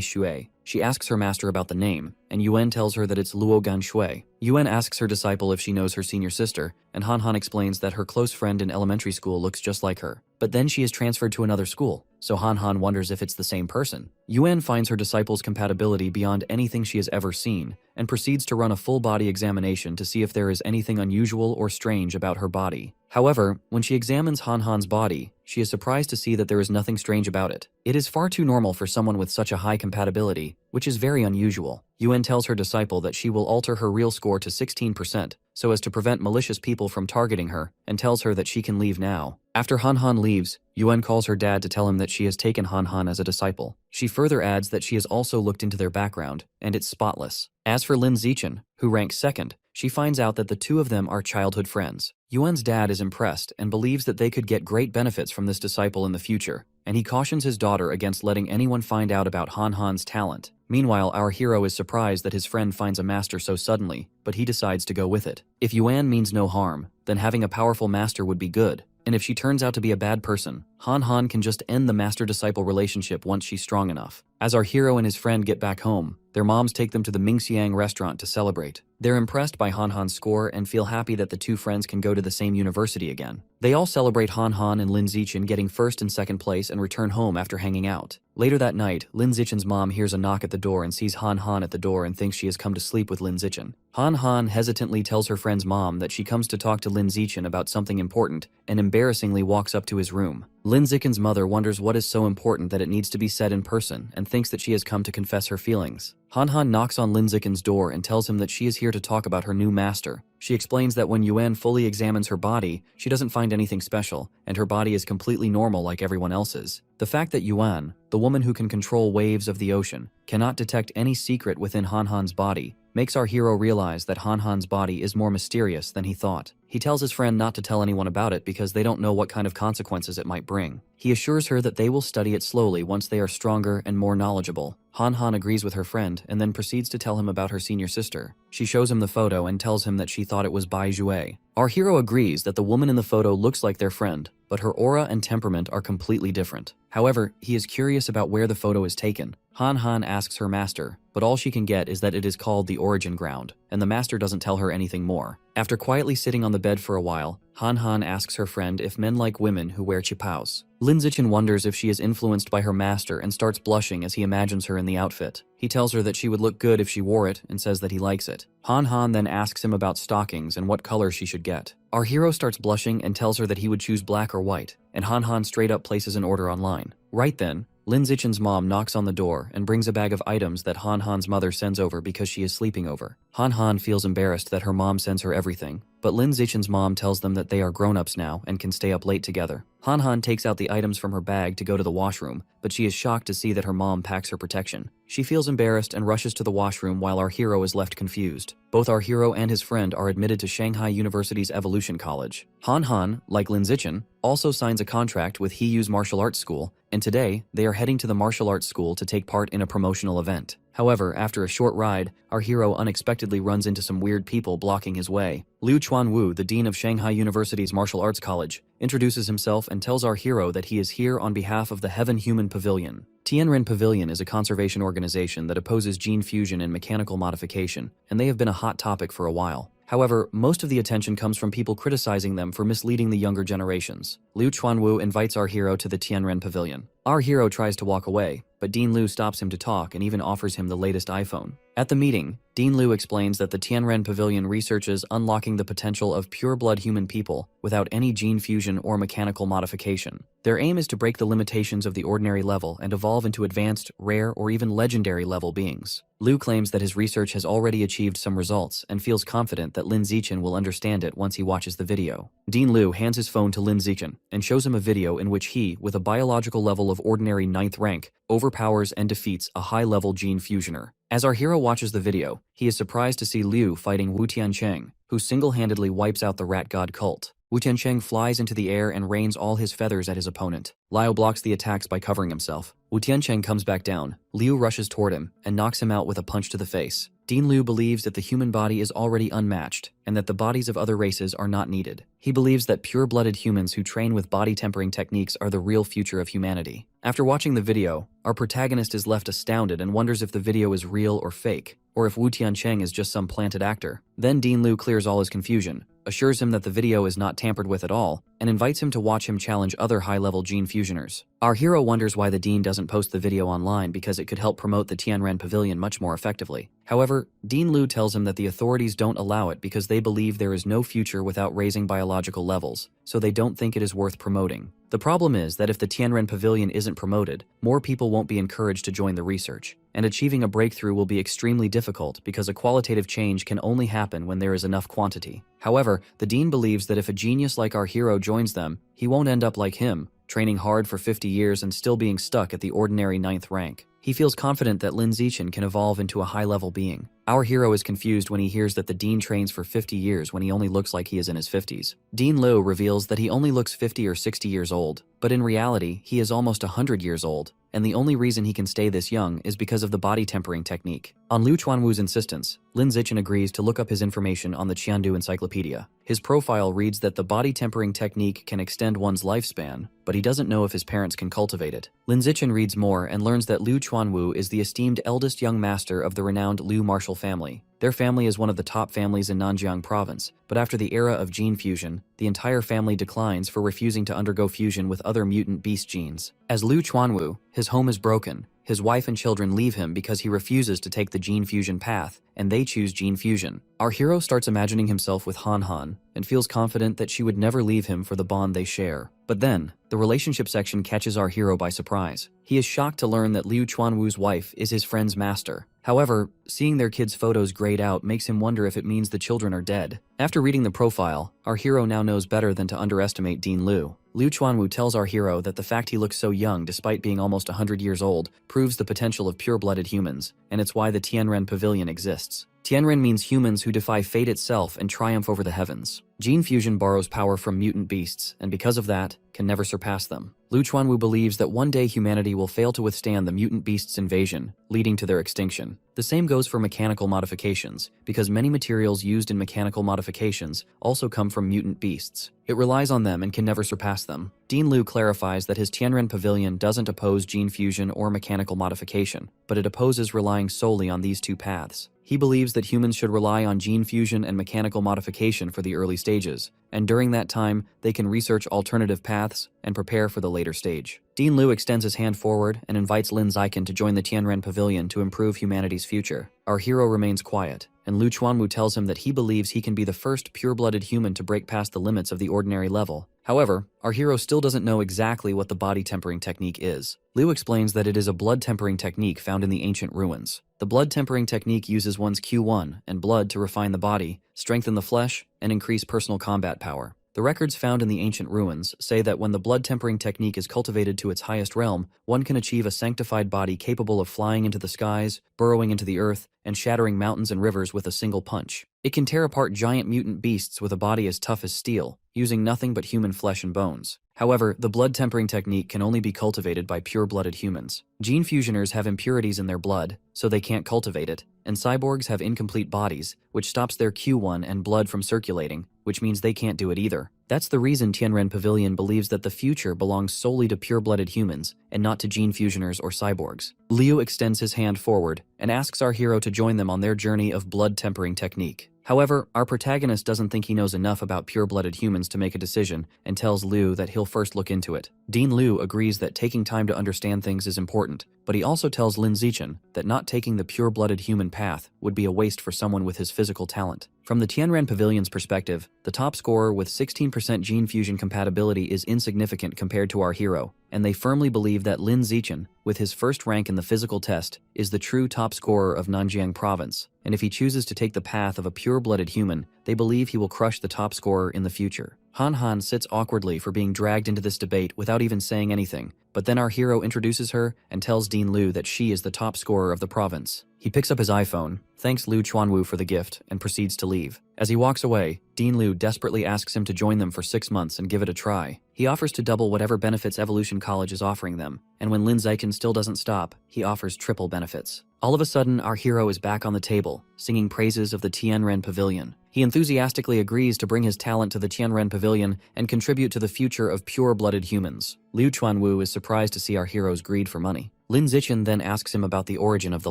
Shui. She asks her master about the name, and Yuan tells her that it's Luo Gan Shui. Yuan asks her disciple if she knows her senior sister, and Han Han explains that her close friend in elementary school looks just like her. But then she is transferred to another school, so Han Han wonders if it's the same person. Yuan finds her disciple's compatibility beyond anything she has ever seen, and proceeds to run a full-body examination to see if there is anything unusual or strange about her body. However, when she examines Han Han's body, she is surprised to see that there is nothing strange about it. It is far too normal for someone with such a high compatibility, which is very unusual. Yuan tells her disciple that she will alter her real score to 16% so as to prevent malicious people from targeting her, and tells her that she can leave now. After Han Han leaves, Yuan calls her dad to tell him that she has taken Han Han as a disciple. She further adds that she has also looked into their background, and it's spotless. As for Lin Zichin, who ranks second, she finds out that the two of them are childhood friends. Yuan's dad is impressed and believes that they could get great benefits from this disciple in the future, and he cautions his daughter against letting anyone find out about Han Han's talent. Meanwhile, our hero is surprised that his friend finds a master so suddenly, but he decides to go with it. If Yuan means no harm, then having a powerful master would be good. And if she turns out to be a bad person, Han Han can just end the master-disciple relationship once she's strong enough. As our hero and his friend get back home, their moms take them to the Mingxiang restaurant to celebrate. They're impressed by Han Han's score and feel happy that the two friends can go to the same university again. They all celebrate Han Han and Lin Zichin getting first and second place and return home after hanging out. Later that night, Lin Zichin's mom hears a knock at the door and sees Han Han at the door and thinks she has come to sleep with Lin Zichin. Han Han hesitantly tells her friend's mom that she comes to talk to Lin Zichin about something important and embarrassingly walks up to his room. Lin Zichin's mother wonders what is so important that it needs to be said in person and thinks that she has come to confess her feelings. Han Han knocks on Lin Zichin's door and tells him that she is here to talk about her new master. She explains that when Yuan fully examines her body, she doesn't find anything special, and her body is completely normal like everyone else's. The fact that Yuan, the woman who can control waves of the ocean, cannot detect any secret within Han Han's body, makes our hero realize that Han Han's body is more mysterious than he thought. He tells his friend not to tell anyone about it because they don't know what kind of consequences it might bring. He assures her that they will study it slowly once they are stronger and more knowledgeable. Han Han agrees with her friend and then proceeds to tell him about her senior sister. She shows him the photo and tells him that she thought it was Bai Jue. Our hero agrees that the woman in the photo looks like their friend, but her aura and temperament are completely different. However, he is curious about where the photo is taken. Han Han asks her master, but all she can get is that it is called the Origin Ground, and the master doesn't tell her anything more. After quietly sitting on the bed for a while, Han Han asks her friend if men like women who wear chipaos. Lin Zichen wonders if she is influenced by her master and starts blushing as he imagines her in the outfit. He tells her that she would look good if she wore it and says that he likes it. Han Han then asks him about stockings and what color she should get. Our hero starts blushing and tells her that he would choose black or white, and Han Han straight up places an order online. Right then, Lin Zichen's mom knocks on the door and brings a bag of items that Han Han's mother sends over because she is sleeping over. Han Han feels embarrassed that her mom sends her everything, but Lin Zichen's mom tells them that they are grown-ups now and can stay up late together. Han Han takes out the items from her bag to go to the washroom, but she is shocked to see that her mom packs her protection. She feels embarrassed and rushes to the washroom while our hero is left confused. Both our hero and his friend are admitted to Shanghai University's Evolution College. Han Han, like Lin Zichen, also signs a contract with Hiyu's martial arts school, and today they are heading to the martial arts school to take part in a promotional event. However, after a short ride, our hero unexpectedly runs into some weird people blocking his way. Liu Chuanwu, the dean of Shanghai University's martial arts college, introduces himself and tells our hero that he is here on behalf of the Heaven Human Pavilion. Tianren Pavilion is a conservation organization that opposes gene fusion and mechanical modification, and they have been a hot topic for a while. However, most of the attention comes from people criticizing them for misleading the younger generations. Liu Chuanwu invites our hero to the Tianren Pavilion. Our hero tries to walk away, but Dean Liu stops him to talk and even offers him the latest iPhone. At the meeting, Dean Liu explains that the Tianren Pavilion researches unlocking the potential of pure-blood human people without any gene fusion or mechanical modification. Their aim is to break the limitations of the ordinary level and evolve into advanced, rare, or even legendary level beings. Liu claims that his research has already achieved some results and feels confident that Lin Zichen will understand it once he watches the video. Dean Liu hands his phone to Lin Zichen and shows him a video in which he, with a biological level of ordinary 9th rank, overpowers and defeats a high-level gene fusioner. As our hero watches the video, he is surprised to see Liu fighting Wu Tiancheng, who single-handedly wipes out the rat god cult. Wu Tiancheng flies into the air and rains all his feathers at his opponent. Liu blocks the attacks by covering himself. Wu Tiancheng comes back down. Liu rushes toward him and knocks him out with a punch to the face. Dean Liu believes that the human body is already unmatched and that the bodies of other races are not needed. He believes that pure-blooded humans who train with body tempering techniques are the real future of humanity. After watching the video, our protagonist is left astounded and wonders if the video is real or fake, or if Wu Tiancheng is just some planted actor. Then Dean Liu clears all his confusion, assures him that the video is not tampered with at all, and invites him to watch him challenge other high-level gene fusioners. Our hero wonders why the dean doesn't post the video online because it could help promote the Tianren Pavilion much more effectively. However, Dean Liu tells him that the authorities don't allow it because they believe there is no future without raising biological levels, so they don't think it is worth promoting. The problem is that if the Tianren Pavilion isn't promoted, more people won't be encouraged to join the research, and achieving a breakthrough will be extremely difficult because a qualitative change can only happen when there is enough quantity. However, the dean believes that if a genius like our hero joins them, he won't end up like him, training hard for 50 years and still being stuck at the ordinary 9th rank. He feels confident that Lin Zichen can evolve into a high-level being. Our hero is confused when he hears that the dean trains for 50 years when he only looks like he is in his 50s. Dean Liu reveals that he only looks 50 or 60 years old, but in reality, he is almost 100 years old, and the only reason he can stay this young is because of the body tempering technique. On Liu Chuanwu's insistence, Lin Zichen agrees to look up his information on the Qiandu Encyclopedia. His profile reads that the body tempering technique can extend one's lifespan, but he doesn't know if his parents can cultivate it. Lin Zichen reads more and learns that Liu Chuanwu is the esteemed eldest young master of the renowned Liu martial family. Their family is one of the top families in Nanjiang province, but after the era of gene fusion, the entire family declines for refusing to undergo fusion with other mutant beast genes. As Liu Chuanwu, his home is broken. His wife and children leave him because he refuses to take the gene fusion path, and they choose gene fusion. Our hero starts imagining himself with Han Han and feels confident that she would never leave him for the bond they share. But then, the relationship section catches our hero by surprise. He is shocked to learn that Liu Chuanwu's wife is his friend's master. However, seeing their kids' photos grayed out makes him wonder if it means the children are dead. After reading the profile, our hero now knows better than to underestimate Dean Liu. Liu Chuanwu tells our hero that the fact he looks so young despite being almost 100 years old proves the potential of pure-blooded humans, and it's why the Tianren Pavilion exists. Tianren means humans who defy fate itself and triumph over the heavens. Gene fusion borrows power from mutant beasts, and because of that, can never surpass them. Lu Chuanwu believes that one day humanity will fail to withstand the mutant beasts' invasion, leading to their extinction. The same goes for mechanical modifications, because many materials used in mechanical modifications also come from mutant beasts. It relies on them and can never surpass them. Dean Liu clarifies that his Tianren Pavilion doesn't oppose gene fusion or mechanical modification, but it opposes relying solely on these two paths. He believes that humans should rely on gene fusion and mechanical modification for the early stages, and during that time, they can research alternative paths and prepare for the later stage. Dean Liu extends his hand forward and invites Lin Ziken to join the Tianren Pavilion to improve humanity's future. Our hero remains quiet, and Lu Chuanwu tells him that he believes he can be the first pure-blooded human to break past the limits of the ordinary level. However, our hero still doesn't know exactly what the body tempering technique is. Liu explains that it is a blood tempering technique found in the ancient ruins. The blood tempering technique uses one's Q1 and blood to refine the body, strengthen the flesh, and increase personal combat power. The records found in the ancient ruins say that when the blood tempering technique is cultivated to its highest realm, one can achieve a sanctified body capable of flying into the skies, burrowing into the earth, and shattering mountains and rivers with a single punch. It can tear apart giant mutant beasts with a body as tough as steel, using nothing but human flesh and bones. However, the blood tempering technique can only be cultivated by pure-blooded humans. Gene fusioners have impurities in their blood, so they can't cultivate it, and cyborgs have incomplete bodies, which stops their Q1 and blood from circulating, which means they can't do it either. That's the reason Tianren Pavilion believes that the future belongs solely to pure-blooded humans and not to gene fusioners or cyborgs. Liu extends his hand forward and asks our hero to join them on their journey of blood tempering technique. However, our protagonist doesn't think he knows enough about pure-blooded humans to make a decision and tells Liu that he'll first look into it. Dean Liu agrees that taking time to understand things is important, but he also tells Lin Zichen that not taking the pure-blooded human path would be a waste for someone with his physical talent. From the Tianren Pavilion's perspective, the top scorer with 16% gene fusion compatibility is insignificant compared to our hero, and they firmly believe that Lin Zichen, with his first rank in the physical test, is the true top scorer of Nanjiang province, and if he chooses to take the path of a pure-blooded human, they believe he will crush the top scorer in the future. Han Han sits awkwardly for being dragged into this debate without even saying anything, but then our hero introduces her and tells Dean Liu that she is the top scorer of the province. He picks up his iPhone, thanks Lu Chuanwu for the gift, and proceeds to leave. As he walks away, Dean Liu desperately asks him to join them for 6 months and give it a try. He offers to double whatever benefits Evolution College is offering them, and when Lin Ziken still doesn't stop, he offers triple benefits. All of a sudden, our hero is back on the table, singing praises of the Tianren Pavilion. He enthusiastically agrees to bring his talent to the Tianren Pavilion and contribute to the future of pure-blooded humans. Liu Chuanwu is surprised to see our hero's greed for money. Lin Zichen then asks him about the origin of the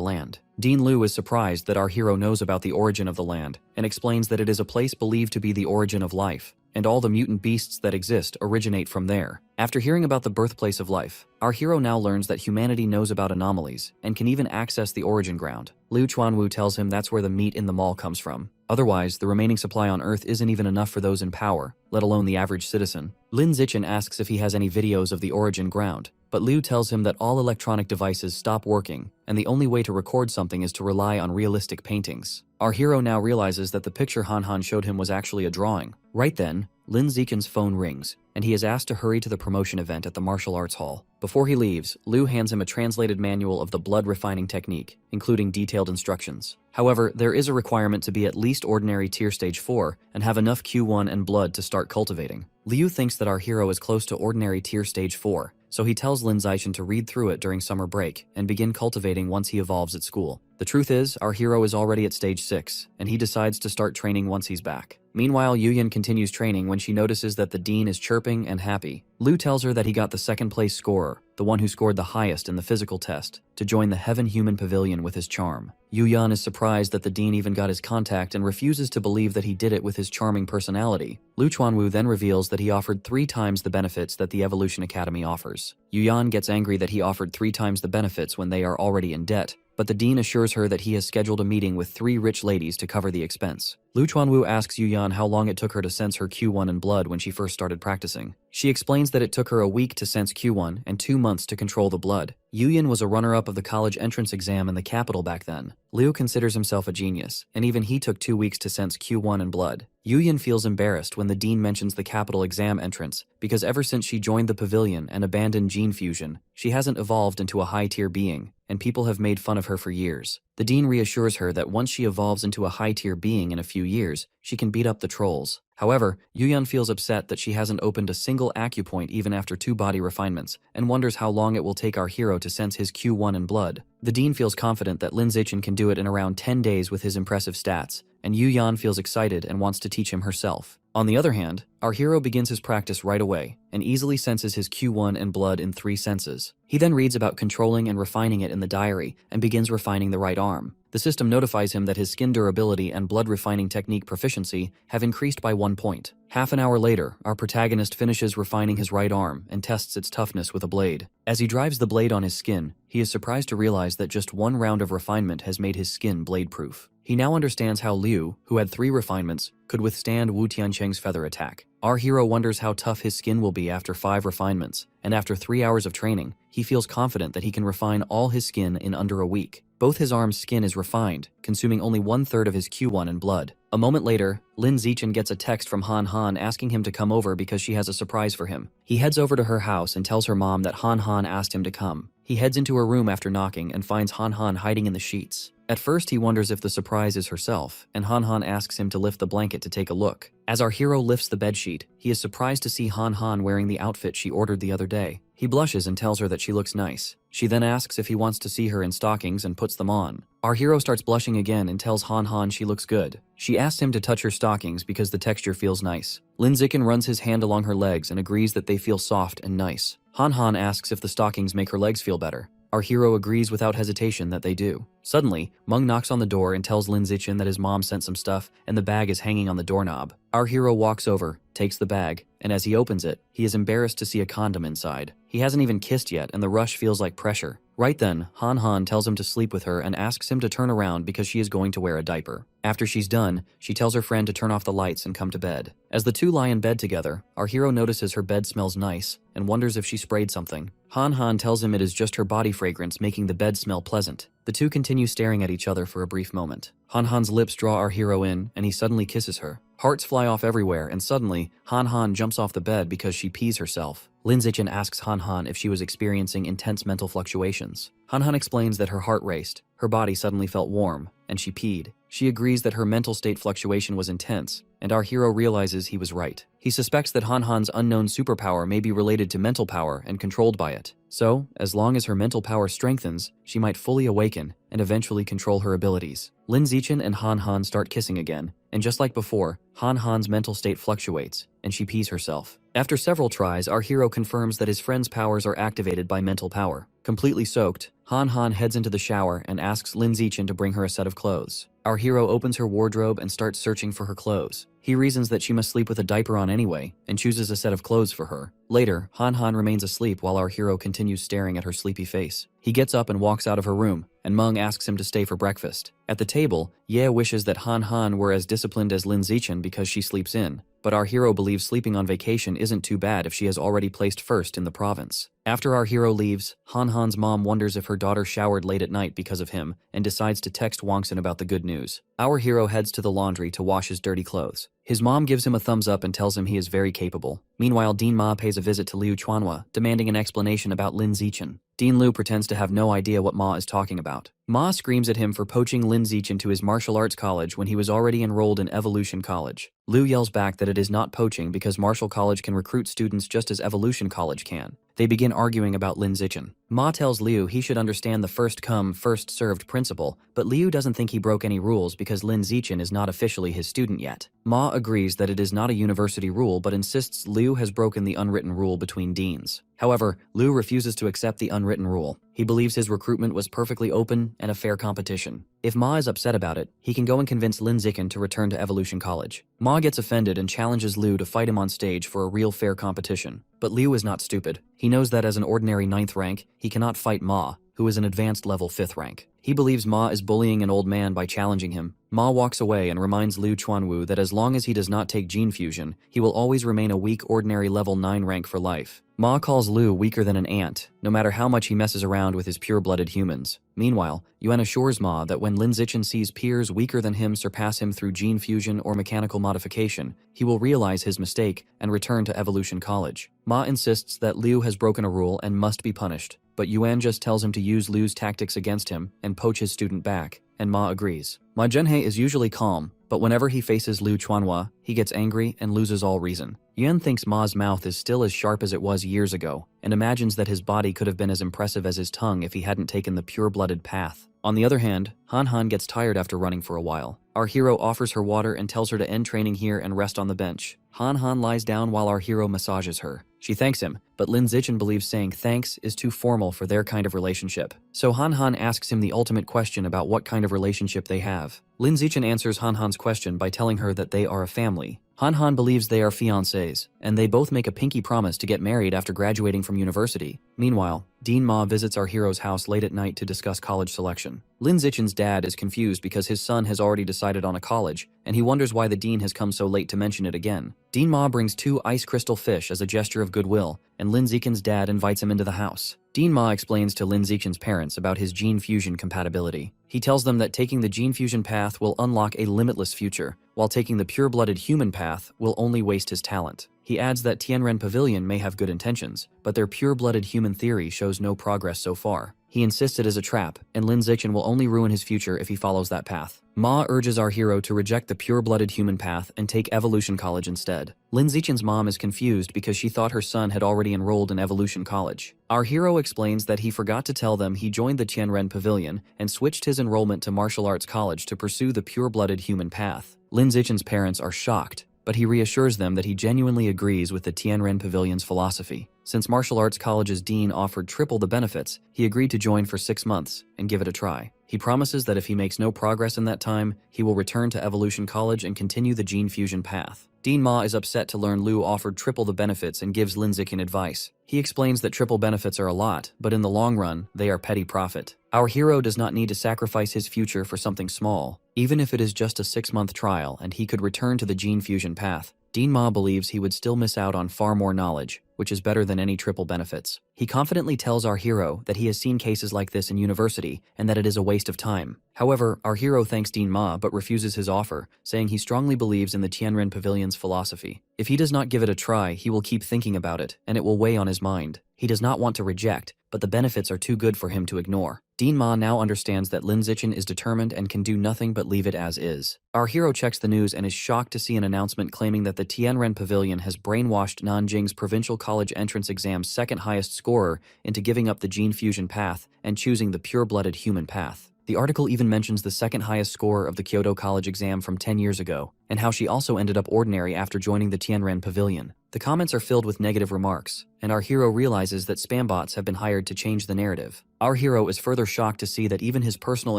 land. Dean Liu is surprised that our hero knows about the origin of the land, and explains that it is a place believed to be the origin of life, and all the mutant beasts that exist originate from there. After hearing about the birthplace of life, our hero now learns that humanity knows about anomalies, and can even access the origin ground. Liu Chuanwu tells him that's where the meat in the mall comes from. Otherwise, the remaining supply on Earth isn't even enough for those in power, let alone the average citizen. Lin Zichen asks if he has any videos of the origin ground, but Liu tells him that all electronic devices stop working, and the only way to record something is to rely on realistic paintings. Our hero now realizes that the picture Han Han showed him was actually a drawing. Right then, Lin Ziken's phone rings, and he is asked to hurry to the promotion event at the martial arts hall. Before he leaves, Liu hands him a translated manual of the blood refining technique, including detailed instructions. However, there is a requirement to be at least ordinary tier stage 4 and have enough Q1 and blood to start cultivating. Liu thinks that our hero is close to ordinary tier stage 4, so he tells Lin Zichen to read through it during summer break and begin cultivating once he evolves at school. The truth is, our hero is already at stage 6, and he decides to start training once he's back. Meanwhile, Yuyan continues training when she notices that the dean is chirping and happy. Liu tells her that he got the second place scorer, the one who scored the highest in the physical test, to join the Heaven Human Pavilion with his charm. Yuyan is surprised that the dean even got his contact and refuses to believe that he did it with his charming personality. Lu Chuanwu then reveals that he offered 3 times the benefits that the Evolution Academy offers. Yuyan gets angry that he offered 3 times the benefits when they are already in debt, but the dean assures her that he has scheduled a meeting with 3 rich ladies to cover the expense. Lu Chuanwu asks Yuyan how long it took her to sense her Q1 in blood when she first started practicing. She explains that it took her a week to sense Q1 and 2 months to control the blood. Yuyan was a runner-up of the college entrance exam in the capital back then. Liu considers himself a genius, and even he took 2 weeks to sense Q1 in blood. Yuyan feels embarrassed when the dean mentions the capital exam entrance, because ever since she joined the pavilion and abandoned gene fusion, she hasn't evolved into a high-tier being, and people have made fun of her for years. The dean reassures her that once she evolves into a high-tier being in a few years, she can beat up the trolls. However, Yuyun feels upset that she hasn't opened a single acupoint even after 2 body refinements, and wonders how long it will take our hero to sense his Q1 in blood. The dean feels confident that Lin Zichen can do it in around 10 days with his impressive stats, and Yuyun feels excited and wants to teach him herself. On the other hand, our hero begins his practice right away, and easily senses his Q1 and blood in 3 senses. He then reads about controlling and refining it in the diary, and begins refining the right arm. The system notifies him that his skin durability and blood refining technique proficiency have increased by 1 point. Half an hour later, our protagonist finishes refining his right arm and tests its toughness with a blade. As he drives the blade on his skin, he is surprised to realize that just 1 round of refinement has made his skin blade-proof. He now understands how Liu, who had 3 refinements, could withstand Wu Tiancheng's feather attack. Our hero wonders how tough his skin will be after 5 refinements, and after 3 hours of training, he feels confident that he can refine all his skin in under a week. Both his arm's skin is refined, consuming only 1/3 of his Q1 in blood. A moment later, Lin Zichen gets a text from Han Han asking him to come over because she has a surprise for him. He heads over to her house and tells her mom that Han Han asked him to come. He heads into her room after knocking and finds Han Han hiding in the sheets. At first, he wonders if the surprise is herself, and Han Han asks him to lift the blanket to take a look. As our hero lifts the bedsheet, he is surprised to see Han Han wearing the outfit she ordered the other day. He blushes and tells her that she looks nice. She then asks if he wants to see her in stockings and puts them on. Our hero starts blushing again and tells Han Han she looks good. She asks him to touch her stockings because the texture feels nice. Lin Zichen runs his hand along her legs and agrees that they feel soft and nice. Han Han asks if the stockings make her legs feel better. Our hero agrees without hesitation that they do. Suddenly, Meng knocks on the door and tells Lin Zichen that his mom sent some stuff and the bag is hanging on the doorknob. Our hero walks over, takes the bag, and as he opens it, he is embarrassed to see a condom inside. He hasn't even kissed yet and the rush feels like pressure. Right then, Han Han tells him to sleep with her and asks him to turn around because she is going to wear a diaper. After she's done, she tells her friend to turn off the lights and come to bed. As the two lie in bed together, our hero notices her bed smells nice and wonders if she sprayed something. Han Han tells him it is just her body fragrance making the bed smell pleasant. The two continue staring at each other for a brief moment. Han Han's lips draw our hero in and he suddenly kisses her. Hearts fly off everywhere and suddenly, Han Han jumps off the bed because she pees herself. Lin Zichen asks Han Han if she was experiencing intense mental fluctuations. Han Han explains that her heart raced, her body suddenly felt warm, and she peed. She agrees that her mental state fluctuation was intense, and our hero realizes he was right. He suspects that Han Han's unknown superpower may be related to mental power and controlled by it. So, as long as her mental power strengthens, she might fully awaken and eventually control her abilities. Lin Zichen and Han Han start kissing again, and just like before, Han Han's mental state fluctuates, and she pees herself. After several tries, our hero confirms that his friend's powers are activated by mental power. Completely soaked, Han Han heads into the shower and asks Lin Zichen to bring her a set of clothes. Our hero opens her wardrobe and starts searching for her clothes. He reasons that she must sleep with a diaper on anyway, and chooses a set of clothes for her. Later, Han Han remains asleep while our hero continues staring at her sleepy face. He gets up and walks out of her room, and Meng asks him to stay for breakfast. At the table, Ye wishes that Han Han were as disciplined as Lin Zichen because she sleeps in, but our hero believes sleeping on vacation isn't too bad if she has already placed first in the province. After our hero leaves, Han Han's mom wonders if her daughter showered late at night because of him and decides to text Wangsun about the good news. Our hero heads to the laundry to wash his dirty clothes. His mom gives him a thumbs up and tells him he is very capable. Meanwhile, Dean Ma pays a visit to Liu Chuanhua, demanding an explanation about Lin Zichen. Dean Liu pretends to have no idea what Ma is talking about. Ma screams at him for poaching Lin Zichen to his martial arts college when he was already enrolled in Evolution College. Liu yells back that it is not poaching because Martial College can recruit students just as Evolution College can. They begin arguing about Lin Zichen. Ma tells Liu he should understand the first come, first served principle, but Liu doesn't think he broke any rules because Lin Zichen is not officially his student yet. Ma agrees that it is not a university rule but insists Liu has broken the unwritten rule between deans. However, Liu refuses to accept the unwritten rule. He believes his recruitment was perfectly open and a fair competition. If Ma is upset about it, he can go and convince Lin Zichen to return to Evolution College. Ma gets offended and challenges Liu to fight him on stage for a real fair competition. But Liu is not stupid. He knows that as an ordinary 9th rank, he cannot fight Ma, who is an advanced level 5th rank. He believes Ma is bullying an old man by challenging him. Ma walks away and reminds Liu Chuanwu that as long as he does not take gene fusion, he will always remain a weak ordinary level 9 rank for life. Ma calls Liu weaker than an ant, no matter how much he messes around with his pure-blooded humans. Meanwhile, Yuan assures Ma that when Lin Zichen sees peers weaker than him surpass him through gene fusion or mechanical modification, he will realize his mistake and return to Evolution College. Ma insists that Liu has broken a rule and must be punished, but Yuan just tells him to use Liu's tactics against him and poach his student back. and Ma agrees. Ma Junhei is usually calm, but whenever he faces Lu Chuanhua, he gets angry and loses all reason. Yuan thinks Ma's mouth is still as sharp as it was years ago, and imagines that his body could have been as impressive as his tongue if he hadn't taken the pure-blooded path. On the other hand, Han Han gets tired after running for a while. Our hero offers her water and tells her to end training here and rest on the bench. Han Han lies down while our hero massages her. She thanks him, but Lin Zichen believes saying thanks is too formal for their kind of relationship. So Han Han asks him the ultimate question about what kind of relationship they have. Lin Zichen answers Han Han's question by telling her that they are a family. Han Han believes they are fiancés, and they both make a pinky promise to get married after graduating from university. Meanwhile, Dean Ma visits our hero's house late at night to discuss college selection. Lin Zichen's dad is confused because his son has already decided on a college, and he wonders why the dean has come so late to mention it again. Dean Ma brings 2 ice crystal fish as a gesture of goodwill, and Lin Zichen's dad invites him into the house. Dean Ma explains to Lin Zichen's parents about his gene fusion compatibility. He tells them that taking the gene fusion path will unlock a limitless future, while taking the pure-blooded human path will only waste his talent. He adds that Tianren Pavilion may have good intentions, but their pure-blooded human theory shows no progress so far. He insists it is a trap, and Lin Zichen will only ruin his future if he follows that path. Ma urges our hero to reject the pure-blooded human path and take Evolution College instead. Lin Zichen's mom is confused because she thought her son had already enrolled in Evolution College. Our hero explains that he forgot to tell them he joined the Tianren Pavilion and switched his enrollment to Martial Arts College to pursue the pure-blooded human path. Lin Zichen's parents are shocked, but he reassures them that he genuinely agrees with the Tianren Pavilion's philosophy. Since Martial Arts College's dean offered triple the benefits, he agreed to join for 6 months and give it a try. He promises that if he makes no progress in that time, he will return to Evolution College and continue the gene fusion path. Dean Ma is upset to learn Lu offered triple the benefits and gives Lin Zichen advice. He explains that triple benefits are a lot, but in the long run, they are petty profit. Our hero does not need to sacrifice his future for something small, even if it is just a 6-month trial and he could return to the gene fusion path. Dean Ma believes he would still miss out on far more knowledge, which is better than any triple benefits. He confidently tells our hero that he has seen cases like this in university and that it is a waste of time. However, our hero thanks Dean Ma but refuses his offer, saying he strongly believes in the Tianren Pavilion's philosophy. If he does not give it a try, he will keep thinking about it, and it will weigh on his mind. He does not want to reject, but the benefits are too good for him to ignore. Dean Ma now understands that Lin Zichen is determined and can do nothing but leave it as is. Our hero checks the news and is shocked to see an announcement claiming that the Tianren Pavilion has brainwashed Nanjing's provincial college entrance exam's second highest scorer into giving up the gene fusion path and choosing the pure-blooded human path. The article even mentions the second highest scorer of the Kyoto College exam from 10 years ago, and how she also ended up ordinary after joining the Tianren Pavilion. The comments are filled with negative remarks, and our hero realizes that spam bots have been hired to change the narrative. Our hero is further shocked to see that even his personal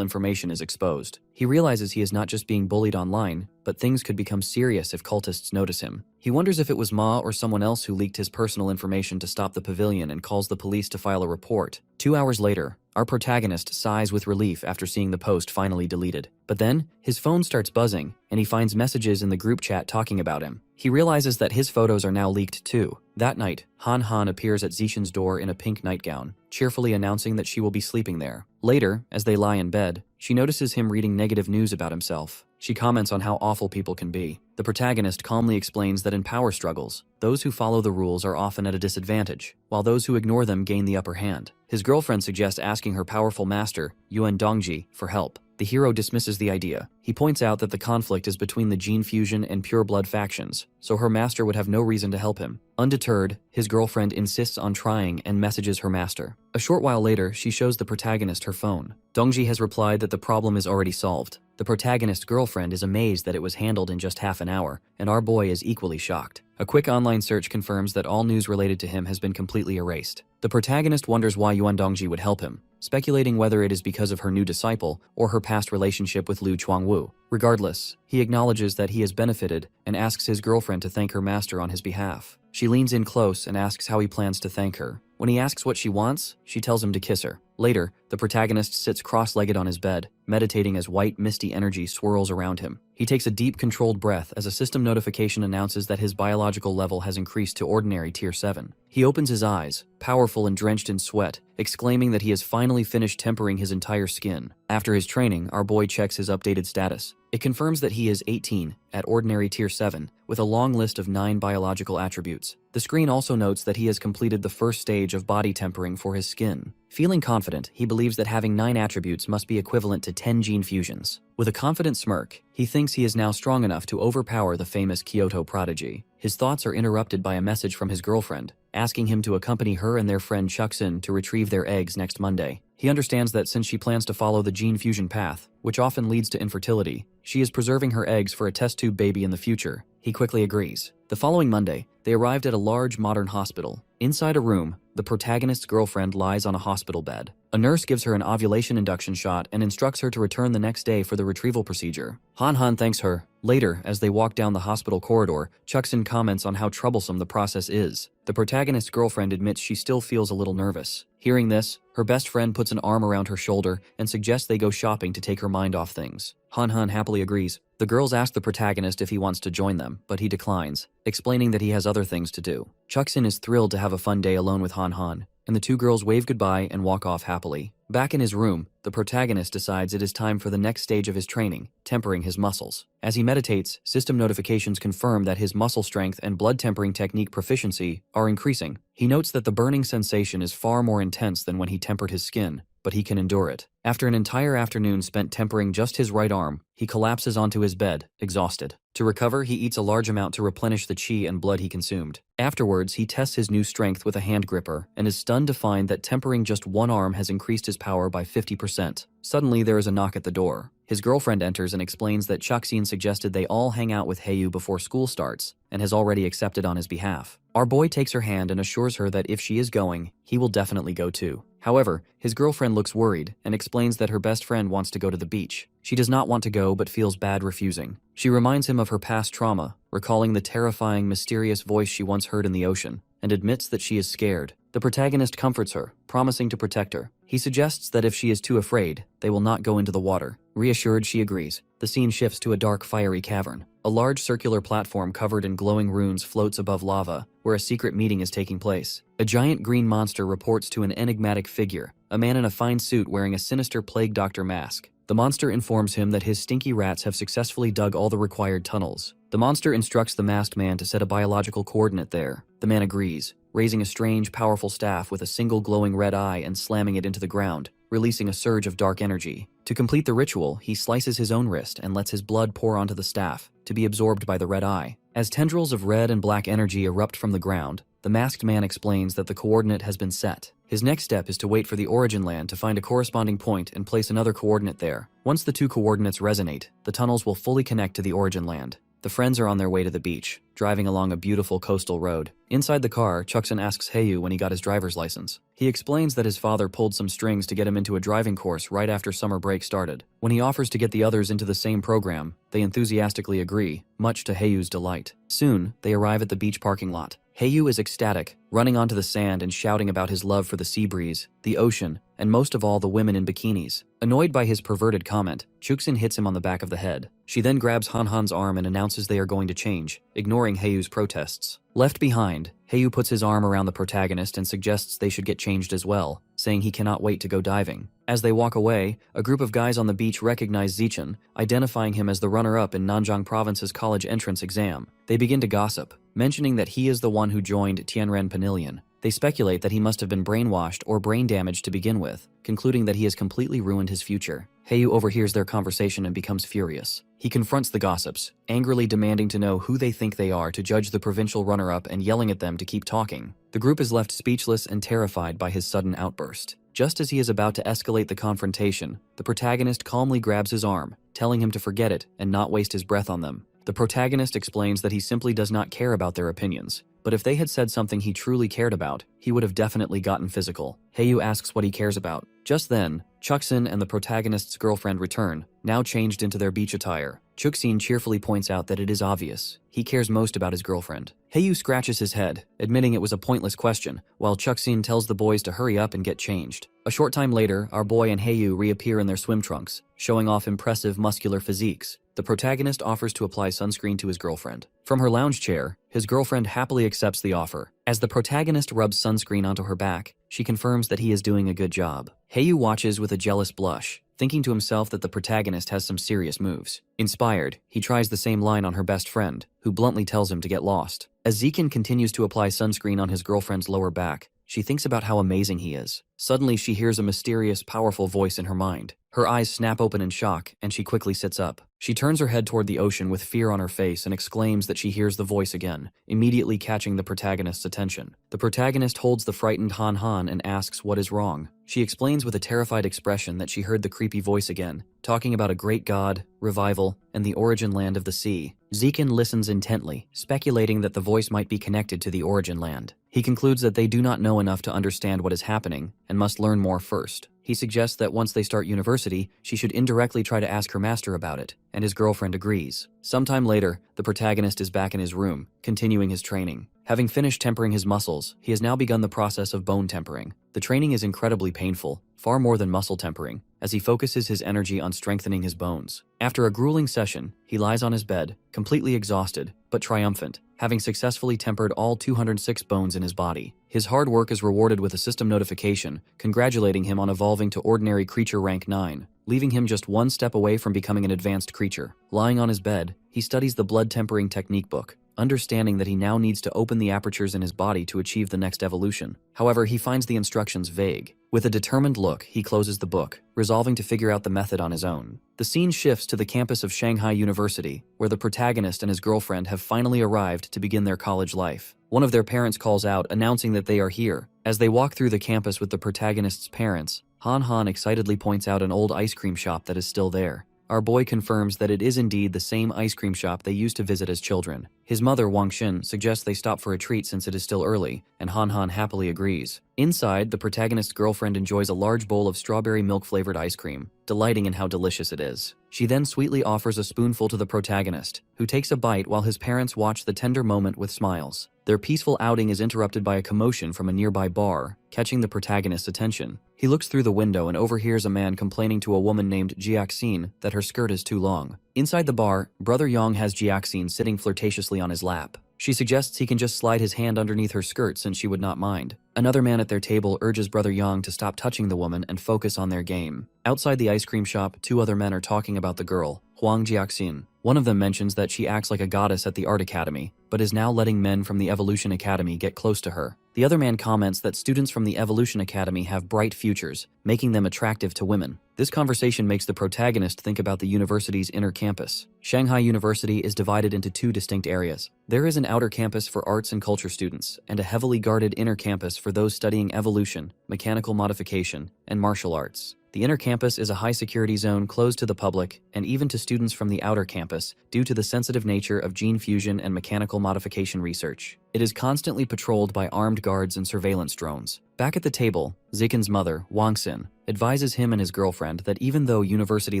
information is exposed. He realizes he is not just being bullied online, but things could become serious if cultists notice him. He wonders if it was Ma or someone else who leaked his personal information to stop the pavilion and calls the police to file a report. 2 hours later, our protagonist sighs with relief after seeing the post finally deleted. But then, his phone starts buzzing, and he finds messages in the group chat talking about him. He realizes that his photos are now leaked too. That night, Han Han appears at Zichen's door in a pink nightgown, cheerfully announcing that she will be sleeping there. Later, as they lie in bed, she notices him reading negative news about himself. She comments on how awful people can be. The protagonist calmly explains that in power struggles, those who follow the rules are often at a disadvantage, while those who ignore them gain the upper hand. His girlfriend suggests asking her powerful master, Yuan Dongji, for help. The hero dismisses the idea. He points out that the conflict is between the gene fusion and pure blood factions, so her master would have no reason to help him. Undeterred, his girlfriend insists on trying and messages her master. A short while later, she shows the protagonist her phone. Dongji has replied that the problem is already solved. The protagonist's girlfriend is amazed that it was handled in just half an hour, and our boy is equally shocked. A quick online search confirms that all news related to him has been completely erased. The protagonist wonders why Yuan Dongji would help him, speculating whether it is because of her new disciple or her past relationship with Lu Chuangwu. Regardless, he acknowledges that he has benefited and asks his girlfriend to thank her master on his behalf. She leans in close and asks how he plans to thank her. When he asks what she wants, she tells him to kiss her. Later, the protagonist sits cross-legged on his bed, meditating as white, misty energy swirls around him. He takes a deep, controlled breath as a system notification announces that his biological level has increased to ordinary Tier 7. He opens his eyes, powerful and drenched in sweat, exclaiming that he has finally finished tempering his entire skin. After his training, our boy checks his updated status. It confirms that he is 18, at ordinary Tier 7, with a long list of 9 biological attributes. The screen also notes that he has completed the first stage of body tempering for his skin. Feeling confident, he believes that having 9 attributes must be equivalent to 10 gene fusions. With a confident smirk, he thinks he is now strong enough to overpower the famous Kyoto prodigy. His thoughts are interrupted by a message from his girlfriend, asking him to accompany her and their friend Chuksin to retrieve their eggs next Monday. He understands that since she plans to follow the gene fusion path, which often leads to infertility, she is preserving her eggs for a test tube baby in the future. He quickly agrees. The following Monday, they arrived at a large modern hospital. Inside a room, the protagonist's girlfriend lies on a hospital bed. A nurse gives her an ovulation induction shot and instructs her to return the next day for the retrieval procedure. Han thanks her. Later, as they walk down the hospital corridor, Chuksin comments on how troublesome the process is. The protagonist's girlfriend admits she still feels a little nervous. Hearing this, her best friend puts an arm around her shoulder and suggests they go shopping to take her mind off things. Han happily agrees. The girls ask the protagonist if he wants to join them, but he declines, explaining that he has other things to do. Chuksin is thrilled to have a fun day alone with Han, and the two girls wave goodbye and walk off happily. Back in his room, the protagonist decides it is time for the next stage of his training, tempering his muscles. As he meditates, system notifications confirm that his muscle strength and blood tempering technique proficiency are increasing. He notes that the burning sensation is far more intense than when he tempered his skin, but he can endure it. After an entire afternoon spent tempering just his right arm, he collapses onto his bed, exhausted. To recover, he eats a large amount to replenish the chi and blood he consumed. Afterwards, he tests his new strength with a hand gripper and is stunned to find that tempering just one arm has increased his power by 50%. Suddenly, there is a knock at the door. His girlfriend enters and explains that Chuksin suggested they all hang out with Haeyu before school starts and has already accepted on his behalf. Our boy takes her hand and assures her that if she is going, he will definitely go too. However, his girlfriend looks worried and explains that her best friend wants to go to the beach. She does not want to go but feels bad refusing. She reminds him of her past trauma, recalling the terrifying, mysterious voice she once heard in the ocean, and admits that she is scared. The protagonist comforts her, promising to protect her. He suggests that if she is too afraid, they will not go into the water. Reassured, she agrees. The scene shifts to a dark, fiery cavern. A large circular platform covered in glowing runes floats above lava, where a secret meeting is taking place. A giant green monster reports to an enigmatic figure, a man in a fine suit wearing a sinister plague doctor mask. The monster informs him that his stinky rats have successfully dug all the required tunnels. The monster instructs the masked man to set a biological coordinate there. The man agrees, raising a strange, powerful staff with a single glowing red eye and slamming it into the ground, releasing a surge of dark energy. To complete the ritual, he slices his own wrist and lets his blood pour onto the staff, to be absorbed by the red eye. As tendrils of red and black energy erupt from the ground, the masked man explains that the coordinate has been set. His next step is to wait for the origin land to find a corresponding point and place another coordinate there. Once the two coordinates resonate, the tunnels will fully connect to the origin land. The friends are on their way to the beach, driving along a beautiful coastal road. Inside the car, Chuksin asks Haeyu when he got his driver's license. He explains that his father pulled some strings to get him into a driving course right after summer break started. When he offers to get the others into the same program, they enthusiastically agree, much to Haeyu's delight. Soon, they arrive at the beach parking lot. Haeyu is ecstatic, running onto the sand and shouting about his love for the sea breeze, the ocean, and most of all the women in bikinis. Annoyed by his perverted comment, Chuksin hits him on the back of the head. She then grabs Han's arm and announces they are going to change, ignoring Haeyu's protests. Left behind, Haeyu puts his arm around the protagonist and suggests they should get changed as well, saying he cannot wait to go diving. As they walk away, a group of guys on the beach recognize Zichin, identifying him as the runner-up in Nanjing Province's college entrance exam. They begin to gossip, mentioning that he is the one who joined Tianren Panillion. They speculate that he must have been brainwashed or brain damaged to begin with, concluding that he has completely ruined his future. Haeyu overhears their conversation and becomes furious. He confronts the gossips, angrily demanding to know who they think they are to judge the provincial runner-up and yelling at them to keep talking. The group is left speechless and terrified by his sudden outburst. Just as he is about to escalate the confrontation, the protagonist calmly grabs his arm, telling him to forget it and not waste his breath on them. The protagonist explains that he simply does not care about their opinions, but if they had said something he truly cared about, he would have definitely gotten physical. Haeyu asks what he cares about. Just then, Chuksin and the protagonist's girlfriend return, now changed into their beach attire. Chuksin cheerfully points out that it is obvious. He cares most about his girlfriend. Haeyu scratches his head, admitting it was a pointless question, while Chuksin tells the boys to hurry up and get changed. A short time later, our boy and Haeyu reappear in their swim trunks, showing off impressive muscular physiques. The protagonist offers to apply sunscreen to his girlfriend. From her lounge chair, his girlfriend happily accepts the offer. As the protagonist rubs sunscreen onto her back, she confirms that he is doing a good job. Haeyu watches with a jealous blush, thinking to himself that the protagonist has some serious moves. Inspired, he tries the same line on her best friend, who bluntly tells him to get lost. As Zikin continues to apply sunscreen on his girlfriend's lower back, she thinks about how amazing he is. Suddenly, she hears a mysterious, powerful voice in her mind. Her eyes snap open in shock, and she quickly sits up. She turns her head toward the ocean with fear on her face and exclaims that she hears the voice again, immediately catching the protagonist's attention. The protagonist holds the frightened Han Han and asks what is wrong. She explains with a terrified expression that she heard the creepy voice again, talking about a great god, revival, and the origin land of the sea. Zikin listens intently, speculating that the voice might be connected to the origin land. He concludes that they do not know enough to understand what is happening and must learn more first. He suggests that once they start university, she should indirectly try to ask her master about it, and his girlfriend agrees. Sometime later, the protagonist is back in his room, continuing his training. Having finished tempering his muscles, he has now begun the process of bone tempering. The training is incredibly painful, far more than muscle tempering, as he focuses his energy on strengthening his bones. After a grueling session, he lies on his bed, completely exhausted, but triumphant, having successfully tempered all 206 bones in his body. His hard work is rewarded with a system notification, congratulating him on evolving to ordinary creature rank 9, leaving him just one step away from becoming an advanced creature. Lying on his bed, he studies the blood tempering technique book, understanding that he now needs to open the apertures in his body to achieve the next evolution. However, he finds the instructions vague. With a determined look, he closes the book, resolving to figure out the method on his own. The scene shifts to the campus of Shanghai University, where the protagonist and his girlfriend have finally arrived to begin their college life. One of their parents calls out, announcing that they are here. As they walk through the campus with the protagonist's parents, Han Han excitedly points out an old ice cream shop that is still there. Our boy confirms that it is indeed the same ice cream shop they used to visit as children. His mother, Wang Xin, suggests they stop for a treat since it is still early, and Han Han happily agrees. Inside, the protagonist's girlfriend enjoys a large bowl of strawberry milk-flavored ice cream, delighting in how delicious it is. She then sweetly offers a spoonful to the protagonist, who takes a bite while his parents watch the tender moment with smiles. Their peaceful outing is interrupted by a commotion from a nearby bar, catching the protagonist's attention. He looks through the window and overhears a man complaining to a woman named Jiaxin that her skirt is too long. Inside the bar, Brother Yang has Jiaxin sitting flirtatiously on his lap. She suggests he can just slide his hand underneath her skirt since she would not mind. Another man at their table urges Brother Yang to stop touching the woman and focus on their game. Outside the ice cream shop, two other men are talking about the girl, Huang Jiaxin. One of them mentions that she acts like a goddess at the art academy, but is now letting men from the Evolution Academy get close to her. The other man comments that students from the Evolution Academy have bright futures, making them attractive to women. This conversation makes the protagonist think about the university's inner campus. Shanghai University is divided into two distinct areas. There is an outer campus for arts and culture students, and a heavily guarded inner campus for those studying evolution, mechanical modification, and martial arts. The inner campus is a high-security zone closed to the public and even to students from the outer campus due to the sensitive nature of gene fusion and mechanical modification research. It is constantly patrolled by armed guards and surveillance drones. Back at the table, Zikin's mother, Wang Xin, advises him and his girlfriend that even though university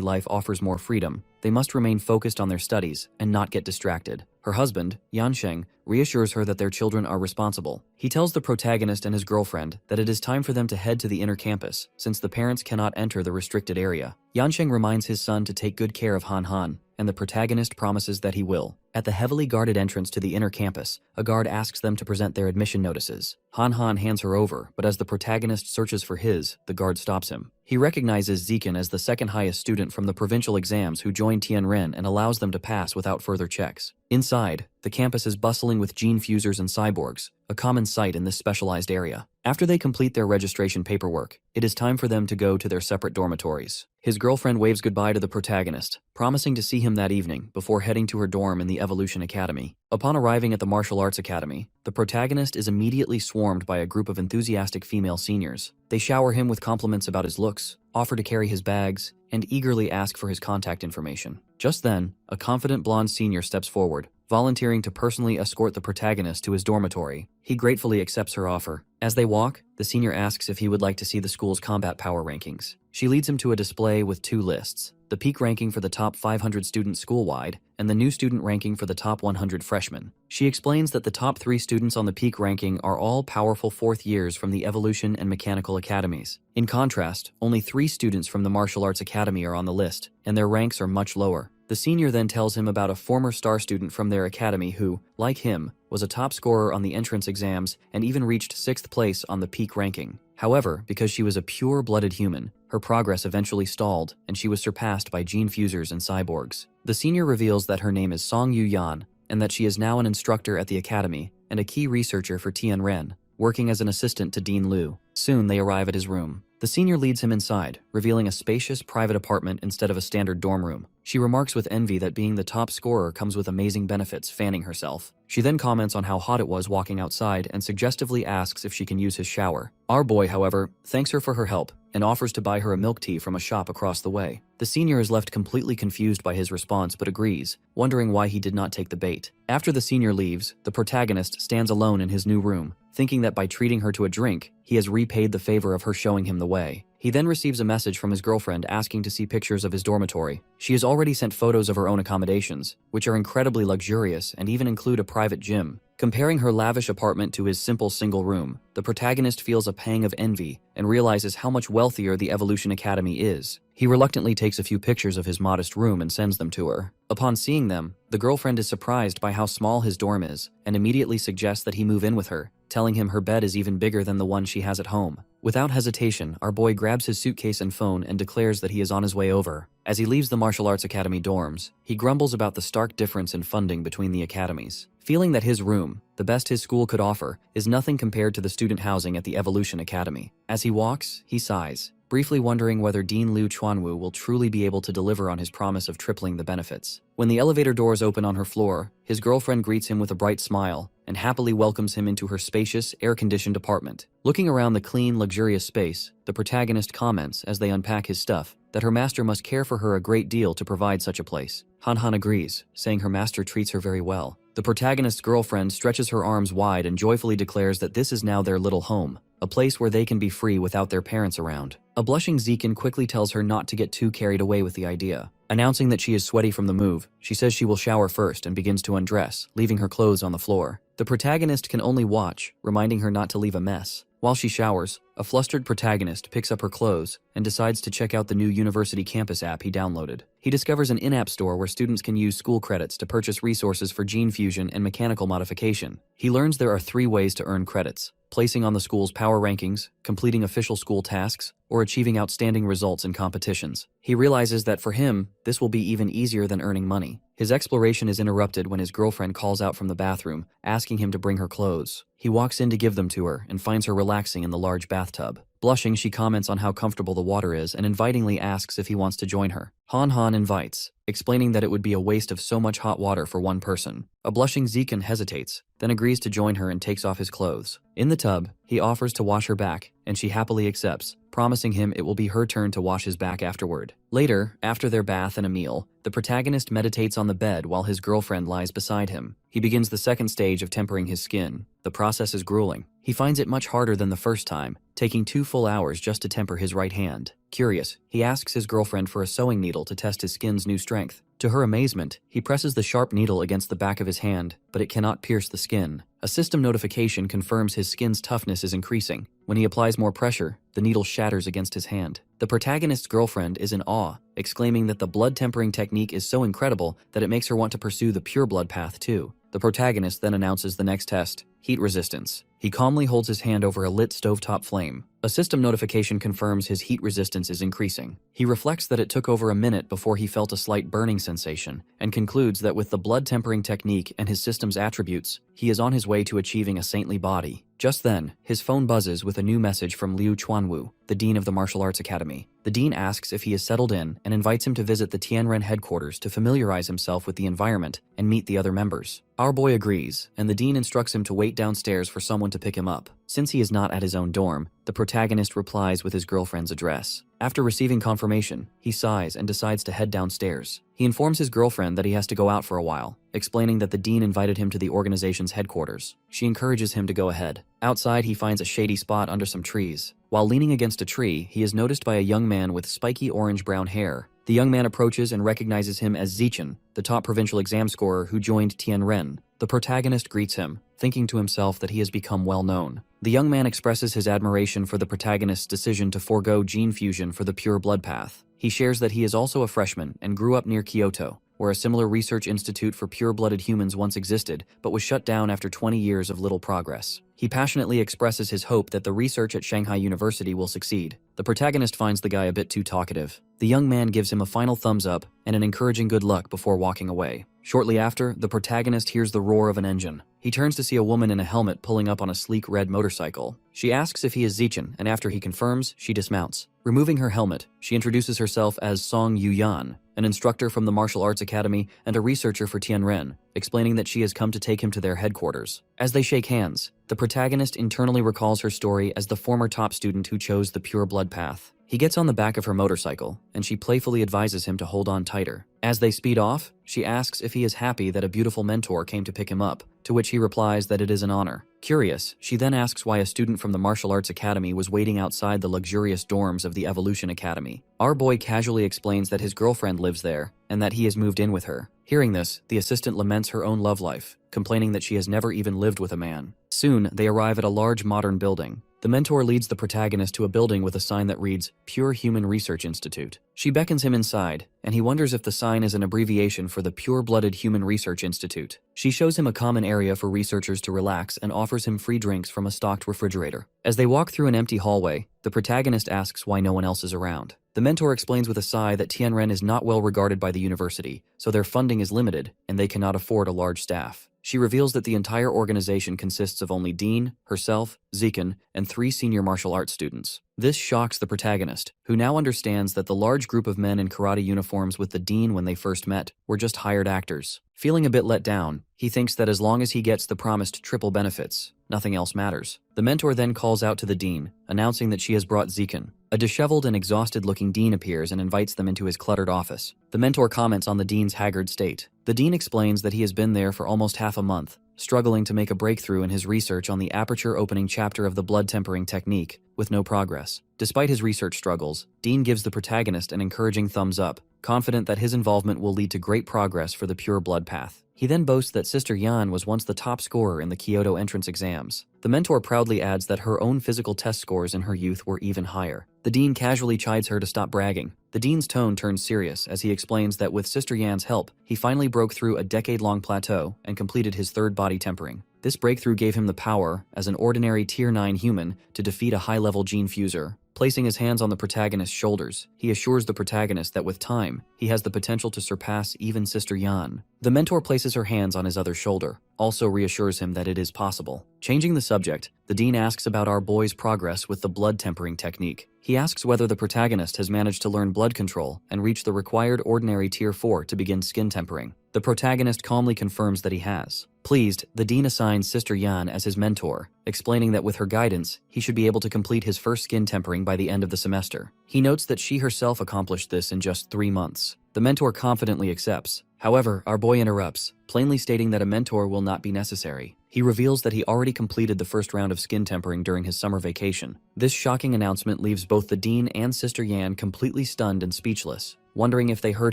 life offers more freedom, they must remain focused on their studies and not get distracted. Her husband, Yansheng, reassures her that their children are responsible. He tells the protagonist and his girlfriend that it is time for them to head to the inner campus, since the parents cannot enter the restricted area. Yansheng reminds his son to take good care of Han Han, and the protagonist promises that he will. At the heavily guarded entrance to the inner campus, a guard asks them to present their admission notices. Han Han hands her over, but as the protagonist searches for his, the guard stops him. He recognizes Zikin as the second highest student from the provincial exams who joined Tianren and allows them to pass without further checks. Inside, the campus is bustling with gene fusers and cyborgs, a common sight in this specialized area. After they complete their registration paperwork, it is time for them to go to their separate dormitories. His girlfriend waves goodbye to the protagonist, promising to see him that evening before heading to her dorm in the Evolution Academy. Upon arriving at the Martial Arts Academy, the protagonist is immediately swarmed by a group of enthusiastic female seniors. They shower him with compliments about his looks, offer to carry his bags, and eagerly ask for his contact information. Just then, a confident blonde senior steps forward, volunteering to personally escort the protagonist to his dormitory. He gratefully accepts her offer. As they walk, the senior asks if he would like to see the school's combat power rankings. She leads him to a display with two lists, the peak ranking for the top 500 students school-wide, and the new student ranking for the top 100 freshmen. She explains that the top 3 students on the peak ranking are all powerful fourth years from the Evolution and Mechanical Academies. In contrast, only 3 students from the Martial Arts Academy are on the list, and their ranks are much lower. The senior then tells him about a former star student from their academy who, like him, was a top scorer on the entrance exams and even reached 6th place on the peak ranking. However, because she was a pure-blooded human, her progress eventually stalled and she was surpassed by gene fusers and cyborgs. The senior reveals that her name is Song Yu Yan and that she is now an instructor at the academy, and a key researcher for Tianren, working as an assistant to Dean Liu. Soon they arrive at his room. The senior leads him inside, revealing a spacious private apartment instead of a standard dorm room. She remarks with envy that being the top scorer comes with amazing benefits, fanning herself. She then comments on how hot it was walking outside and suggestively asks if she can use his shower. Our boy, however, thanks her for her help and offers to buy her a milk tea from a shop across the way. The senior is left completely confused by his response but agrees, wondering why he did not take the bait. After the senior leaves, the protagonist stands alone in his new room, thinking that by treating her to a drink, he has repaid the favor of her showing him the way. He then receives a message from his girlfriend asking to see pictures of his dormitory. She has already sent photos of her own accommodations, which are incredibly luxurious and even include a private gym. Comparing her lavish apartment to his simple single room, the protagonist feels a pang of envy and realizes how much wealthier the Evolution Academy is. He reluctantly takes a few pictures of his modest room and sends them to her. Upon seeing them, the girlfriend is surprised by how small his dorm is and immediately suggests that he move in with her, telling him her bed is even bigger than the one she has at home. Without hesitation, our boy grabs his suitcase and phone and declares that he is on his way over. As he leaves the Martial Arts Academy dorms, he grumbles about the stark difference in funding between the academies, feeling that his room, the best his school could offer, is nothing compared to the student housing at the Evolution Academy. As he walks, he sighs, briefly wondering whether Dean Liu Chuanwu will truly be able to deliver on his promise of tripling the benefits. When the elevator doors open on her floor, his girlfriend greets him with a bright smile and happily welcomes him into her spacious, air-conditioned apartment. Looking around the clean, luxurious space, the protagonist comments as they unpack his stuff that her master must care for her a great deal to provide such a place. Han Han agrees, saying her master treats her very well. The protagonist's girlfriend stretches her arms wide and joyfully declares that this is now their little home, a place where they can be free without their parents around. A blushing Zekin quickly tells her not to get too carried away with the idea. Announcing that she is sweaty from the move, she says she will shower first and begins to undress, leaving her clothes on the floor. The protagonist can only watch, reminding her not to leave a mess. While she showers, a flustered protagonist picks up her clothes and decides to check out the new university campus app he downloaded. He discovers an in-app store where students can use school credits to purchase resources for gene fusion and mechanical modification. He learns there are 3 ways to earn credits: placing on the school's power rankings, completing official school tasks, or achieving outstanding results in competitions. He realizes that for him, this will be even easier than earning money. His exploration is interrupted when his girlfriend calls out from the bathroom, asking him to bring her clothes. He walks in to give them to her and finds her relaxing in the large bathtub. Blushing, she comments on how comfortable the water is and invitingly asks if he wants to join her. Han Han invites, explaining that it would be a waste of so much hot water for one person. A blushing Zekin hesitates, then agrees to join her and takes off his clothes. In the tub, he offers to wash her back, and she happily accepts, promising him it will be her turn to wash his back afterward. Later, after their bath and a meal, the protagonist meditates on the bed while his girlfriend lies beside him. He begins the second stage of tempering his skin. The process is grueling. He finds it much harder than the first time, taking 2 full hours just to temper his right hand. Curious, he asks his girlfriend for a sewing needle to test his skin's new strength. To her amazement, he presses the sharp needle against the back of his hand, but it cannot pierce the skin. A system notification confirms his skin's toughness is increasing. When he applies more pressure, the needle shatters against his hand. The protagonist's girlfriend is in awe, exclaiming that the blood tempering technique is so incredible that it makes her want to pursue the pure blood path too. The protagonist then announces the next test: heat resistance. He calmly holds his hand over a lit stovetop flame. A system notification confirms his heat resistance is increasing. He reflects that it took over a minute before he felt a slight burning sensation, and concludes that with the blood tempering technique and his system's attributes, he is on his way to achieving a saintly body. Just then, his phone buzzes with a new message from Liu Chuanwu, the dean of the Martial Arts Academy. The dean asks if he is settled in and invites him to visit the Tianren headquarters to familiarize himself with the environment and meet the other members. Our boy agrees, and the dean instructs him to wait downstairs for someone to pick him up. Since he is not at his own dorm, the protagonist replies with his girlfriend's address. After receiving confirmation, he sighs and decides to head downstairs. He informs his girlfriend that he has to go out for a while, explaining that the dean invited him to the organization's headquarters. She encourages him to go ahead. Outside, he finds a shady spot under some trees. While leaning against a tree, he is noticed by a young man with spiky orange-brown hair. The young man approaches and recognizes him as Zechen, the top provincial exam scorer who joined Tianren. The protagonist greets him, thinking to himself that he has become well known. The young man expresses his admiration for the protagonist's decision to forego gene fusion for the pure blood path. He shares that he is also a freshman and grew up near Kyoto, where a similar research institute for pure-blooded humans once existed, but was shut down after 20 years of little progress. He passionately expresses his hope that the research at Shanghai University will succeed. The protagonist finds the guy a bit too talkative. The young man gives him a final thumbs up and an encouraging good luck before walking away. Shortly after, the protagonist hears the roar of an engine. He turns to see a woman in a helmet pulling up on a sleek red motorcycle. She asks if he is Zichin, and after he confirms, she dismounts. Removing her helmet, she introduces herself as Song Yuyan, an instructor from the martial arts academy and a researcher for Tianren, explaining that she has come to take him to their headquarters. As they shake hands, the protagonist internally recalls her story as the former top student who chose the pure blood path. He gets on the back of her motorcycle, and she playfully advises him to hold on tighter. As they speed off, she asks if he is happy that a beautiful mentor came to pick him up, to which he replies that it is an honor. Curious, she then asks why a student from the martial arts academy was waiting outside the luxurious dorms of the Evolution Academy. Our boy casually explains that his girlfriend lives there, and that he has moved in with her. Hearing this, the assistant laments her own love life, complaining that she has never even lived with a man. Soon, they arrive at a large modern building. The mentor leads the protagonist to a building with a sign that reads, Pure Human Research Institute. She beckons him inside, and he wonders if the sign is an abbreviation for the Pure-Blooded Human Research Institute. She shows him a common area for researchers to relax and offers him free drinks from a stocked refrigerator. As they walk through an empty hallway, the protagonist asks why no one else is around. The mentor explains with a sigh that Tianren is not well regarded by the university, so their funding is limited, and they cannot afford a large staff. She reveals that the entire organization consists of only Dean, herself, Zikin, and 3 senior martial arts students. This shocks the protagonist, who now understands that the large group of men in karate uniforms with the Dean when they first met were just hired actors. Feeling a bit let down, he thinks that as long as he gets the promised triple benefits, nothing else matters. The mentor then calls out to the Dean, announcing that she has brought Zikin. A disheveled and exhausted-looking Dean appears and invites them into his cluttered office. The mentor comments on the Dean's haggard state. The Dean explains that he has been there for almost half a month, struggling to make a breakthrough in his research on the aperture-opening chapter of the blood tempering technique, with no progress. Despite his research struggles, Dean gives the protagonist an encouraging thumbs up, confident that his involvement will lead to great progress for the pure blood path. He then boasts that Sister Yan was once the top scorer in the Kyoto entrance exams. The mentor proudly adds that her own physical test scores in her youth were even higher. The Dean casually chides her to stop bragging. The Dean's tone turns serious as he explains that with Sister Yan's help, he finally broke through a decade-long plateau and completed his 3rd body tempering. This breakthrough gave him the power, as an ordinary Tier 9 human, to defeat a high-level gene fuser. Placing his hands on the protagonist's shoulders, he assures the protagonist that with time, he has the potential to surpass even Sister Yan. The mentor places her hands on his other shoulder, also reassures him that it is possible. Changing the subject, the Dean asks about our boy's progress with the blood tempering technique. He asks whether the protagonist has managed to learn blood control and reach the required ordinary Tier 4 to begin skin tempering. The protagonist calmly confirms that he has. Pleased, the Dean assigns Sister Yan as his mentor, explaining that with her guidance, he should be able to complete his first skin tempering by the end of the semester. He notes that she herself accomplished this in just 3 months. The mentor confidently accepts. However, our boy interrupts, plainly stating that a mentor will not be necessary. He reveals that he already completed the first round of skin tempering during his summer vacation. This shocking announcement leaves both the Dean and Sister Yan completely stunned and speechless, wondering if they heard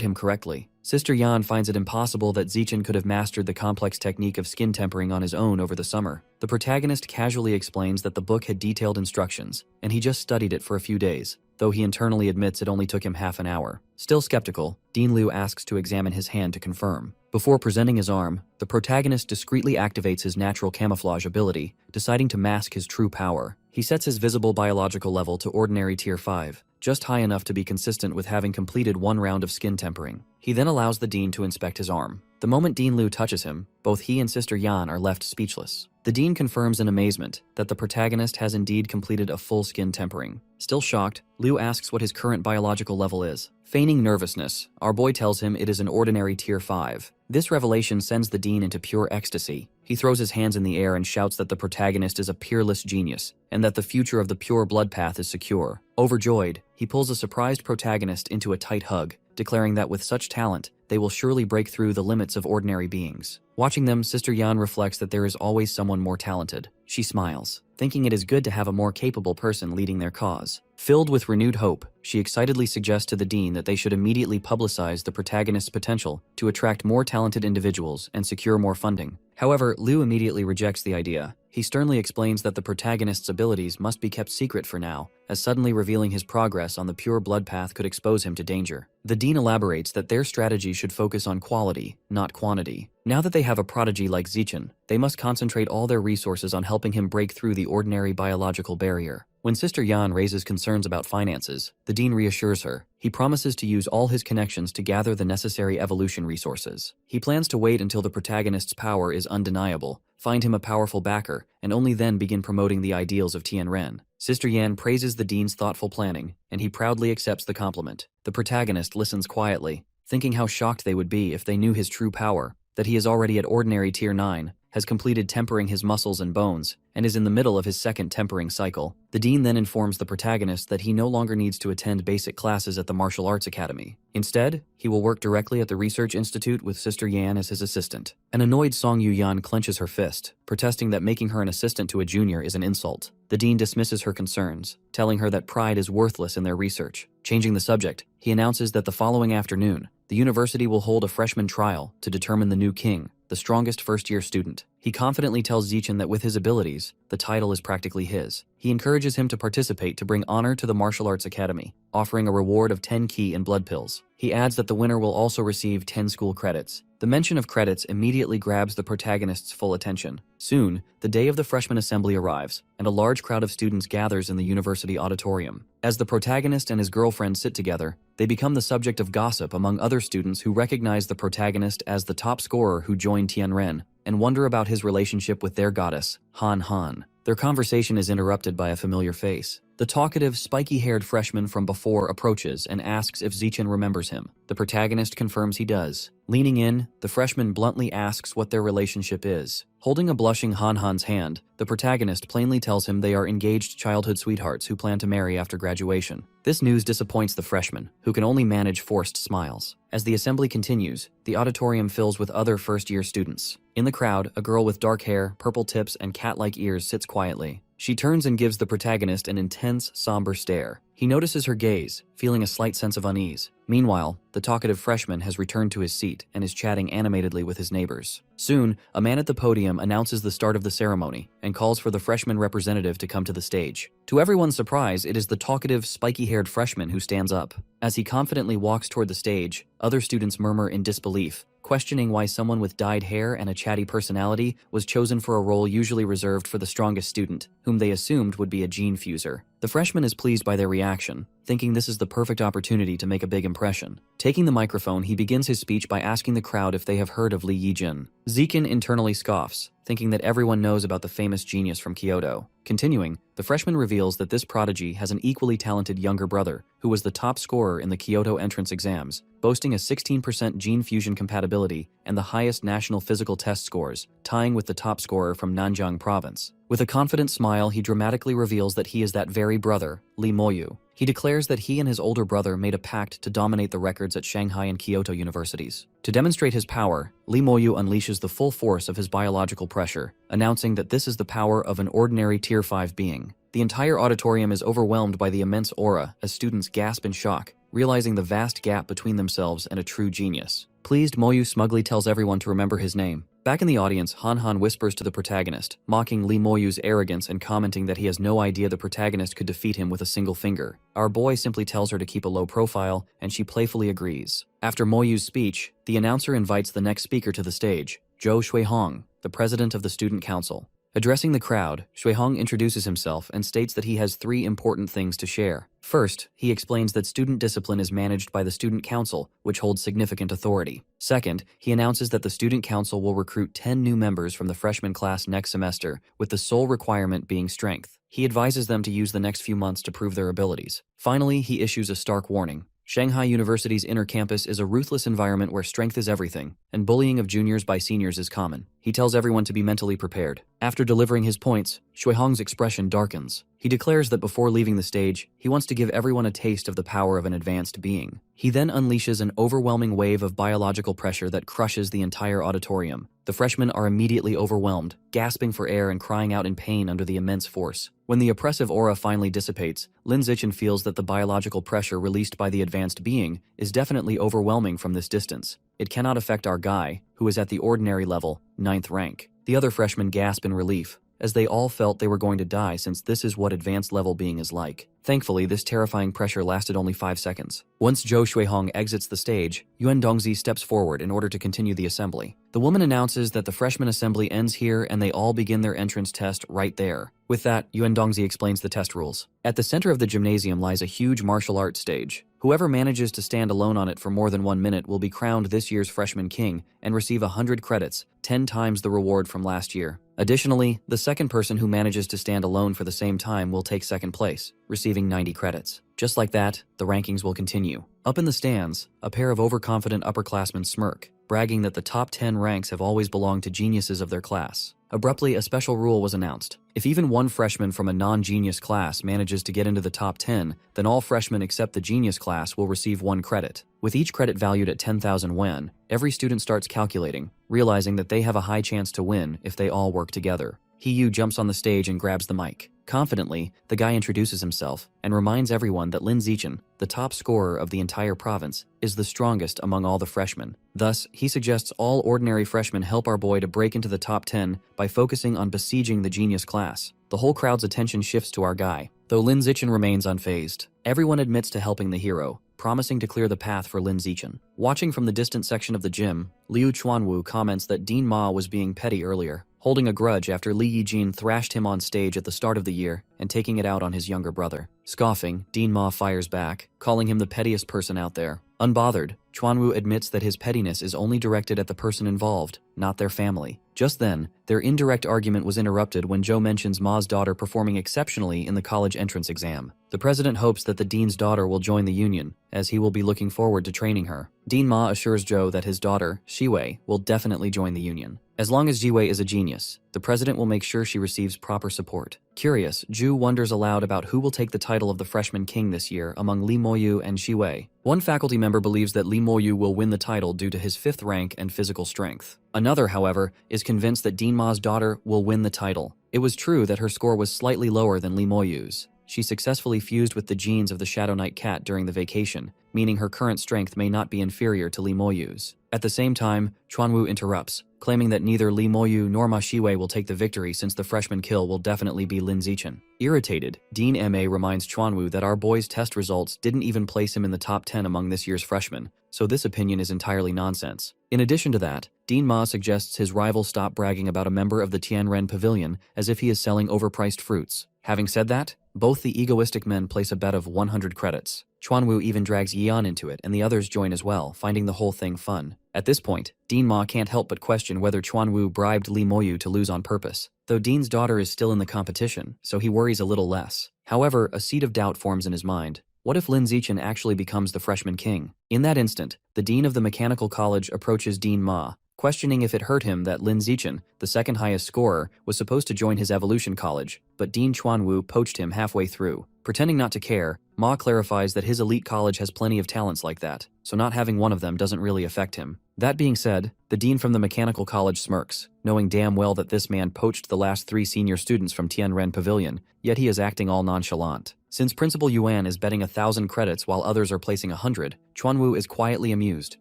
him correctly. Sister Yan finds it impossible that Zichin could have mastered the complex technique of skin tempering on his own over the summer. The protagonist casually explains that the book had detailed instructions, and he just studied it for a few days, though he internally admits it only took him half an hour. Still skeptical, Dean Liu asks to examine his hand to confirm. Before presenting his arm, the protagonist discreetly activates his natural camouflage ability, deciding to mask his true power. He sets his visible biological level to ordinary Tier 5, just high enough to be consistent with having completed 1 round of skin tempering. He then allows the Dean to inspect his arm. The moment Dean Liu touches him, both he and Sister Yan are left speechless. The Dean confirms in amazement that the protagonist has indeed completed a full skin tempering. Still shocked, Liu asks what his current biological level is. Feigning nervousness, our boy tells him it is an ordinary Tier 5. This revelation sends the Dean into pure ecstasy. He throws his hands in the air and shouts that the protagonist is a peerless genius, and that the future of the pure blood path is secure. Overjoyed, he pulls a surprised protagonist into a tight hug, declaring that with such talent, they will surely break through the limits of ordinary beings. Watching them, Sister Yan reflects that there is always someone more talented. She smiles, thinking it is good to have a more capable person leading their cause. Filled with renewed hope, she excitedly suggests to the Dean that they should immediately publicize the protagonist's potential to attract more talented individuals and secure more funding. However, Liu immediately rejects the idea. he sternly explains that the protagonist's abilities must be kept secret for now, as suddenly revealing his progress on the pure blood path could expose him to danger. The dean elaborates that their strategy should focus on quality, not quantity. Now that they have a prodigy like Zichen, they must concentrate all their resources on helping him break through the ordinary biological barrier. When Sister Yan raises concerns about finances, the dean reassures her. He promises to use all his connections to gather the necessary evolution resources. He plans to wait until the protagonist's power is undeniable, find him a powerful backer, and only then begin promoting the ideals of Tianren. Sister Yan praises the dean's thoughtful planning, and he proudly accepts the compliment. The protagonist listens quietly, thinking how shocked they would be if they knew his true power, that he is already at ordinary tier 9, has completed tempering his muscles and bones, and is in the middle of his second tempering cycle. The dean then informs the protagonist that he no longer needs to attend basic classes at the martial arts academy. Instead, he will work directly at the research institute with Sister Yan as his assistant. An annoyed Song Yu-yan clenches her fist, protesting that making her an assistant to a junior is an insult. The dean dismisses her concerns, telling her that pride is worthless in their research. Changing the subject, he announces that the following afternoon, the university will hold a freshman trial to determine the new king, the strongest first-year student. He confidently tells Zichen that with his abilities, the title is practically his. He encourages him to participate to bring honor to the martial arts academy, offering a reward of 10 ki and blood pills. He adds that the winner will also receive 10 school credits. The mention of credits immediately grabs the protagonist's full attention. Soon, the day of the freshman assembly arrives, and a large crowd of students gathers in the university auditorium. As the protagonist and his girlfriend sit together, they become the subject of gossip among other students who recognize the protagonist as the top scorer who joined Tianren, and wonder about his relationship with their goddess, Han Han. Their conversation is interrupted by a familiar face. The talkative, spiky-haired freshman from before approaches and asks if Zichen remembers him. The protagonist confirms he does. Leaning in, the freshman bluntly asks what their relationship is. Holding a blushing Han Han's hand, the protagonist plainly tells him they are engaged childhood sweethearts who plan to marry after graduation. This news disappoints the freshman, who can only manage forced smiles. As the assembly continues, the auditorium fills with other first-year students. In the crowd, a girl with dark hair, purple tips, and cat-like ears sits quietly. She turns and gives the protagonist an intense, somber stare. He notices her gaze, feeling a slight sense of unease. Meanwhile, the talkative freshman has returned to his seat and is chatting animatedly with his neighbors. Soon, a man at the podium announces the start of the ceremony and calls for the freshman representative to come to the stage. To everyone's surprise, it is the talkative, spiky-haired freshman who stands up. As he confidently walks toward the stage, other students murmur in disbelief, questioning why someone with dyed hair and a chatty personality was chosen for a role usually reserved for the strongest student, whom they assumed would be a gene fuser. The freshman is pleased by their reaction, thinking this is the perfect opportunity to make a big impression. Taking the microphone, he begins his speech by asking the crowd if they have heard of Li Yijin. Zichen internally scoffs, thinking that everyone knows about the famous genius from Kyoto. Continuing, the freshman reveals that this prodigy has an equally talented younger brother, who was the top scorer in the Kyoto entrance exams, boasting a 16% gene fusion compatibility and the highest national physical test scores, tying with the top scorer from Nanjing province. With a confident smile, he dramatically reveals that he is that very brother, Li Moyu. He declares that he and his older brother made a pact to dominate the records at Shanghai and Kyoto universities. To demonstrate his power, Li Moyu unleashes the full force of his biological pressure, announcing that this is the power of an ordinary Tier 5 being. The entire auditorium is overwhelmed by the immense aura as students gasp in shock, realizing the vast gap between themselves and a true genius. Pleased, Moyu smugly tells everyone to remember his name. Back in the audience, Han Han whispers to the protagonist, mocking Li Moyu's arrogance and commenting that he has no idea the protagonist could defeat him with a single finger. Our boy simply tells her to keep a low profile, and she playfully agrees. After Moyu's speech, the announcer invites the next speaker to the stage, Zhou Shuihong, the president of the student council. Addressing the crowd, Shuihong introduces himself and states that he has 3 important things to share. First, he explains that student discipline is managed by the student council, which holds significant authority. Second, he announces that the student council will recruit 10 new members from the freshman class next semester, with the sole requirement being strength. He advises them to use the next few months to prove their abilities. Finally, he issues a stark warning. Shanghai University's inner campus is a ruthless environment where strength is everything, and bullying of juniors by seniors is common. He tells everyone to be mentally prepared. After delivering his points, Shuihong's expression darkens. He declares that before leaving the stage, he wants to give everyone a taste of the power of an advanced being. He then unleashes an overwhelming wave of biological pressure that crushes the entire auditorium. The freshmen are immediately overwhelmed, gasping for air and crying out in pain under the immense force. When the oppressive aura finally dissipates, Lin Zichen feels that the biological pressure released by the advanced being is definitely overwhelming from this distance. It cannot affect our guy, who is at the ordinary level, 9th rank. The other freshmen gasp in relief, as they all felt they were going to die since this is what advanced level being is like. Thankfully, this terrifying pressure lasted only 5 seconds. Once Zhou Shuihong exits the stage, Yuan Dongzi steps forward in order to continue the assembly. The woman announces that the freshman assembly ends here and they all begin their entrance test right there. With that, Yuan Dongzi explains the test rules. At the center of the gymnasium lies a huge martial arts stage. Whoever manages to stand alone on it for more than 1 minute will be crowned this year's freshman king and receive 100 credits, 10 times the reward from last year. Additionally, the second person who manages to stand alone for the same time will take second place, receiving 90 credits. Just like that, the rankings will continue. Up in the stands, a pair of overconfident upperclassmen smirk, bragging that the top 10 ranks have always belonged to geniuses of their class. Abruptly, a special rule was announced. If even one freshman from a non-genius class manages to get into the top 10, then all freshmen except the genius class will receive 1 credit. With each credit valued at 10,000 yen, every student starts calculating, realizing that they have a high chance to win if they all work together. Hiyu jumps on the stage and grabs the mic. Confidently, the guy introduces himself and reminds everyone that Lin Zichen, the top scorer of the entire province, is the strongest among all the freshmen. Thus, he suggests all ordinary freshmen help our boy to break into the top 10 by focusing on besieging the genius class. The whole crowd's attention shifts to our guy, though Lin Zichen remains unfazed. Everyone admits to helping the hero, promising to clear the path for Lin Zichen. Watching from the distant section of the gym, Liu Chuanwu comments that Dean Ma was being petty earlier, holding a grudge after Li Yijin thrashed him on stage at the start of the year and taking it out on his younger brother. Scoffing, Dean Ma fires back, calling him the pettiest person out there. Unbothered, Chuanwu admits that his pettiness is only directed at the person involved, not their family. Just then, their indirect argument was interrupted when Zhou mentions Ma's daughter performing exceptionally in the college entrance exam. The president hopes that the dean's daughter will join the union, as he will be looking forward to training her. Dean Ma assures Zhou that his daughter, Shiwei, will definitely join the union. As long as Jiwei is a genius, the president will make sure she receives proper support. Curious, Zhu wonders aloud about who will take the title of the freshman king this year among Li Moyu and Shiwei. One faculty member believes that Li Moyu will win the title due to his 5th rank and physical strength. Another, however, is convinced that Dean Ma's daughter will win the title. It was true that her score was slightly lower than Li Moyu's. She successfully fused with the genes of the Shadow Knight cat during the vacation, meaning her current strength may not be inferior to Li Moyu's. At the same time, Chuanwu interrupts, claiming that neither Li Moyu nor Ma Shiwei will take the victory since the freshman kill will definitely be Lin Zichen. Irritated, Dean Ma reminds Chuanwu that our boy's test results didn't even place him in the top 10 among this year's freshmen, so this opinion is entirely nonsense. In addition to that, Dean Ma suggests his rival stop bragging about a member of the Tianren Pavilion as if he is selling overpriced fruits. Having said that, both the egoistic men place a bet of 100 credits. Chuanwu even drags Yan into it, and the others join as well, finding the whole thing fun. At this point, Dean Ma can't help but question whether Chuanwu bribed Li Moyu to lose on purpose, though Dean's daughter is still in the competition, so he worries a little less. However, a seed of doubt forms in his mind. What if Lin Zichen actually becomes the freshman king? In that instant, the dean of the mechanical college approaches Dean Ma, questioning if it hurt him that Lin Zichen, the second highest scorer, was supposed to join his evolution college, but Dean Chuanwu poached him halfway through. Pretending not to care, Ma clarifies that his elite college has plenty of talents like that, so not having one of them doesn't really affect him. That being said, the dean from the mechanical college smirks, knowing damn well that this man poached the last 3 senior students from Tianren Pavilion, yet he is acting all nonchalant. Since Principal Yuan is betting 1,000 credits while others are placing 100, Chuanwu is quietly amused,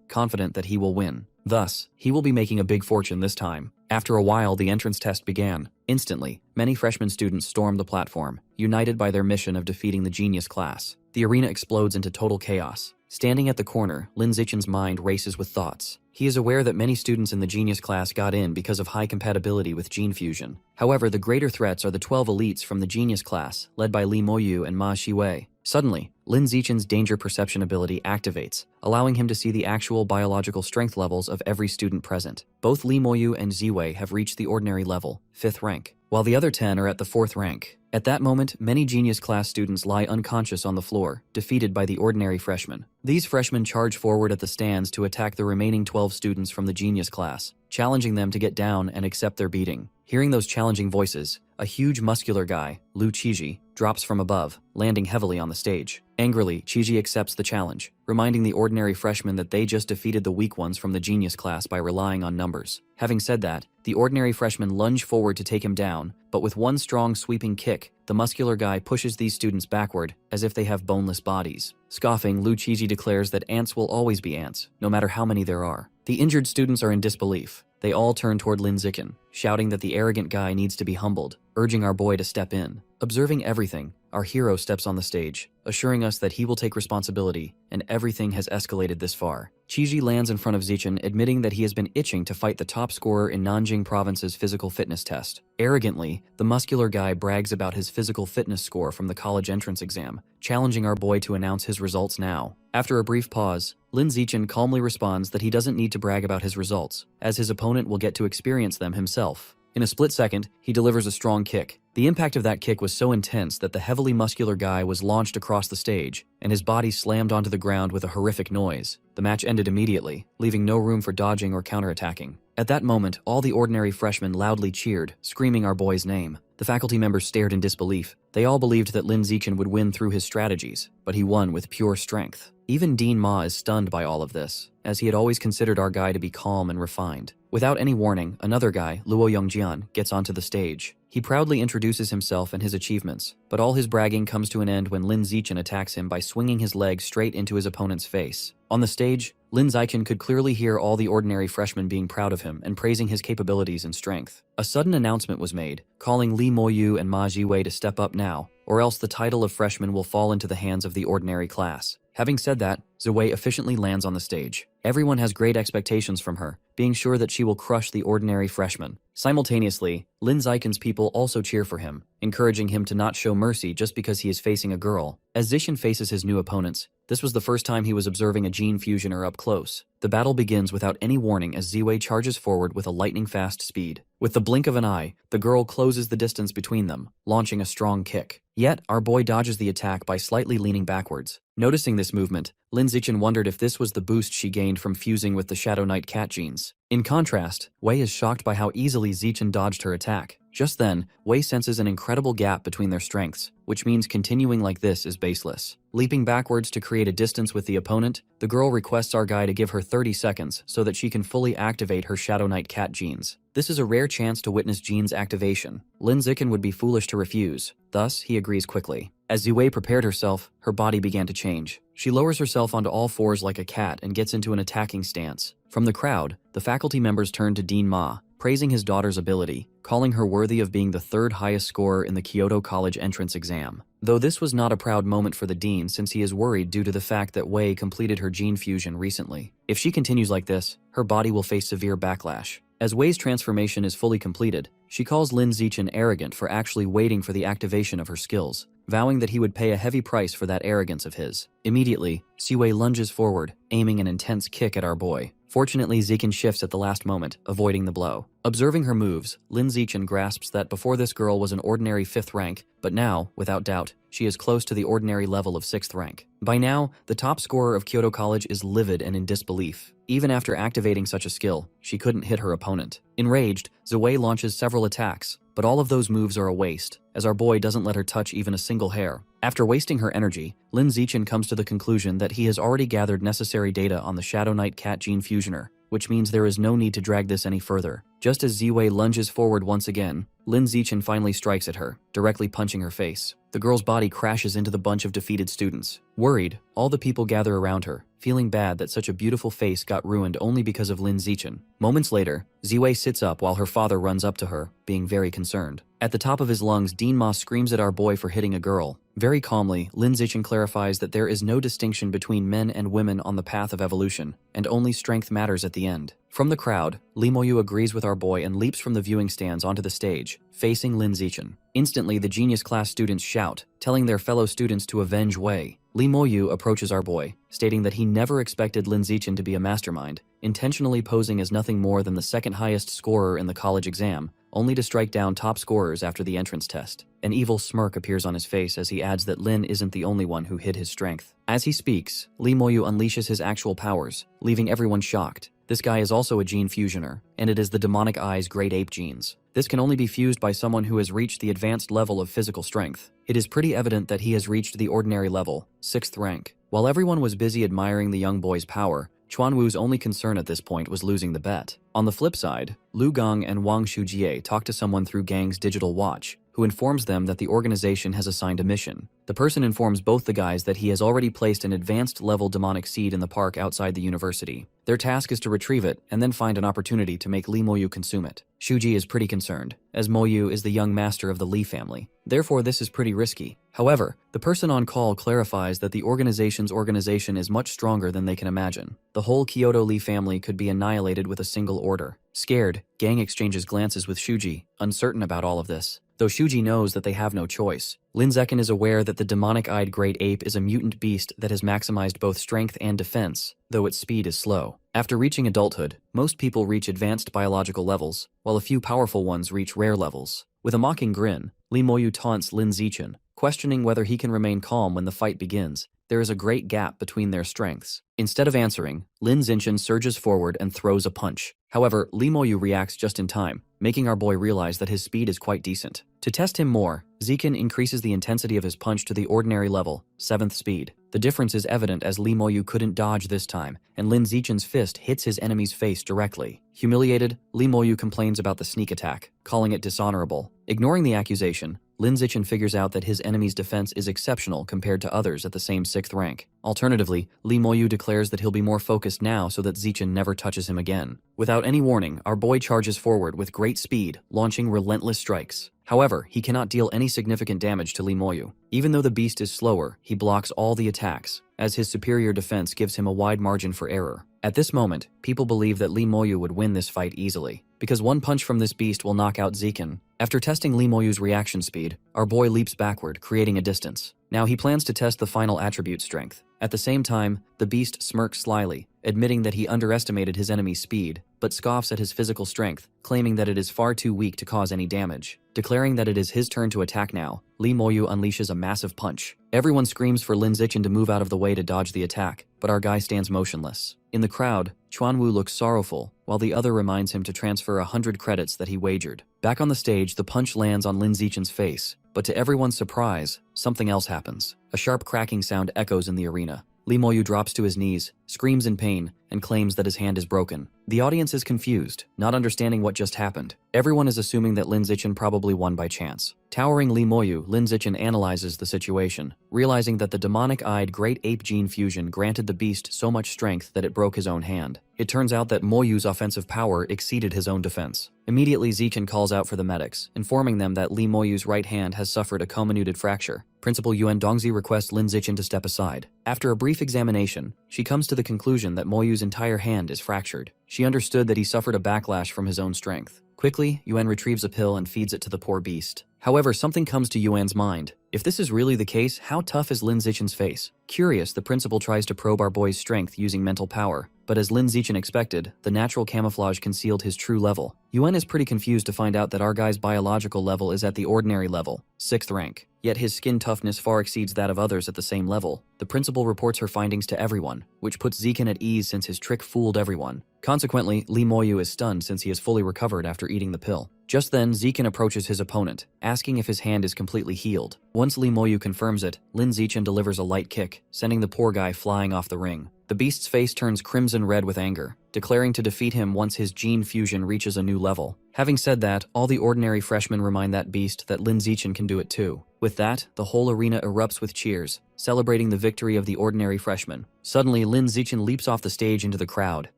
confident that he will win. Thus, he will be making a big fortune this time. After a while, the entrance test began. Instantly, many freshman students stormed the platform, united by their mission of defeating the genius class. The arena explodes into total chaos. Standing at the corner, Lin Zichen's mind races with thoughts. He is aware that many students in the genius class got in because of high compatibility with gene fusion. However, the greater threats are the 12 elites from the genius class, led by Li Moyu and Ma Shiwei. Suddenly, Lin Zichen's danger perception ability activates, allowing him to see the actual biological strength levels of every student present. Both Li Moyu and Ziwei have reached the ordinary level, 5th rank, while the other 10 are at the 4th rank. At that moment, many genius class students lie unconscious on the floor, defeated by the ordinary freshmen. These freshmen charge forward at the stands to attack the remaining 12 students from the genius class, challenging them to get down and accept their beating. Hearing those challenging voices, a huge muscular guy, Lu Qiji, drops from above, landing heavily on the stage. Angrily, Qiji accepts the challenge, reminding the ordinary freshmen that they just defeated the weak ones from the genius class by relying on numbers. Having said that, the ordinary freshmen lunge forward to take him down, but with one strong sweeping kick, the muscular guy pushes these students backward, as if they have boneless bodies. Scoffing, Lu Qiji declares that ants will always be ants, no matter how many there are. The injured students are in disbelief. They all turn toward Lin Zichen, shouting that the arrogant guy needs to be humbled, urging our boy to step in. Observing everything, our hero steps on the stage, assuring us that he will take responsibility, and everything has escalated this far. Chiji lands in front of Zichen, admitting that he has been itching to fight the top scorer in Nanjing Province's physical fitness test. Arrogantly, the muscular guy brags about his physical fitness score from the college entrance exam, challenging our boy to announce his results now. After a brief pause, Lin Zichen calmly responds that he doesn't need to brag about his results, as his opponent will get to experience them himself. In a split second, he delivers a strong kick. The impact of that kick was so intense that the heavily muscular guy was launched across the stage, and his body slammed onto the ground with a horrific noise. The match ended immediately, leaving no room for dodging or counterattacking. At that moment, all the ordinary freshmen loudly cheered, screaming our boy's name. The faculty members stared in disbelief. They all believed that Lin Zichen would win through his strategies, but he won with pure strength. Even Dean Ma is stunned by all of this, as he had always considered our guy to be calm and refined. Without any warning, another guy, Luo Yongjian, gets onto the stage. He proudly introduces himself and his achievements, but all his bragging comes to an end when Lin Zichen attacks him by swinging his leg straight into his opponent's face. On the stage, Lin Zichen could clearly hear all the ordinary freshmen being proud of him and praising his capabilities and strength. A sudden announcement was made, calling Li Moyu and Ma Jiwei to step up now, or else the title of freshman will fall into the hands of the ordinary class. Having said that, Ziwei efficiently lands on the stage. Everyone has great expectations from her, being sure that she will crush the ordinary freshman. Simultaneously, Lin Zichen's people also cheer for him, encouraging him to not show mercy just because he is facing a girl. As Zichen faces his new opponents, this was the first time he was observing a gene fusioner up close. The battle begins without any warning as Ziwei charges forward with a lightning-fast speed. With the blink of an eye, the girl closes the distance between them, launching a strong kick. Yet, our boy dodges the attack by slightly leaning backwards. Noticing this movement, Lin Zichen wondered if this was the boost she gained from fusing with the Shadow Knight cat genes. In contrast, Wei is shocked by how easily Zichen dodged her attack. Just then, Wei senses an incredible gap between their strengths, which means continuing like this is baseless. Leaping backwards to create a distance with the opponent, the girl requests our guy to give her 30 seconds so that she can fully activate her Shadow Knight cat genes. This is a rare chance to witness genes activation. Lin Zichen would be foolish to refuse, thus he agrees quickly. As Ziwei prepared herself, her body began to change. She lowers herself onto all fours like a cat and gets into an attacking stance. From the crowd, the faculty members turn to Dean Ma, praising his daughter's ability, calling her worthy of being the third highest scorer in the Kyoto College entrance exam. Though this was not a proud moment for the dean since he is worried due to the fact that Wei completed her gene fusion recently. If she continues like this, her body will face severe backlash. As Wei's transformation is fully completed, she calls Lin Zichen arrogant for actually waiting for the activation of her skills, vowing that he would pay a heavy price for that arrogance of his. Immediately, Siwei lunges forward, aiming an intense kick at our boy. Fortunately, Zichen shifts at the last moment, avoiding the blow. Observing her moves, Lin Zichen grasps that before this girl was an ordinary 5th rank, but now, without doubt, she is close to the ordinary level of 6th rank. By now, the top scorer of Kyoto College is livid and in disbelief. Even after activating such a skill, she couldn't hit her opponent. Enraged, Ziwei launches several attacks, but all of those moves are a waste, as our boy doesn't let her touch even a single hair. After wasting her energy, Lin Zichen comes to the conclusion that he has already gathered necessary data on the Shadow Knight cat gene fusioner, which means there is no need to drag this any further. Just as Ziwei lunges forward once again, Lin Zichen finally strikes at her, directly punching her face. The girl's body crashes into the bunch of defeated students. Worried, all the people gather around her, feeling bad that such a beautiful face got ruined only because of Lin Zichen. Moments later, Ziwei sits up while her father runs up to her, being very concerned. At the top of his lungs, Dean Ma screams at our boy for hitting a girl. Very calmly, Lin Zichen clarifies that there is no distinction between men and women on the path of evolution, and only strength matters at the end. From the crowd, Li Moyu agrees with our boy and leaps from the viewing stands onto the stage, facing Lin Zichen. Instantly, the genius class students shout, telling their fellow students to avenge Wei. Li Moyu approaches our boy, stating that he never expected Lin Zichen to be a mastermind, intentionally posing as nothing more than the second highest scorer in the college exam, only to strike down top scorers after the entrance test. An evil smirk appears on his face as he adds that Lin isn't the only one who hid his strength. As he speaks, Li Moyu unleashes his actual powers, leaving everyone shocked. This guy is also a gene fusioner, and it is the demonic eye's great ape genes. This can only be fused by someone who has reached the advanced level of physical strength. It is pretty evident that he has reached the ordinary level, 6th rank. While everyone was busy admiring the young boy's power, Chuan Wu's only concern at this point was losing the bet. On the flip side, Lu Gong and Wang Shujie talked to someone through Gang's digital watch, who who informs them that the organization has assigned a mission. The person informs both the guys that he has already placed an advanced level demonic seed in the park outside the university. Their task is to retrieve it and then find an opportunity to make Lee Moyu consume it. Shuji is pretty concerned, as Moyu is the young master of the Lee family. Therefore, this is pretty risky. However, the person on call clarifies that the organization's organization is much stronger than they can imagine. The whole Kyoto Lee family could be annihilated with a single order. Scared, Gang exchanges glances with Shuji, uncertain about all of this. Though Shuji knows that they have no choice, Lin Zekin is aware that the demonic-eyed great ape is a mutant beast that has maximized both strength and defense, though its speed is slow. After reaching adulthood, most people reach advanced biological levels, while a few powerful ones reach rare levels. With a mocking grin, Lee Moyu taunts Lin Zichen, questioning whether he can remain calm when the fight begins. There is a great gap between their strengths. Instead of answering, Lin Zichen surges forward and throws a punch. However, Lee Moyu reacts just in time, making our boy realize that his speed is quite decent. To test him more, Zichen increases the intensity of his punch to the ordinary level, 7th speed. The difference is evident as Lee Moyu couldn't dodge this time, and Lin Zichen's fist hits his enemy's face directly. Humiliated, Lee Moyu complains about the sneak attack, calling it dishonorable. Ignoring the accusation, Lin Zichen figures out that his enemy's defense is exceptional compared to others at the same 6th rank. Alternatively, Lee Moyu declares that he'll be more focused now so that Zichen never touches him again. Without any warning, our boy charges forward with great speed, launching relentless strikes. However, he cannot deal any significant damage to Lee Moyu. Even though the beast is slower, he blocks all the attacks, as his superior defense gives him a wide margin for error. At this moment, people believe that Lee Moyu would win this fight easily, because one punch from this beast will knock out Zichen. After testing Lee Moyu's reaction speed, our boy leaps backward, creating a distance. Now he plans to test the final attribute strength. At the same time, the beast smirks slyly, admitting that he underestimated his enemy's speed, but scoffs at his physical strength, claiming that it is far too weak to cause any damage. Declaring that it is his turn to attack now, Lee Moyu unleashes a massive punch. Everyone screams for Lin Zichen to move out of the way to dodge the attack, but our guy stands motionless. In the crowd, Chuanwu looks sorrowful, while the other reminds him to transfer 100 credits that he wagered. Back on the stage, the punch lands on Lin Zichen's face, but to everyone's surprise, something else happens. A sharp cracking sound echoes in the arena. Lee Moyu drops to his knees, screams in pain, and claims that his hand is broken. The audience is confused, not understanding what just happened. Everyone is assuming that Lin Zichen probably won by chance. Towering Lee Moyu, Lin Zichen analyzes the situation, realizing that the demonic-eyed great ape gene fusion granted the beast so much strength that it broke his own hand. It turns out that Moyu's offensive power exceeded his own defense. Immediately, Zichen calls out for the medics, informing them that Lee Moyu's right hand has suffered a comminuted fracture. Principal Yuan Dongzi requests Lin Zichen to step aside. After a brief examination, she comes to the conclusion that Moyu's entire hand is fractured. She understood that he suffered a backlash from his own strength. Quickly, Yuan retrieves a pill and feeds it to the poor beast. However, something comes to Yuan's mind. If this is really the case, how tough is Lin Zichen's face? Curious, the principal tries to probe our boy's strength using mental power. But as Lin Zichen expected, the natural camouflage concealed his true level. Yuan is pretty confused to find out that our guy's biological level is at the ordinary level, 6th rank. Yet his skin toughness far exceeds that of others at the same level. The principal reports her findings to everyone, which puts Zichen at ease since his trick fooled everyone. Consequently, Lee Moyu is stunned since he is fully recovered after eating the pill. Just then, Zichen approaches his opponent, asking if his hand is completely healed. Once Lee Moyu confirms it, Lin Zichen delivers a light kick, sending the poor guy flying off the ring. The beast's face turns crimson red with anger, declaring to defeat him once his gene fusion reaches a new level. Having said that, all the ordinary freshmen remind that beast that Lin Zichen can do it too. With that, the whole arena erupts with cheers, celebrating the victory of the ordinary freshmen. Suddenly, Lin Zichen leaps off the stage into the crowd.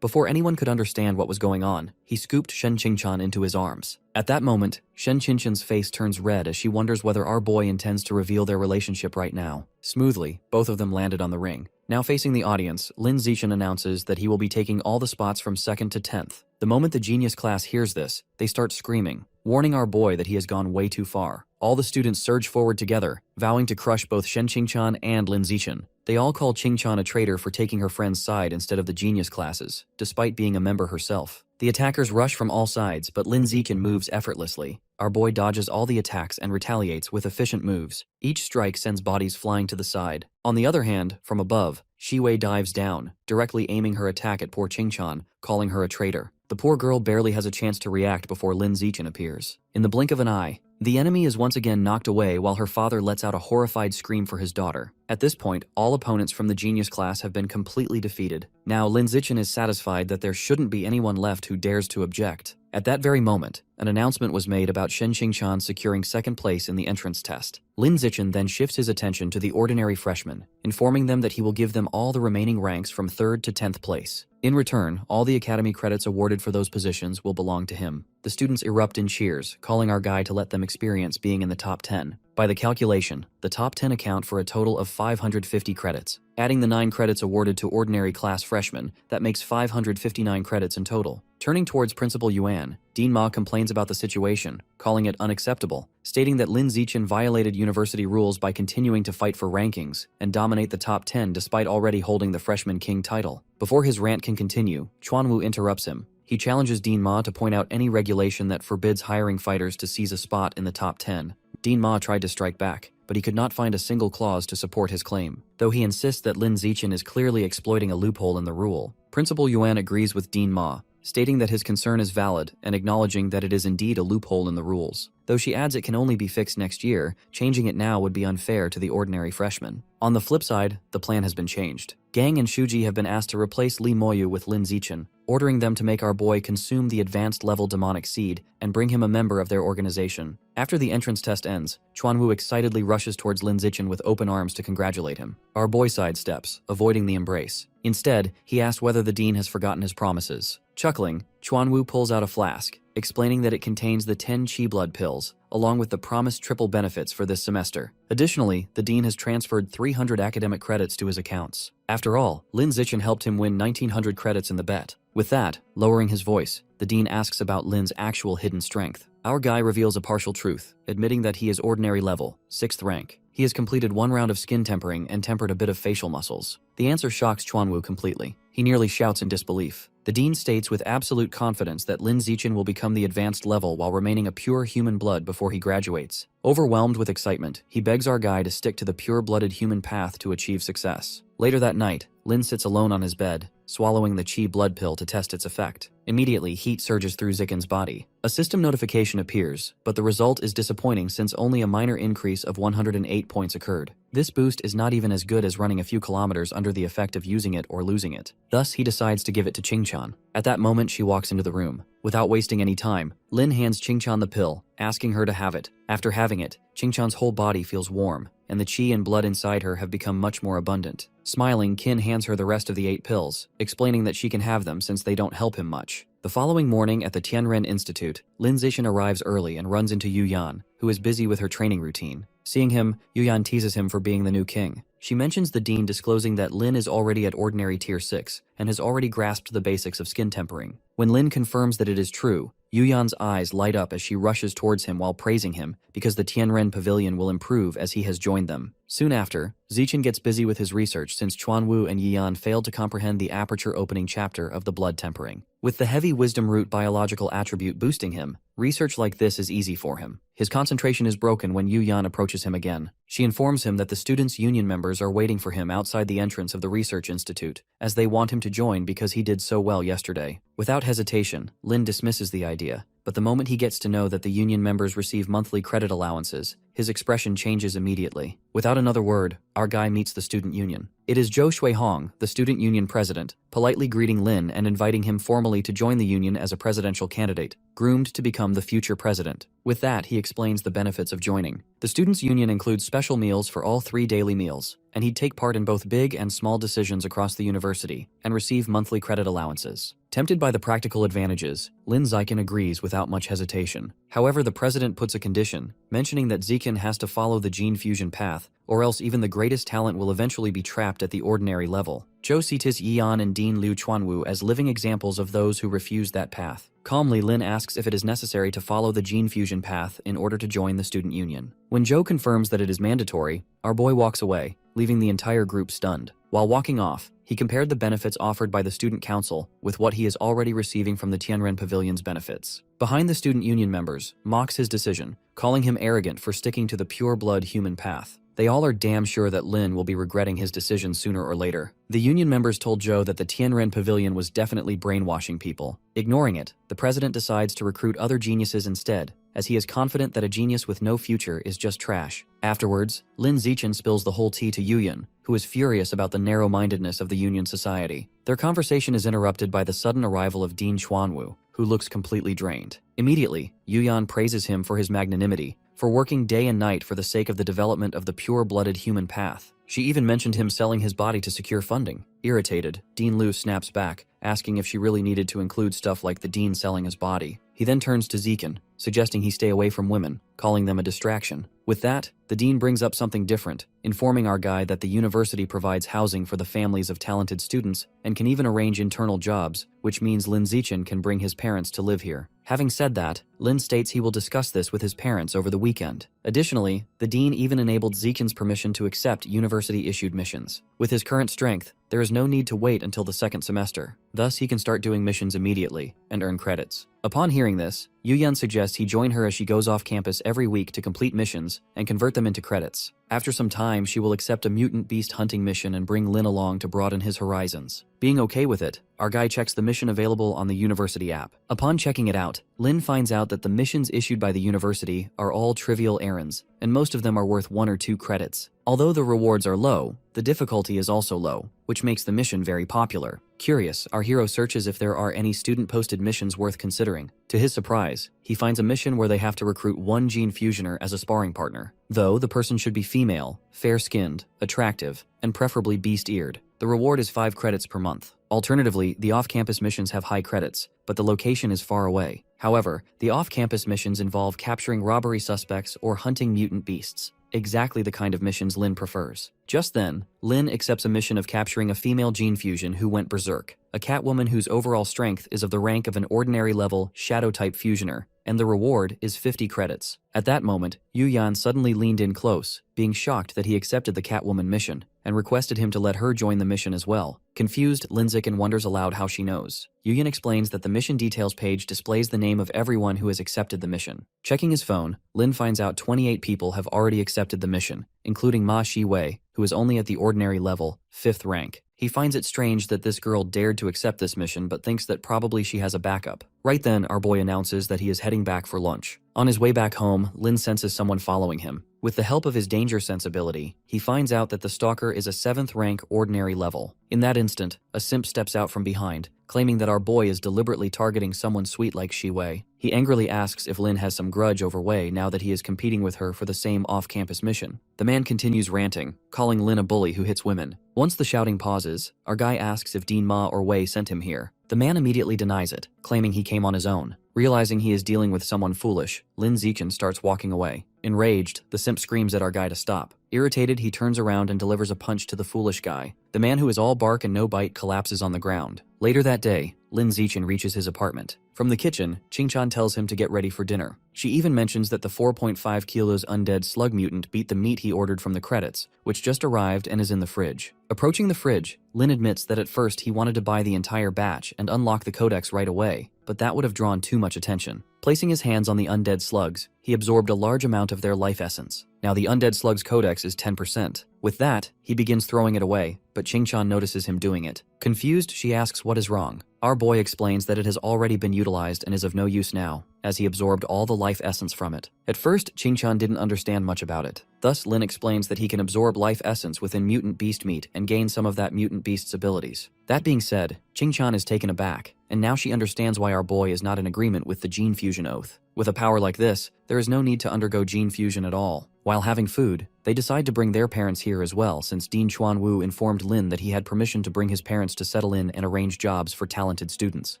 Before anyone could understand what was going on, he scooped Shen Qingchan into his arms. At that moment, Shen Qingchan's face turns red as she wonders whether our boy intends to reveal their relationship right now. Smoothly, both of them landed on the ring. Now facing the audience, Lin Zichen announces that he will be taking all the spots from 2nd to 10th. The moment the genius class hears this, they start screaming, warning our boy that he has gone way too far. All the students surge forward together, vowing to crush both Shen Qingchan and Lin Zichen. They all call Qingchan a traitor for taking her friend's side instead of the genius classes, despite being a member herself. The attackers rush from all sides, but Lin Zichen moves effortlessly. Our boy dodges all the attacks and retaliates with efficient moves. Each strike sends bodies flying to the side. On the other hand, from above, Shiwei dives down, directly aiming her attack at poor Qingchan, calling her a traitor. The poor girl barely has a chance to react before Lin Zichen appears. In the blink of an eye, the enemy is once again knocked away while her father lets out a horrified scream for his daughter. At this point, all opponents from the genius class have been completely defeated. Now, Lin Zichen is satisfied that there shouldn't be anyone left who dares to object. At that very moment, an announcement was made about Shen Qingchan securing second place in the entrance test. Lin Zichen then shifts his attention to the ordinary freshmen, informing them that he will give them all the remaining ranks from 3rd to 10th place. In return, all the academy credits awarded for those positions will belong to him. The students erupt in cheers, calling our guy to let them experience being in the top 10. By the calculation, the top 10 account for a total of 550 credits. Adding the 9 credits awarded to ordinary class freshmen, that makes 559 credits in total. Turning towards Principal Yuan, Dean Ma complains about the situation, calling it unacceptable, stating that Lin Zichen violated university rules by continuing to fight for rankings and dominate the top 10 despite already holding the freshman king title. Before his rant can continue, Chuanwu interrupts him. He challenges Dean Ma to point out any regulation that forbids hiring fighters to seize a spot in the top 10. Dean Ma tried to strike back, but he could not find a single clause to support his claim. Though he insists that Lin Zichen is clearly exploiting a loophole in the rule, Principal Yuan agrees with Dean Ma, stating that his concern is valid and acknowledging that it is indeed a loophole in the rules. Though she adds it can only be fixed next year, changing it now would be unfair to the ordinary freshmen. On the flip side, the plan has been changed. Gang and Shuji have been asked to replace Li Moyu with Lin Zichen, ordering them to make our boy consume the advanced level demonic seed and bring him a member of their organization. After the entrance test ends, Chuanwu excitedly rushes towards Lin Zichen with open arms to congratulate him. Our boy sidesteps, avoiding the embrace. Instead, he asks whether the dean has forgotten his promises. Chuckling, Chuanwu pulls out a flask, explaining that it contains the 10 Qi blood pills, along with the promised triple benefits for this semester. Additionally, the dean has transferred 300 academic credits to his accounts. After all, Lin Zichen helped him win 1900 credits in the bet. With that, lowering his voice, the dean asks about Lin's actual hidden strength. Our guy reveals a partial truth, admitting that he is ordinary level, 6th rank. He has completed 1 round of skin tempering and tempered a bit of facial muscles. The answer shocks Chuanwu completely. He nearly shouts in disbelief. The dean states with absolute confidence that Lin Zichen will become the advanced level while remaining a pure human blood before he graduates. Overwhelmed with excitement, he begs our guy to stick to the pure-blooded human path to achieve success. Later that night, Lin sits alone on his bed, swallowing the Qi blood pill to test its effect. Immediately, heat surges through Zichen's body. A system notification appears, but the result is disappointing since only a minor increase of 108 points occurred. This boost is not even as good as running a few kilometers under the effect of using it or losing it. Thus, he decides to give it to Qingchan. At that moment, she walks into the room. Without wasting any time, Lin hands Qingchan the pill, asking her to have it. After having it, Qingchan's whole body feels warm, and the Qi and blood inside her have become much more abundant. Smiling, Qin hands her the rest of the 8 pills, explaining that she can have them since they don't help him much. The following morning at the Tianren Institute, Lin Zichen arrives early and runs into Yu Yan, who is busy with her training routine. Seeing him, Yu Yan teases him for being the new king. She mentions the dean disclosing that Lin is already at ordinary tier 6 and has already grasped the basics of skin tempering. When Lin confirms that it is true, Yu Yan's eyes light up as she rushes towards him while praising him because the Tianren Pavilion will improve as he has joined them. Soon after, Zichen gets busy with his research since Chuanwu and Yi Yan failed to comprehend the aperture opening chapter of the blood tempering. With the heavy wisdom root biological attribute boosting him, research like this is easy for him. His concentration is broken when Yu Yan approaches him again. She informs him that the students' union members are waiting for him outside the entrance of the research institute, as they want him to join because he did so well yesterday. Without hesitation, Lin dismisses the idea, but the moment he gets to know that the union members receive monthly credit allowances, his expression changes immediately. Without another word, our guy meets the student union. It is Zhou Shuihong, the student union president, politely greeting Lin and inviting him formally to join the union as a presidential candidate, groomed to become the future president. With that, he explains the benefits of joining. The students' union includes special meals for all 3 daily meals, and he'd take part in both big and small decisions across the university and receive monthly credit allowances. Tempted by the practical advantages, Lin Zichen agrees without much hesitation. However, the president puts a condition, mentioning that Zichen has to follow the gene fusion path, or else even the greatest talent will eventually be trapped at the ordinary level. Zhou cites Yian and Dean Liu Chuanwu as living examples of those who refuse that path. Calmly, Lin asks if it is necessary to follow the gene fusion path in order to join the student union. When Zhou confirms that it is mandatory, our boy walks away, leaving the entire group stunned. While walking off, he compared the benefits offered by the student council with what he is already receiving from the Tianren Pavilion's benefits. Behind the student union members, mocks his decision, calling him arrogant for sticking to the pure-blood human path. They all are damn sure that Lin will be regretting his decision sooner or later. The union members told Zhou that the Tianren Pavilion was definitely brainwashing people. Ignoring it, the president decides to recruit other geniuses instead, as he is confident that a genius with no future is just trash. Afterwards, Lin Zichen spills the whole tea to Yu Yan, who is furious about the narrow-mindedness of the union society. Their conversation is interrupted by the sudden arrival of Dean Chuanwu. who looks completely drained. Immediately, Yuyan praises him for his magnanimity, for working day and night for the sake of the development of the pure-blooded human path. She even mentioned him selling his body to secure funding. Irritated, Dean Liu snaps back, asking if she really needed to include stuff like the Dean selling his body. He then turns to Zekin, suggesting he stay away from women, calling them a distraction. With that, the Dean brings up something different, informing our guy that the university provides housing for the families of talented students and can even arrange internal jobs, which means Lin Zichin can bring his parents to live here. Having said that, Lin states he will discuss this with his parents over the weekend. Additionally, the Dean even enabled Zekin's permission to accept university-issued missions. With his current strength, there is no need to wait until the second semester. Thus, he can start doing missions immediately and earn credits. Upon hearing this, Yuyan suggests he join her as she goes off campus every week to complete missions and convert them into credits. After some time, she will accept a mutant beast hunting mission and bring Lin along to broaden his horizons. Being okay with it, our guy checks the mission available on the university app. Upon checking it out, Lin finds out that the missions issued by the university are all trivial errands, and most of them are worth 1 or 2 credits. Although the rewards are low, the difficulty is also low, which makes the mission very popular. Curious, our hero searches if there are any student-posted missions worth considering. To his surprise, he finds a mission where they have to recruit one gene fusioner as a sparring partner. Though the person should be female, fair-skinned, attractive, and preferably beast-eared. The reward is 5 credits per month. Alternatively, the off-campus missions have high credits, but the location is far away. However, the off-campus missions involve capturing robbery suspects or hunting mutant beasts. Exactly the kind of missions Lin prefers. Just then, Lin accepts a mission of capturing a female gene fusion who went berserk, a catwoman whose overall strength is of the rank of an ordinary level shadow-type fusioner, and the reward is 50 credits. At that moment, Yuyan suddenly leaned in close, being shocked that he accepted the catwoman mission, and requested him to let her join the mission as well. Confused, Linzikin wonders aloud how she knows. Yuyan explains that the mission details page displays the name of everyone who has accepted the mission. Checking his phone, Lin finds out 28 people have already accepted the mission, including Ma Shi-wei, who is only at the ordinary level, 5th rank. He finds it strange that this girl dared to accept this mission but thinks that probably she has a backup. Right then, our boy announces that he is heading back for lunch. On his way back home, Lin senses someone following him. With the help of his danger sense ability, he finds out that the stalker is a 7th rank ordinary level. In that instant, a simp steps out from behind, claiming that our boy is deliberately targeting someone sweet like Shi-wei. He angrily asks if Lin has some grudge over Wei now that he is competing with her for the same off-campus mission. The man continues ranting, calling Lin a bully who hits women. Once the shouting pauses, our guy asks if Dean Ma or Wei sent him here. The man immediately denies it, claiming he came on his own. Realizing he is dealing with someone foolish, Lin Zichin starts walking away. Enraged, the simp screams at our guy to stop. Irritated, he turns around and delivers a punch to the foolish guy. The man who is all bark and no bite collapses on the ground. Later that day, Lin Zichin reaches his apartment. From the kitchen, Ching-chan tells him to get ready for dinner. She even mentions that the 4.5 kilos undead slug mutant beat the meat he ordered from the credits, which just arrived and is in the fridge. Approaching the fridge, Lin admits that at first he wanted to buy the entire batch and unlock the codex right away, but that would have drawn too much attention. Placing his hands on the undead slugs, he absorbed a large amount of their life essence. Now the undead slug's codex is 10%. With that, he begins throwing it away, but Ching-chan notices him doing it. Confused, she asks what is wrong. Our boy explains that it has already been utilized and is of no use now, as he absorbed all the life essence from it. At first, Ching-chan didn't understand much about it. Thus, Lin explains that he can absorb life essence within mutant beast meat and gain some of that mutant beast's abilities. That being said, Ching-chan is taken aback, and now she understands why our boy is not in agreement with the gene fusion oath. With a power like this, there is no need to undergo gene fusion at all. While having food, they decide to bring their parents here as well, since Dean Chuan-woo informed Lin that he had permission to bring his parents to settle in and arrange jobs for talented students.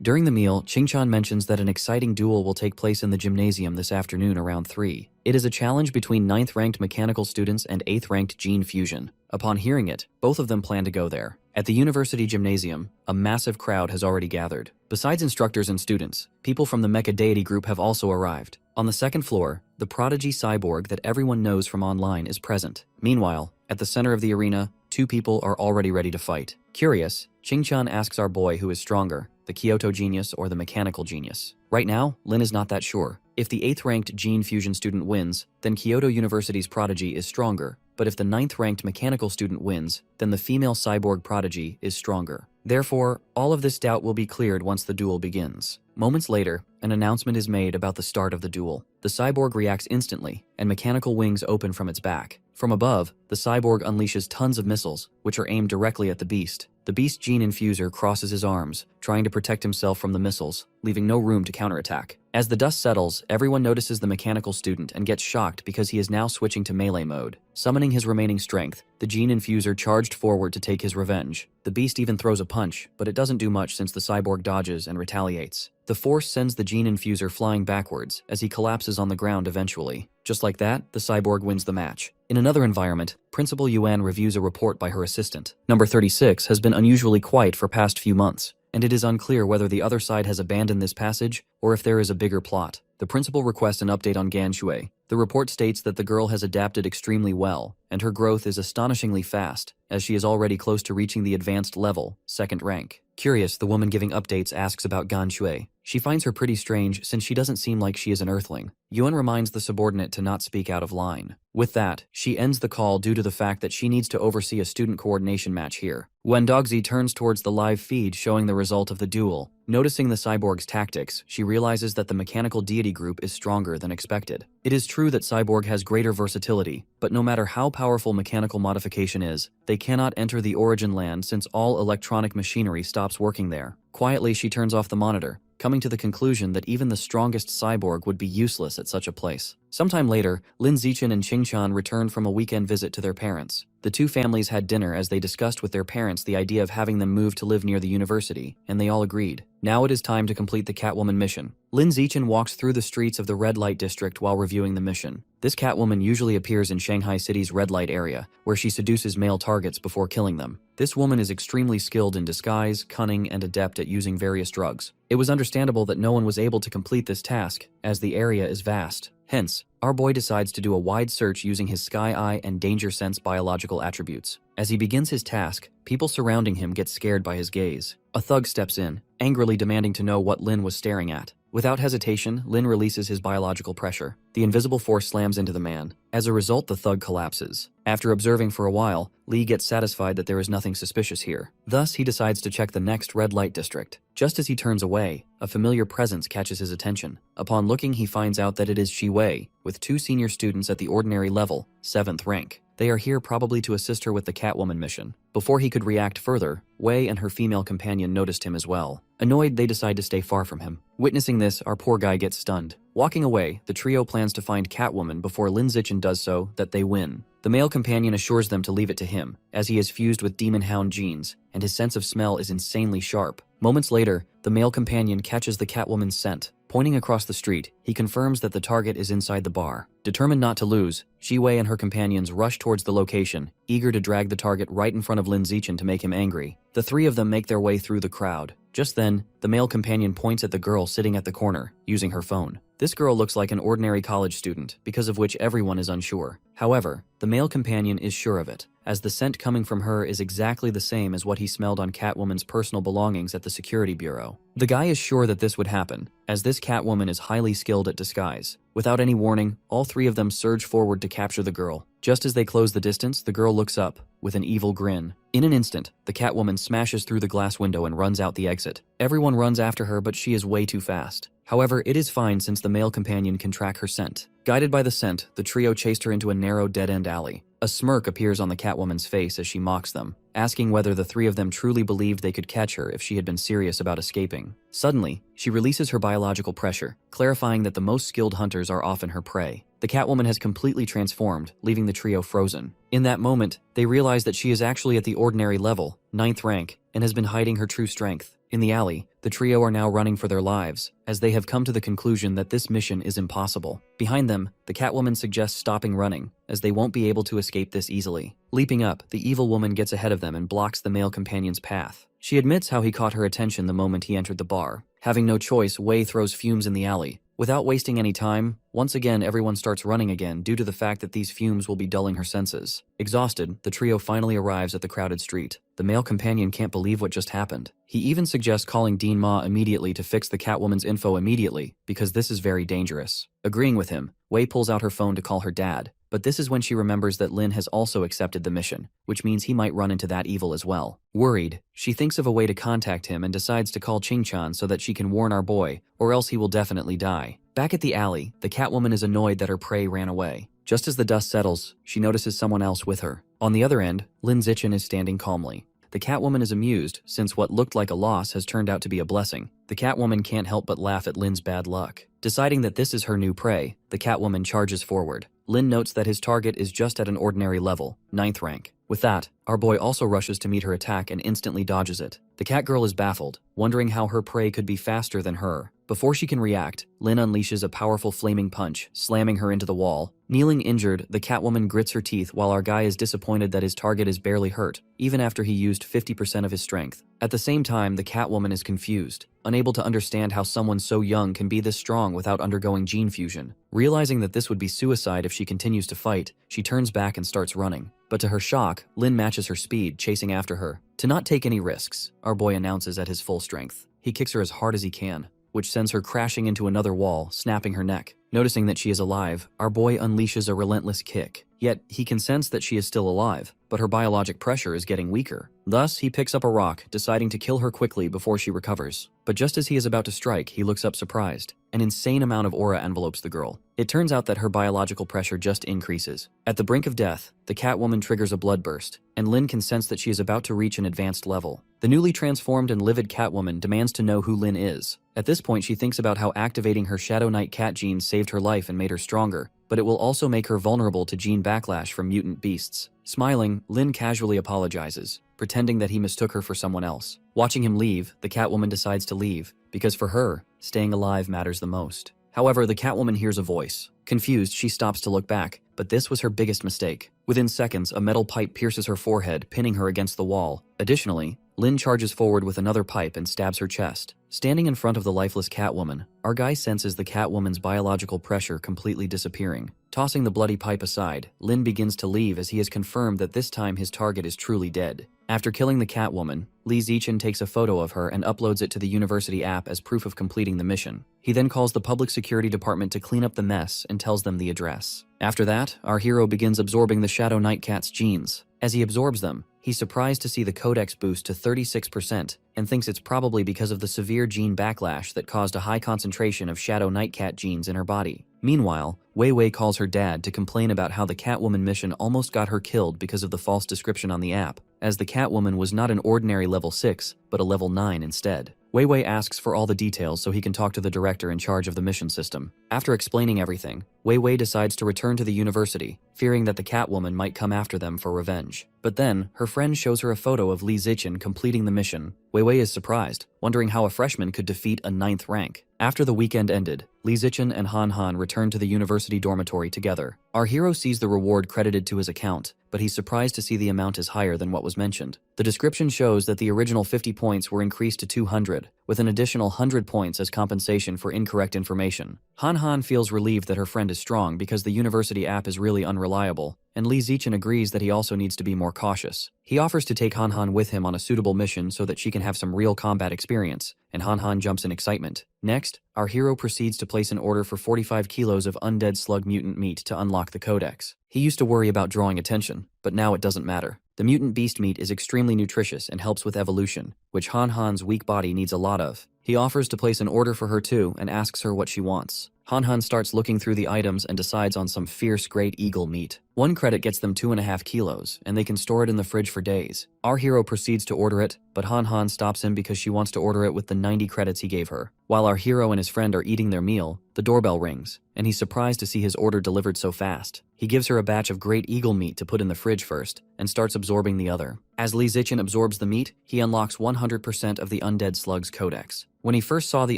During the meal, Ching-chan mentions that an exciting duel will take place in the gymnasium this afternoon around 3. It is a challenge between 9th-ranked mechanical students and 8th-ranked gene fusion. Upon hearing it, both of them plan to go there. At the university gymnasium, a massive crowd has already gathered. Besides instructors and students, people from the Mecha Deity group have also arrived. On the second floor, the prodigy cyborg that everyone knows from online is present. Meanwhile, at the center of the arena, 2 people are already ready to fight. Curious, Ching-chan asks our boy who is stronger, the Kyoto genius or the mechanical genius. Right now, Lin is not that sure. If the 8th-ranked gene fusion student wins, then Kyoto University's prodigy is stronger. But if the 9th-ranked mechanical student wins, then the female cyborg prodigy is stronger. Therefore, all of this doubt will be cleared once the duel begins. Moments later, an announcement is made about the start of the duel. The cyborg reacts instantly, and mechanical wings open from its back. From above, the cyborg unleashes tons of missiles, which are aimed directly at the beast. The beast gene infuser crosses his arms, trying to protect himself from the missiles, leaving no room to counterattack. As the dust settles, everyone notices the mechanical student and gets shocked because he is now switching to melee mode. Summoning his remaining strength, the gene infuser charged forward to take his revenge. The beast even throws a punch, but it doesn't do much since the cyborg dodges and retaliates. The force sends the gene infuser flying backwards as he collapses on the ground eventually. Just like that, the cyborg wins the match. In another environment, Principal Yuan reviews a report by her assistant. Number 36 has been unusually quiet for past few months, and it is unclear whether the other side has abandoned this passage or if there is a bigger plot. The principal requests an update on Ganshui. The report states that the girl has adapted extremely well, and her growth is astonishingly fast, as she is already close to reaching the advanced level, 2nd rank. Curious, the woman giving updates asks about Ganshui. She finds her pretty strange since she doesn't seem like she is an earthling. Yuan reminds the subordinate to not speak out of line. With that, she ends the call due to the fact that she needs to oversee a student coordination match here. When Dogzi turns towards the live feed showing the result of the duel, noticing the cyborg's tactics, she realizes that the mechanical deity group is stronger than expected. It is true that Cyborg has greater versatility, but no matter how powerful mechanical modification is, they cannot enter the origin land since all electronic machinery stops working there. Quietly, she turns off the monitor, coming to the conclusion that even the strongest cyborg would be useless at such a place. Sometime later, Lin Zichen and Qingchan returned from a weekend visit to their parents. The two families had dinner as they discussed with their parents the idea of having them move to live near the university, and they all agreed. Now it is time to complete the Catwoman mission. Lin Zichen walks through the streets of the red light district while reviewing the mission. This Catwoman usually appears in Shanghai City's red light area, where she seduces male targets before killing them. This woman is extremely skilled in disguise, cunning, and adept at using various drugs. It was understandable that no one was able to complete this task, as the area is vast. Hence, our boy decides to do a wide search using his Sky Eye and Danger Sense biological attributes. As he begins his task, people surrounding him get scared by his gaze. A thug steps in, angrily demanding to know what Lin was staring at. Without hesitation, Lin releases his biological pressure. The invisible force slams into the man. As a result, the thug collapses. After observing for a while, Lee gets satisfied that there is nothing suspicious here. Thus, he decides to check the next red light district. Just as he turns away, a familiar presence catches his attention. Upon looking, he finds out that it is Shi Wei, with two senior students at the ordinary level, 7th rank. They are here probably to assist her with the Catwoman mission. Before he could react further, Wei and her female companion noticed him as well. Annoyed, they decide to stay far from him. Witnessing this, our poor guy gets stunned. Walking away, the trio plans to find Catwoman before Lin Zichen does so, that they win. The male companion assures them to leave it to him, as he is fused with demon hound genes, and his sense of smell is insanely sharp. Moments later, the male companion catches the Catwoman's scent. Pointing across the street, he confirms that the target is inside the bar. Determined not to lose, Shi Wei and her companions rush towards the location, eager to drag the target right in front of Lin Zichen to make him angry. The three of them make their way through the crowd. Just then, the male companion points at the girl sitting at the corner, using her phone. This girl looks like an ordinary college student, because of which everyone is unsure. However, the male companion is sure of it, as the scent coming from her is exactly the same as what he smelled on Catwoman's personal belongings at the security bureau. The guy is sure that this would happen, as this Catwoman is highly skilled at disguise. Without any warning, all three of them surge forward to capture the girl. Just as they close the distance, the girl looks up, with an evil grin. In an instant, the Catwoman smashes through the glass window and runs out the exit. Everyone runs after her, but she is way too fast. However, it is fine since the male companion can track her scent. Guided by the scent, the trio chased her into a narrow dead-end alley. A smirk appears on the Catwoman's face as she mocks them, asking whether the three of them truly believed they could catch her if she had been serious about escaping. Suddenly, she releases her biological pressure, clarifying that the most skilled hunters are often her prey. The Catwoman has completely transformed, leaving the trio frozen. In that moment, they realize that she is actually at the ordinary level, 9th rank, and has been hiding her true strength. In the alley, the trio are now running for their lives, as they have come to the conclusion that this mission is impossible. Behind them, the Catwoman suggests stopping running, as they won't be able to escape this easily. Leaping up, the evil woman gets ahead of them and blocks the male companion's path. She admits how he caught her attention the moment he entered the bar. Having no choice, Wei throws fumes in the alley. Without wasting any time, once again everyone starts running again due to the fact that these fumes will be dulling her senses. Exhausted, the trio finally arrives at the crowded street. The male companion can't believe what just happened. He even suggests calling Dean Ma immediately to fix the Catwoman's info immediately, because this is very dangerous. Agreeing with him, Wei pulls out her phone to call her dad. but this is when she remembers that Lin has also accepted the mission, which means he might run into that evil as well. Worried, she thinks of a way to contact him and decides to call Ching-chan so that she can warn our boy, or else he will definitely die. Back at the alley, the Catwoman is annoyed that her prey ran away. Just as the dust settles, she notices someone else with her. On the other end, Lin Zichen is standing calmly. The Catwoman is amused, since what looked like a loss has turned out to be a blessing. The Catwoman can't help but laugh at Lin's bad luck. Deciding that this is her new prey, the Catwoman charges forward. Lin notes that his target is just at an ordinary level, 9th rank. With that, our boy also rushes to meet her attack and instantly dodges it. The Catgirl is baffled, wondering how her prey could be faster than her. Before she can react, Lin unleashes a powerful flaming punch, slamming her into the wall. Kneeling injured, the Catwoman grits her teeth while our guy is disappointed that his target is barely hurt, even after he used 50% of his strength. At the same time, the Catwoman is confused, unable to understand how someone so young can be this strong without undergoing gene fusion. Realizing that this would be suicide if she continues to fight, she turns back and starts running. But to her shock, Lin matches her speed, chasing after her. To not take any risks, our boy announces at his full strength. He kicks her as hard as he can, which sends her crashing into another wall, snapping her neck. Noticing that she is alive, our boy unleashes a relentless kick. Yet, he can sense that she is still alive, but her biologic pressure is getting weaker. Thus, he picks up a rock, deciding to kill her quickly before she recovers. But just as he is about to strike, he looks up surprised. An insane amount of aura envelopes the girl. It turns out that her biological pressure just increases. At the brink of death, the Catwoman triggers a blood burst, and Lin can sense that she is about to reach an advanced level. The newly transformed and livid Catwoman demands to know who Lin is. At this point, she thinks about how activating her Shadow Knight cat gene saved her life and made her stronger, but it will also make her vulnerable to gene backlash from mutant beasts. Smiling, Lin casually apologizes, pretending that he mistook her for someone else. Watching him leave, the Catwoman decides to leave, because for her, staying alive matters the most. However, the Catwoman hears a voice. Confused, she stops to look back, but this was her biggest mistake. Within seconds, a metal pipe pierces her forehead, pinning her against the wall. Additionally, Lin charges forward with another pipe and stabs her chest. Standing in front of the lifeless Catwoman, our guy senses the Catwoman's biological pressure completely disappearing. Tossing the bloody pipe aside, Lin begins to leave as he has confirmed that this time his target is truly dead. After killing the Catwoman, Li Zichen takes a photo of her and uploads it to the university app as proof of completing the mission. He then calls the public security department to clean up the mess and tells them the address. After that, our hero begins absorbing the Shadow Knight cat's genes. As he absorbs them, he's surprised to see the codex boost to 36% and thinks it's probably because of the severe gene backlash that caused a high concentration of Shadow Knight cat genes in her body. Meanwhile, Wei Wei calls her dad to complain about how the Catwoman mission almost got her killed because of the false description on the app, as the Catwoman was not an ordinary level 6, but a level 9 instead. Wei Wei asks for all the details so he can talk to the director in charge of the mission system. After explaining everything, Wei Wei decides to return to the university, fearing that the Catwoman might come after them for revenge. But then, her friend shows her a photo of Li Zichen completing the mission. Wei Wei is surprised, wondering how a freshman could defeat a 9th rank. After the weekend ended, Li Zichen and Han Han return to the university dormitory together. Our hero sees the reward credited to his account, but he's surprised to see the amount is higher than what was mentioned. The description shows that the original 50 points were increased to 200, with an additional 100 points as compensation for incorrect information. Han Han feels relieved that her friend is strong because the university app is really unreliable, and Li Zichen agrees that he also needs to be more cautious. He offers to take Han Han with him on a suitable mission so that she can have some real combat experience, and Han Han jumps in excitement. Next, our hero proceeds to place an order for 45 kilos of undead slug mutant meat to unlock the codex. He used to worry about drawing attention, but now it doesn't matter. The mutant beast meat is extremely nutritious and helps with evolution, which Han Han's weak body needs a lot of. He offers to place an order for her too and asks her what she wants. Han Han starts looking through the items and decides on some fierce great eagle meat. 1 credit gets them 2.5 kilos, and they can store it in the fridge for days. Our hero proceeds to order it, but Han Han stops him because she wants to order it with the 90 credits he gave her. While our hero and his friend are eating their meal, the doorbell rings, and he's surprised to see his order delivered so fast. He gives her a batch of great eagle meat to put in the fridge first, and starts absorbing the other. As Li Zichen absorbs the meat, he unlocks 100% of the undead slug's codex. When he first saw the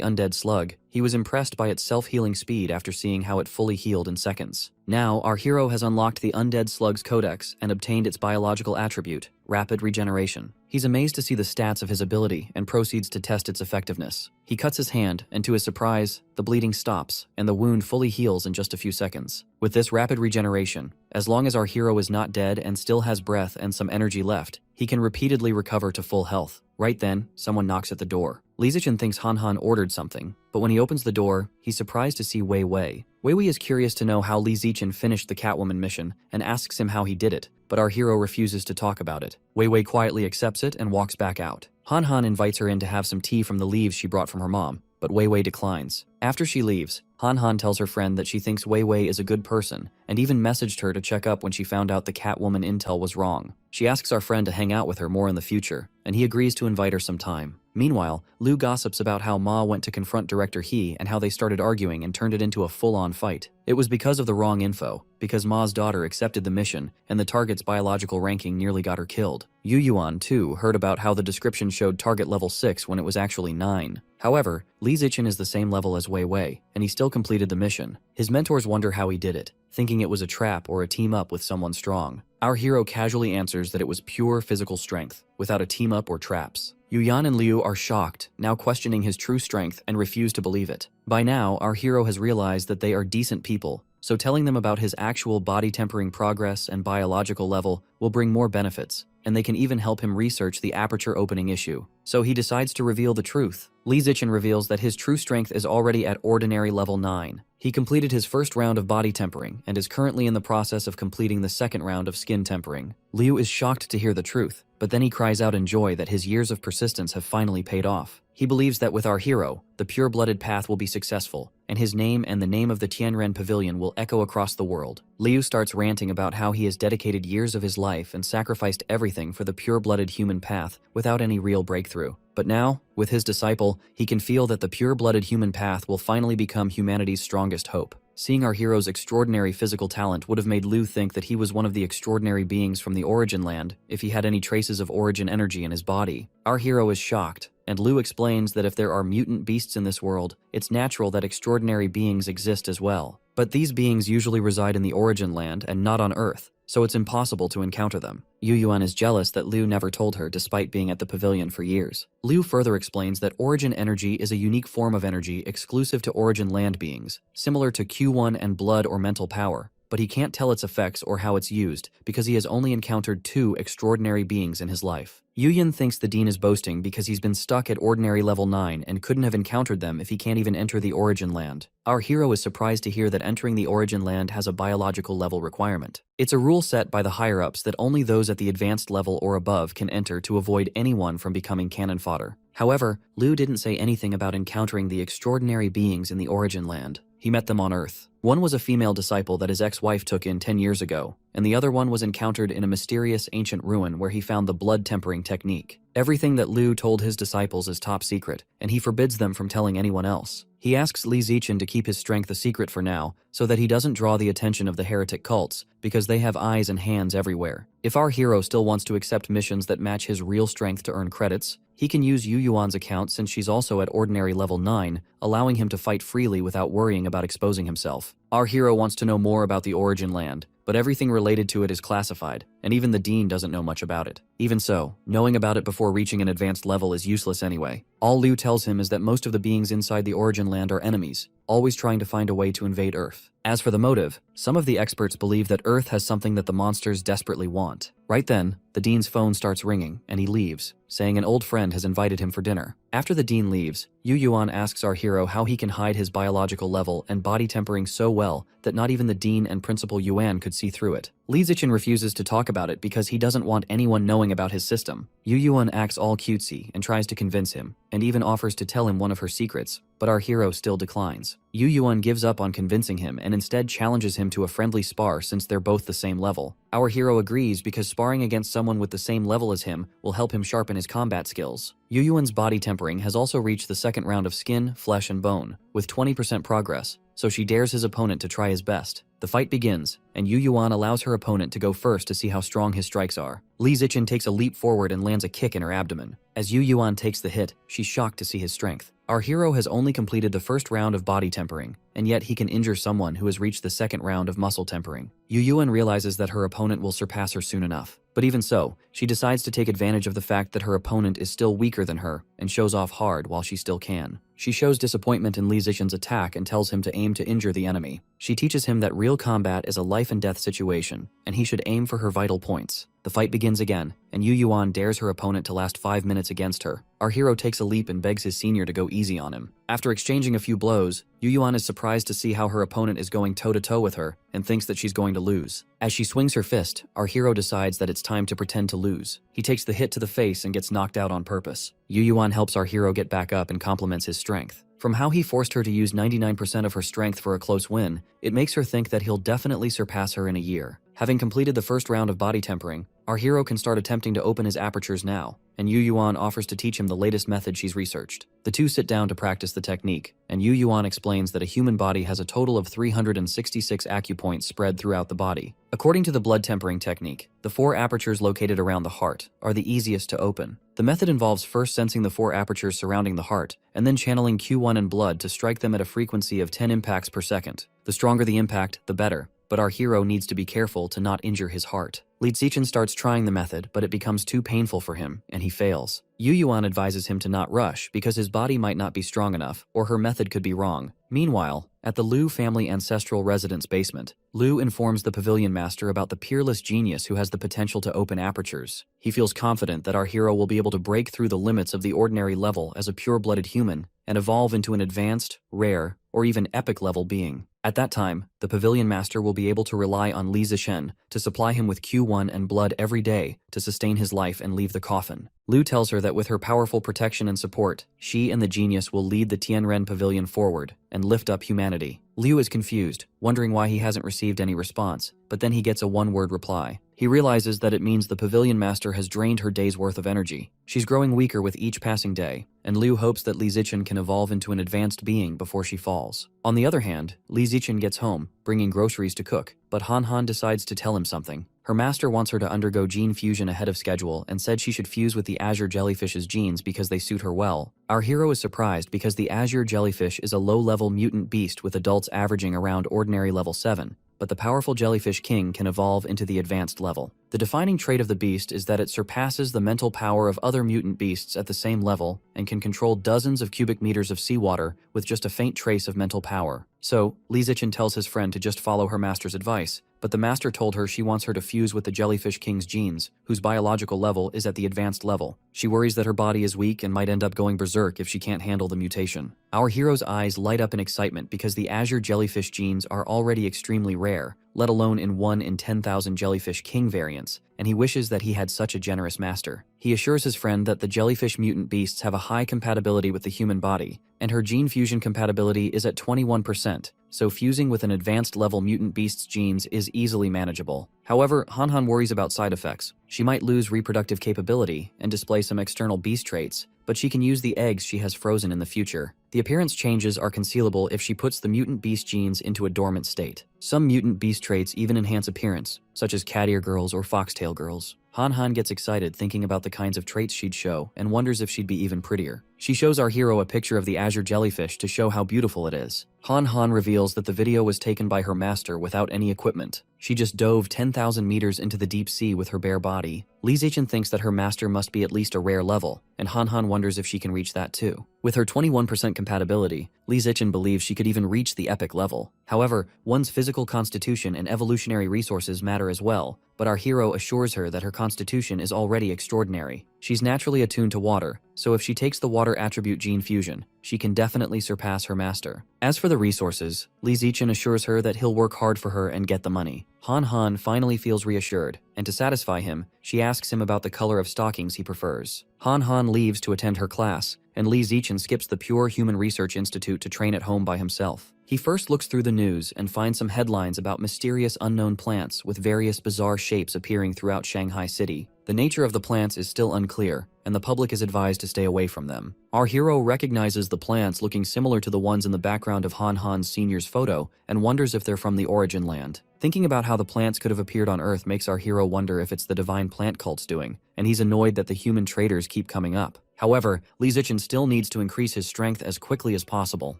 undead slug, he was impressed by its self-healing speed after seeing how it fully healed in seconds. Now, our hero has unlocked the undead slug's codex and obtained its biological attribute, rapid regeneration. He's amazed to see the stats of his ability and proceeds to test its effectiveness. He cuts his hand, and to his surprise, the bleeding stops, and the wound fully heals in just a few seconds. With this rapid regeneration, as long as our hero is not dead and still has breath and some energy left, he can repeatedly recover to full health. Right then, someone knocks at the door. Li Zichen thinks Han Han ordered something, But when he opens the door, he's surprised to see Wei Wei. Wei Wei is curious to know how Li Zichen finished the Catwoman mission and asks him how he did it, but our hero refuses to talk about it. Wei Wei quietly accepts it and walks back out. Han Han invites her in to have some tea from the leaves she brought from her mom, but Wei Wei declines. After she leaves, Han Han tells her friend that she thinks Wei Wei is a good person and even messaged her to check up when she found out the Catwoman intel was wrong. She asks our friend to hang out with her more in the future, and he agrees to invite her sometime. Meanwhile, Liu gossips about how Ma went to confront Director He and how they started arguing and turned it into a full-on fight. It was because of the wrong info, because Ma's daughter accepted the mission and the target's biological ranking nearly got her killed. Yu Yuan, too, heard about how the description showed target level 6 when it was actually 9. However, Li Zichen is the same level as Wei Wei, and he still completed the mission. His mentors wonder how he did it, thinking it was a trap or a team-up with someone strong. Our hero casually answers that it was pure physical strength, without a team-up or traps. Yu Yan and Liu are shocked, now questioning his true strength and refuse to believe it. By now, our hero has realized that they are decent people, so telling them about his actual body tempering progress and biological level will bring more benefits, and they can even help him research the aperture opening issue. So he decides to reveal the truth. Li Zichen reveals that his true strength is already at ordinary level 9. He completed his first round of body tempering and is currently in the process of completing the second round of skin tempering. Liu is shocked to hear the truth, but then he cries out in joy that his years of persistence have finally paid off. He believes that with our hero, the pure-blooded path will be successful, and his name and the name of the Tianren Pavilion will echo across the world. Liu starts ranting about how he has dedicated years of his life and sacrificed everything for the pure-blooded human path without any real breakthrough. But now, with his disciple, he can feel that the pure-blooded human path will finally become humanity's strongest hope. Seeing our hero's extraordinary physical talent would have made Liu think that he was one of the extraordinary beings from the Origin Land if he had any traces of Origin energy in his body. Our hero is shocked, and Liu explains that if there are mutant beasts in this world, it's natural that extraordinary beings exist as well. But these beings usually reside in the Origin Land and not on Earth, so it's impossible to encounter them. Yu Yuan is jealous that Liu never told her despite being at the pavilion for years. Liu further explains that Origin energy is a unique form of energy exclusive to Origin Land beings, similar to Q1 and blood or mental power, but he can't tell its effects or how it's used because he has only encountered 2 extraordinary beings in his life. Yu Yin thinks the dean is boasting because he's been stuck at ordinary level 9 and couldn't have encountered them if he can't even enter the Origin Land. Our hero is surprised to hear that entering the Origin Land has a biological level requirement. It's a rule set by the higher-ups that only those at the advanced level or above can enter to avoid anyone from becoming cannon fodder. However, Liu didn't say anything about encountering the extraordinary beings in the Origin Land. He met them on Earth. One was a female disciple that his ex-wife took in 10 years ago, and the other one was encountered in a mysterious ancient ruin where he found the blood tempering technique. Everything that Liu told his disciples is top secret, and he forbids them from telling anyone else. He asks Li Zichen to keep his strength a secret for now, so that he doesn't draw the attention of the heretic cults, because they have eyes and hands everywhere. If our hero still wants to accept missions that match his real strength to earn credits, he can use Yu Yuan's account since she's also at ordinary level 9, allowing him to fight freely without worrying about exposing himself. Our hero wants to know more about the Origin Land, but everything related to it is classified, and even the dean doesn't know much about it. Even so, knowing about it before reaching an advanced level is useless anyway. All Liu tells him is that most of the beings inside the Origin Land are enemies, always trying to find a way to invade Earth. As for the motive, some of the experts believe that Earth has something that the monsters desperately want. Right then, the dean's phone starts ringing, and he leaves, saying an old friend has invited him for dinner. After the dean leaves, Yu Yuan asks our hero how he can hide his biological level and body tempering so well that not even the dean and Principal Yuan could see through it. Li Zichen refuses to talk about it because he doesn't want anyone knowing about his system. Yu Yuan acts all cutesy and tries to convince him, and even offers to tell him one of her secrets, but our hero still declines. Yu Yuan gives up on convincing him and instead challenges him to a friendly spar since they're both the same level. Our hero agrees because sparring against someone with the same level as him will help him sharpen his combat skills. Yu Yuan's body tempering has also reached the second round of skin, flesh, and bone, with 20% progress, so she dares his opponent to try his best. The fight begins, and Yu Yuan allows her opponent to go first to see how strong his strikes are. Li Zichen takes a leap forward and lands a kick in her abdomen. As Yu Yuan takes the hit, she's shocked to see his strength. Our hero has only completed the first round of body tempering, and yet he can injure someone who has reached the second round of muscle tempering. Yu Yuan realizes that her opponent will surpass her soon enough. But even so, she decides to take advantage of the fact that her opponent is still weaker than her and shows off hard while she still can. She shows disappointment in Li Zichen's attack and tells him to aim to injure the enemy. She teaches him that real combat is a life and death situation, and he should aim for her vital points. The fight begins again, and Yu Yuan dares her opponent to last 5 minutes against her. Our hero takes a leap and begs his senior to go easy on him. After exchanging a few blows, Yu Yuan is surprised to see how her opponent is going toe-to-toe with her and thinks that she's going to lose. As she swings her fist, our hero decides that it's time to pretend to lose. He takes the hit to the face and gets knocked out on purpose. Yu Yuan helps our hero get back up and compliments his strength. From how he forced her to use 99% of her strength for a close win, it makes her think that he'll definitely surpass her in a year. Having completed the first round of body tempering, our hero can start attempting to open his apertures now, and Yu Yuan offers to teach him the latest method she's researched. The two sit down to practice the technique, and Yu Yuan explains that a human body has a total of 366 acupoints spread throughout the body. According to the blood tempering technique, the 4 apertures located around the heart are the easiest to open. The method involves first sensing the 4 apertures surrounding the heart, and then channeling Q1 and blood to strike them at a frequency of 10 impacts per second. The stronger the impact, the better, but our hero needs to be careful to not injure his heart. Li Zichen starts trying the method, but it becomes too painful for him, and he fails. Yu Yuan advises him to not rush because his body might not be strong enough, or her method could be wrong. Meanwhile, at the Liu family ancestral residence basement, Liu informs the pavilion master about the peerless genius who has the potential to open apertures. He feels confident that our hero will be able to break through the limits of the ordinary level as a pure-blooded human and evolve into an advanced, rare, or even epic level being. At that time, the pavilion master will be able to rely on Li Zichen to supply him with Q1 and blood every day to sustain his life and leave the coffin. Liu tells her that with her powerful protection and support, she and the genius will lead the Tianren pavilion forward and lift up humanity. Liu is confused, wondering why he hasn't received any response, but then he gets a one-word reply. He realizes that it means the pavilion master has drained her day's worth of energy. She's growing weaker with each passing day, and Liu hopes that Li Zichen can evolve into an advanced being before she falls. On the other hand, Li Zichen gets home, bringing groceries to cook, but Han Han decides to tell him something. Her master wants her to undergo gene fusion ahead of schedule and said she should fuse with the azure jellyfish's genes because they suit her well. Our hero is surprised because the azure jellyfish is a low-level mutant beast with adults averaging around ordinary level 7, but the powerful jellyfish king can evolve into the advanced level. The defining trait of the beast is that it surpasses the mental power of other mutant beasts at the same level and can control dozens of cubic meters of seawater with just a faint trace of mental power. So, Li Zichen tells his friend to just follow her master's advice, but the master told her she wants her to fuse with the jellyfish king's genes, whose biological level is at the advanced level. She worries that her body is weak and might end up going berserk if she can't handle the mutation. Our hero's eyes light up in excitement because the azure jellyfish genes are already extremely rare, let alone in 1 in 10,000 jellyfish king variants, and he wishes that he had such a generous master. He assures his friend that the jellyfish mutant beasts have a high compatibility with the human body, and her gene fusion compatibility is at 21%, so fusing with an advanced level mutant beast's genes is easily manageable. However, Han Han worries about side effects. She might lose reproductive capability and display some external beast traits, but she can use the eggs she has frozen in the future. The appearance changes are concealable if she puts the mutant beast genes into a dormant state. Some mutant beast traits even enhance appearance, such as cat ear girls or foxtail girls. Han Han gets excited thinking about the kinds of traits she'd show and wonders if she'd be even prettier. She shows our hero a picture of the azure jellyfish to show how beautiful it is. Han Han reveals that the video was taken by her master without any equipment. She just dove 10,000 meters into the deep sea with her bare body. Li Zichen thinks that her master must be at least a rare level, and Han Han wonders if she can reach that too. With her 21% compatibility, Li Zichen believes she could even reach the epic level. However, one's physical constitution and evolutionary resources matter as well, but our hero assures her that her constitution is already extraordinary. She's naturally attuned to water, so if she takes the water attribute gene fusion, she can definitely surpass her master. As for the resources, Li Zichen assures her that he'll work hard for her and get the money. Han Han finally feels reassured, and to satisfy him, she asks him about the color of stockings he prefers. Han Han leaves to attend her class, and Li Zichen skips the Pure Human Research Institute to train at home by himself. He first looks through the news and finds some headlines about mysterious unknown plants with various bizarre shapes appearing throughout Shanghai City. The nature of the plants is still unclear, and the public is advised to stay away from them. Our hero recognizes the plants looking similar to the ones in the background of Han Han's senior's photo and wonders if they're from the origin land. Thinking about how the plants could have appeared on Earth makes our hero wonder if it's the divine plant cult's doing, and he's annoyed that the human traders keep coming up. However, Li Zichen still needs to increase his strength as quickly as possible.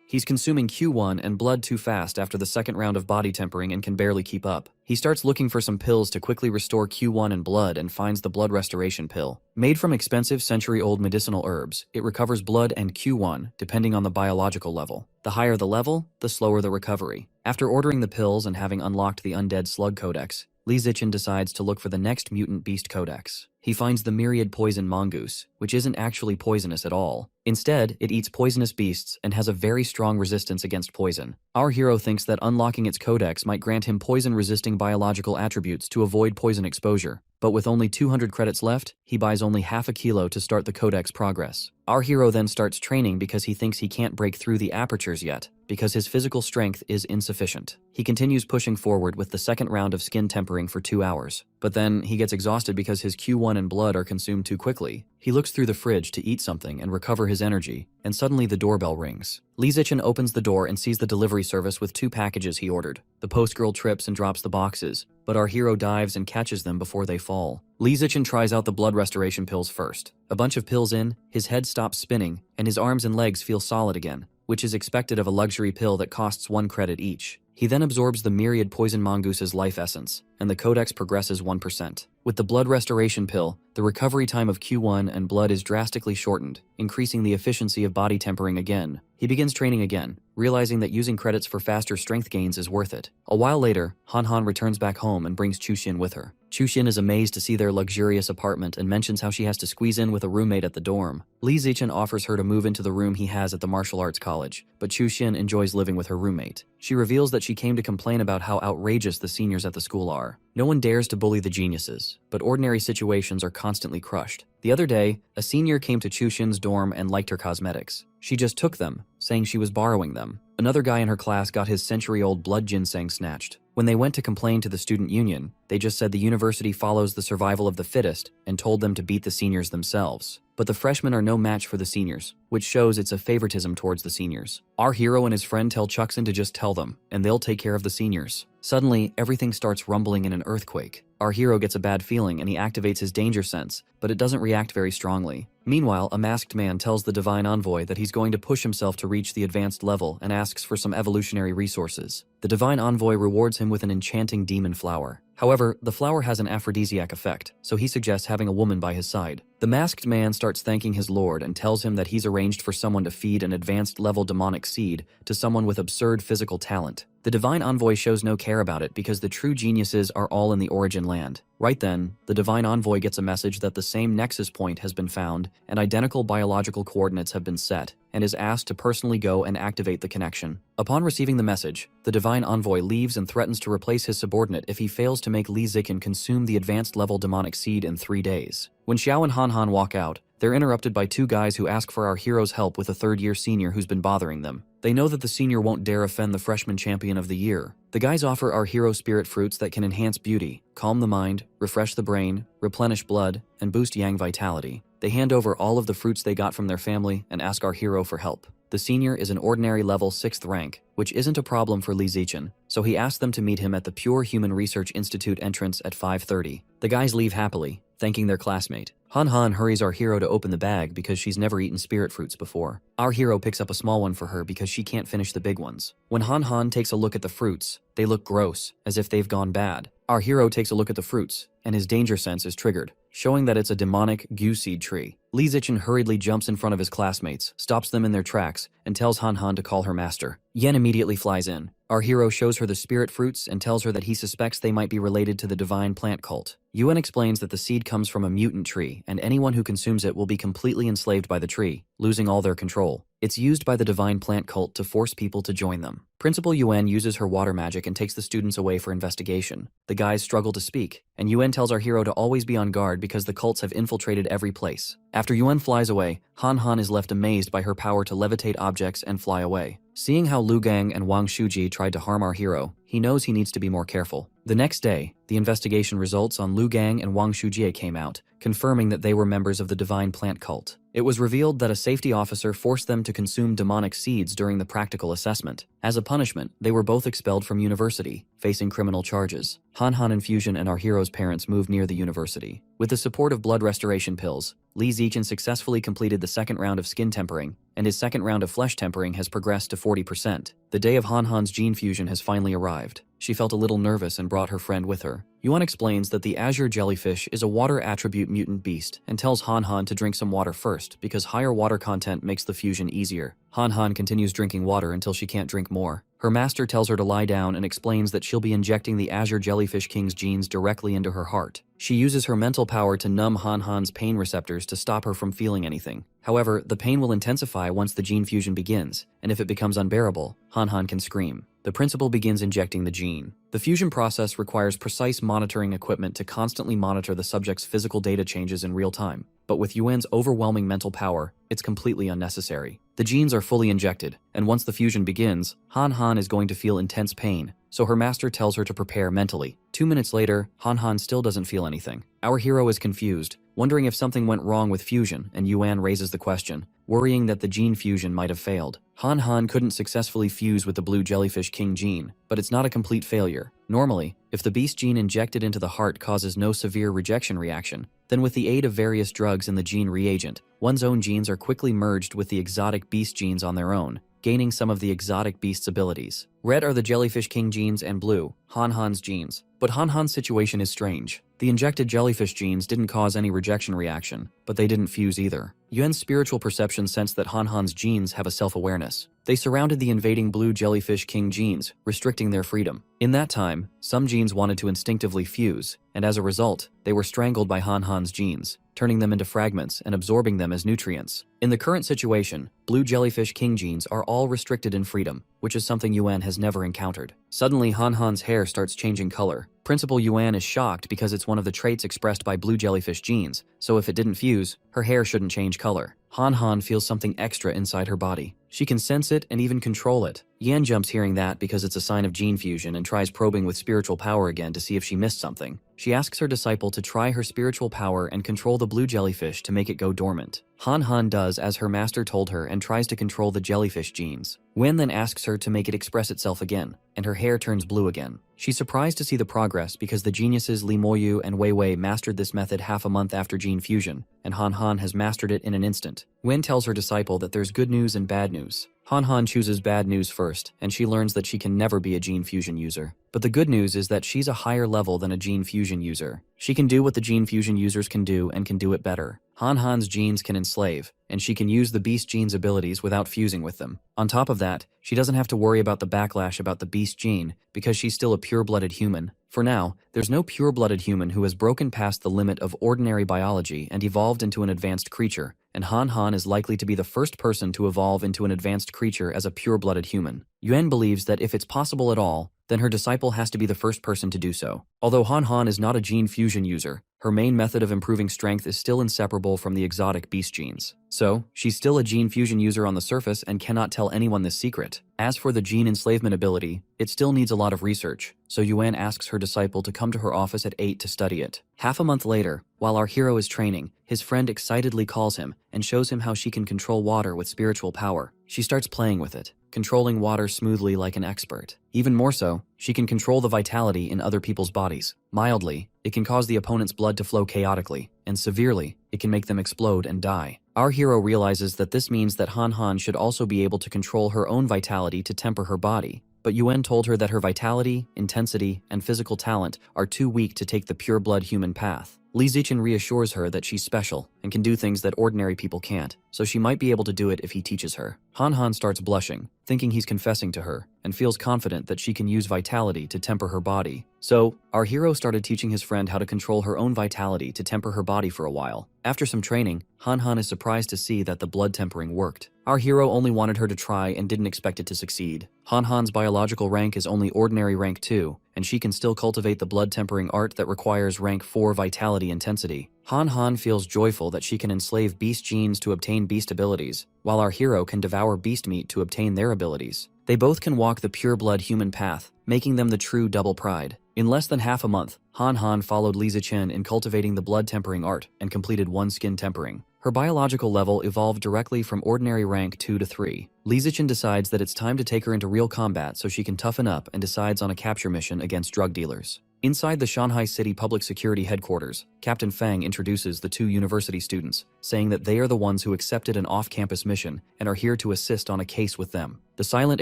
He's consuming Q1 and blood too fast after the second round of body tempering and can barely keep up. He starts looking for some pills to quickly restore Q1 and blood and finds the blood restoration pill. Made from expensive century-old medicinal herbs, it recovers blood and Q1 depending on the biological level. The higher the level, the slower the recovery. After ordering the pills and having unlocked the Undead Slug Codex, Lee Zichin decides to look for the next mutant beast codex. He finds the myriad poison mongoose, which isn't actually poisonous at all. Instead, it eats poisonous beasts and has a very strong resistance against poison. Our hero thinks that unlocking its codex might grant him poison-resisting biological attributes to avoid poison exposure. But with only 200 credits left, he buys only half a kilo to start the codex progress. Our hero then starts training because he thinks he can't break through the apertures yet, because his physical strength is insufficient. He continues pushing forward with the second round of skin tempering for 2 hours. But then, he gets exhausted because his Q1 and blood are consumed too quickly. He looks through the fridge to eat something and recover his energy, and suddenly the doorbell rings. Lee Zichin opens the door and sees the delivery service with 2 packages he ordered. The post girl trips and drops the boxes, but our hero dives and catches them before they fall. Lee Zichin tries out the blood restoration pills first. A bunch of pills in, his head stops spinning, and his arms and legs feel solid again, which is expected of a luxury pill that costs 1 credit each. He then absorbs the myriad poison mongoose's life essence, and the codex progresses 1%. With the blood restoration pill, the recovery time of Q1 and blood is drastically shortened, increasing the efficiency of body tempering again. He begins training again, realizing that using credits for faster strength gains is worth it. A while later, Han Han returns back home and brings Chushin with her. Chushin is amazed to see their luxurious apartment and mentions how she has to squeeze in with a roommate at the dorm. Lee Zichin offers her to move into the room he has at the martial arts college, but Chushin enjoys living with her roommate. She reveals that she came to complain about how outrageous the seniors at the school are. No one dares to bully the geniuses, but ordinary situations are constantly crushed. The other day, a senior came to Chushin's dorm and liked her cosmetics. She just took them, saying she was borrowing them. Another guy in her class got his century-old blood ginseng snatched. When they went to complain to the student union, they just said the university follows the survival of the fittest and told them to beat the seniors themselves. But the freshmen are no match for the seniors, which shows it's a favoritism towards the seniors. Our hero and his friend tell Chuckson to just tell them, and they'll take care of the seniors. Suddenly, everything starts rumbling in an earthquake. Our hero gets a bad feeling and he activates his danger sense, but it doesn't react very strongly. Meanwhile, a masked man tells the Divine Envoy that he's going to push himself to reach the advanced level and asks for some evolutionary resources. The Divine Envoy rewards him with an enchanting demon flower. However, the flower has an aphrodisiac effect, so he suggests having a woman by his side. The masked man starts thanking his lord and tells him that he's arranged for someone to feed an advanced level demonic seed to someone with absurd physical talent. The Divine Envoy shows no care about it because the true geniuses are all in the origin land. Right then, the Divine Envoy gets a message that the same nexus point has been found and identical biological coordinates have been set, and is asked to personally go and activate the connection. Upon receiving the message, the Divine Envoy leaves and threatens to replace his subordinate if he fails to make Lee Zichin consume the advanced level demonic seed in 3 days. When Xiao and Han Han walk out, they're interrupted by 2 guys who ask for our hero's help with a third-year senior who's been bothering them. They know that the senior won't dare offend the freshman champion of the year. The guys offer our hero spirit fruits that can enhance beauty, calm the mind, refresh the brain, replenish blood, and boost yang vitality. They hand over all of the fruits they got from their family and ask our hero for help. The senior is an ordinary level 6th rank, which isn't a problem for Lee Zichin, so he asks them to meet him at the Pure Human Research Institute entrance at 5:30. The guys leave happily, thanking their classmate. Han Han hurries our hero to open the bag because she's never eaten spirit fruits before. Our hero picks up a small one for her because she can't finish the big ones. When Han Han takes a look at the fruits, they look gross, as if they've gone bad. Our hero takes a look at the fruits, and his danger sense is triggered, showing that it's a demonic goo-seed tree. Lee Zichin hurriedly jumps in front of his classmates, stops them in their tracks, and tells Han Han to call her master. Yen immediately flies in. Our hero shows her the spirit fruits and tells her that he suspects they might be related to the divine plant cult. Yuan explains that the seed comes from a mutant tree, and anyone who consumes it will be completely enslaved by the tree, losing all their control. It's used by the divine plant cult to force people to join them. Principal Yuan uses her water magic and takes the students away for investigation. The guys struggle to speak, and Yuan tells our hero to always be on guard because the cults have infiltrated every place. After Yuan flies away, Han Han is left amazed by her power to levitate objects and fly away. Seeing how Lu Gang and Wang Shuji tried to harm our hero, he knows he needs to be more careful. The next day, the investigation results on Lu Gang and Wang Shujie came out, confirming that they were members of the divine plant cult. It was revealed that a safety officer forced them to consume demonic seeds during the practical assessment. As a punishment, they were both expelled from university, facing criminal charges. Han Han and Fusion and our hero's parents moved near the university. With the support of blood restoration pills, Lee Zichin successfully completed the second round of skin tempering, and his second round of flesh tempering has progressed to 40%. The day of Han Han's gene fusion has finally arrived. She felt a little nervous and brought her friend with her. Yuan explains that the azure jellyfish is a water attribute mutant beast and tells Han Han to drink some water first because higher water content makes the fusion easier. Han Han continues drinking water until she can't drink more. Her master tells her to lie down and explains that she'll be injecting the Azure Jellyfish King's genes directly into her heart. She uses her mental power to numb Han Han's pain receptors to stop her from feeling anything. However, the pain will intensify once the gene fusion begins, and if it becomes unbearable, Han Han can scream. The principal begins injecting the gene. The fusion process requires precise monitoring equipment to constantly monitor the subject's physical data changes in real time. But with Yuan's overwhelming mental power, it's completely unnecessary. The genes are fully injected, and once the fusion begins, Han Han is going to feel intense pain, so her master tells her to prepare mentally. 2 minutes later, Han Han still doesn't feel anything. Our hero is confused, wondering if something went wrong with fusion, and Yuan raises the question, worrying that the gene fusion might have failed. Han Han couldn't successfully fuse with the Blue Jellyfish King gene, but it's not a complete failure. Normally, if the beast gene injected into the heart causes no severe rejection reaction, then with the aid of various drugs and the gene reagent, one's own genes are quickly merged with the exotic beast genes on their own, gaining some of the exotic beast's abilities. Red are the Jellyfish King genes and blue, Han Han's genes. But Han Han's situation is strange. The injected jellyfish genes didn't cause any rejection reaction, but they didn't fuse either. Yuan's spiritual perception sensed that Han Han's genes have a self-awareness. They surrounded the invading Blue Jellyfish King genes, restricting their freedom. In that time, some genes wanted to instinctively fuse, and as a result, they were strangled by Han Han's genes, turning them into fragments and absorbing them as nutrients. In the current situation, Blue Jellyfish King genes are all restricted in freedom, which is something Yuan has never encountered. Suddenly, Han Han's hair starts changing color. Principal Yuan is shocked because it's one of the traits expressed by Blue Jellyfish genes, so if it didn't fuse, her hair shouldn't change color. Han Han feels something extra inside her body. She can sense it and even control it. Yan jumps hearing that because it's a sign of gene fusion and tries probing with spiritual power again to see if she missed something. She asks her disciple to try her spiritual power and control the blue jellyfish to make it go dormant. Han Han does as her master told her and tries to control the jellyfish genes. Wen then asks her to make it express itself again, and her hair turns blue again. She's surprised to see the progress because the geniuses Li Moyu and Wei Wei mastered this method half a month after gene fusion, and Han Han has mastered it in an instant. Wen tells her disciple that there's good news and bad news. Han Han chooses bad news first, and she learns that she can never be a gene fusion user. But the good news is that she's a higher level than a gene fusion user. She can do what the gene fusion users can do and can do it better. Han Han's genes can enslave, and she can use the beast gene's abilities without fusing with them. On top of that, she doesn't have to worry about the backlash about the beast gene because she's still a pure-blooded human. For now, there's no pure-blooded human who has broken past the limit of ordinary biology and evolved into an advanced creature, and Han Han is likely to be the first person to evolve into an advanced creature as a pure-blooded human. Yuan believes that if it's possible at all, then her disciple has to be the first person to do so. Although Han Han is not a gene fusion user, her main method of improving strength is still inseparable from the exotic beast genes. So, she's still a gene fusion user on the surface and cannot tell anyone this secret. As for the gene enslavement ability, it still needs a lot of research, so Yuan asks her disciple to come to her office at 8 to study it. Half a month later, while our hero is training, his friend excitedly calls him and shows him how she can control water with spiritual power. She starts playing with it, controlling water smoothly like an expert. Even more so, she can control the vitality in other people's bodies. Mildly, it can cause the opponent's blood to flow chaotically, and severely, it can make them explode and die. Our hero realizes that this means that Han Han should also be able to control her own vitality to temper her body. But Yuan told her that her vitality, intensity, and physical talent are too weak to take the pure-blood human path. Li Zichen reassures her that she's special and can do things that ordinary people can't, so she might be able to do it if he teaches her. Han Han starts blushing, thinking he's confessing to her, and feels confident that she can use vitality to temper her body. So, our hero started teaching his friend how to control her own vitality to temper her body for a while. After some training, Han Han is surprised to see that the blood tempering worked. Our hero only wanted her to try and didn't expect it to succeed. Han Han's biological rank is only ordinary rank 2, and she can still cultivate the blood tempering art that requires rank 4 vitality intensity. Han Han feels joyful that she can enslave beast genes to obtain beast abilities, while our hero can devour beast meat to obtain their abilities. They both can walk the pure-blood human path, making them the true double pride. In less than half a month, Han Han followed Li Zichen in cultivating the blood tempering art and completed 1 skin tempering. Her biological level evolved directly from ordinary rank 2 to 3. Li Zichen decides that it's time to take her into real combat so she can toughen up and decides on a capture mission against drug dealers. Inside the Shanghai City Public Security Headquarters, Captain Fang introduces the 2 university students, saying that they are the ones who accepted an off-campus mission and are here to assist on a case with them. The silent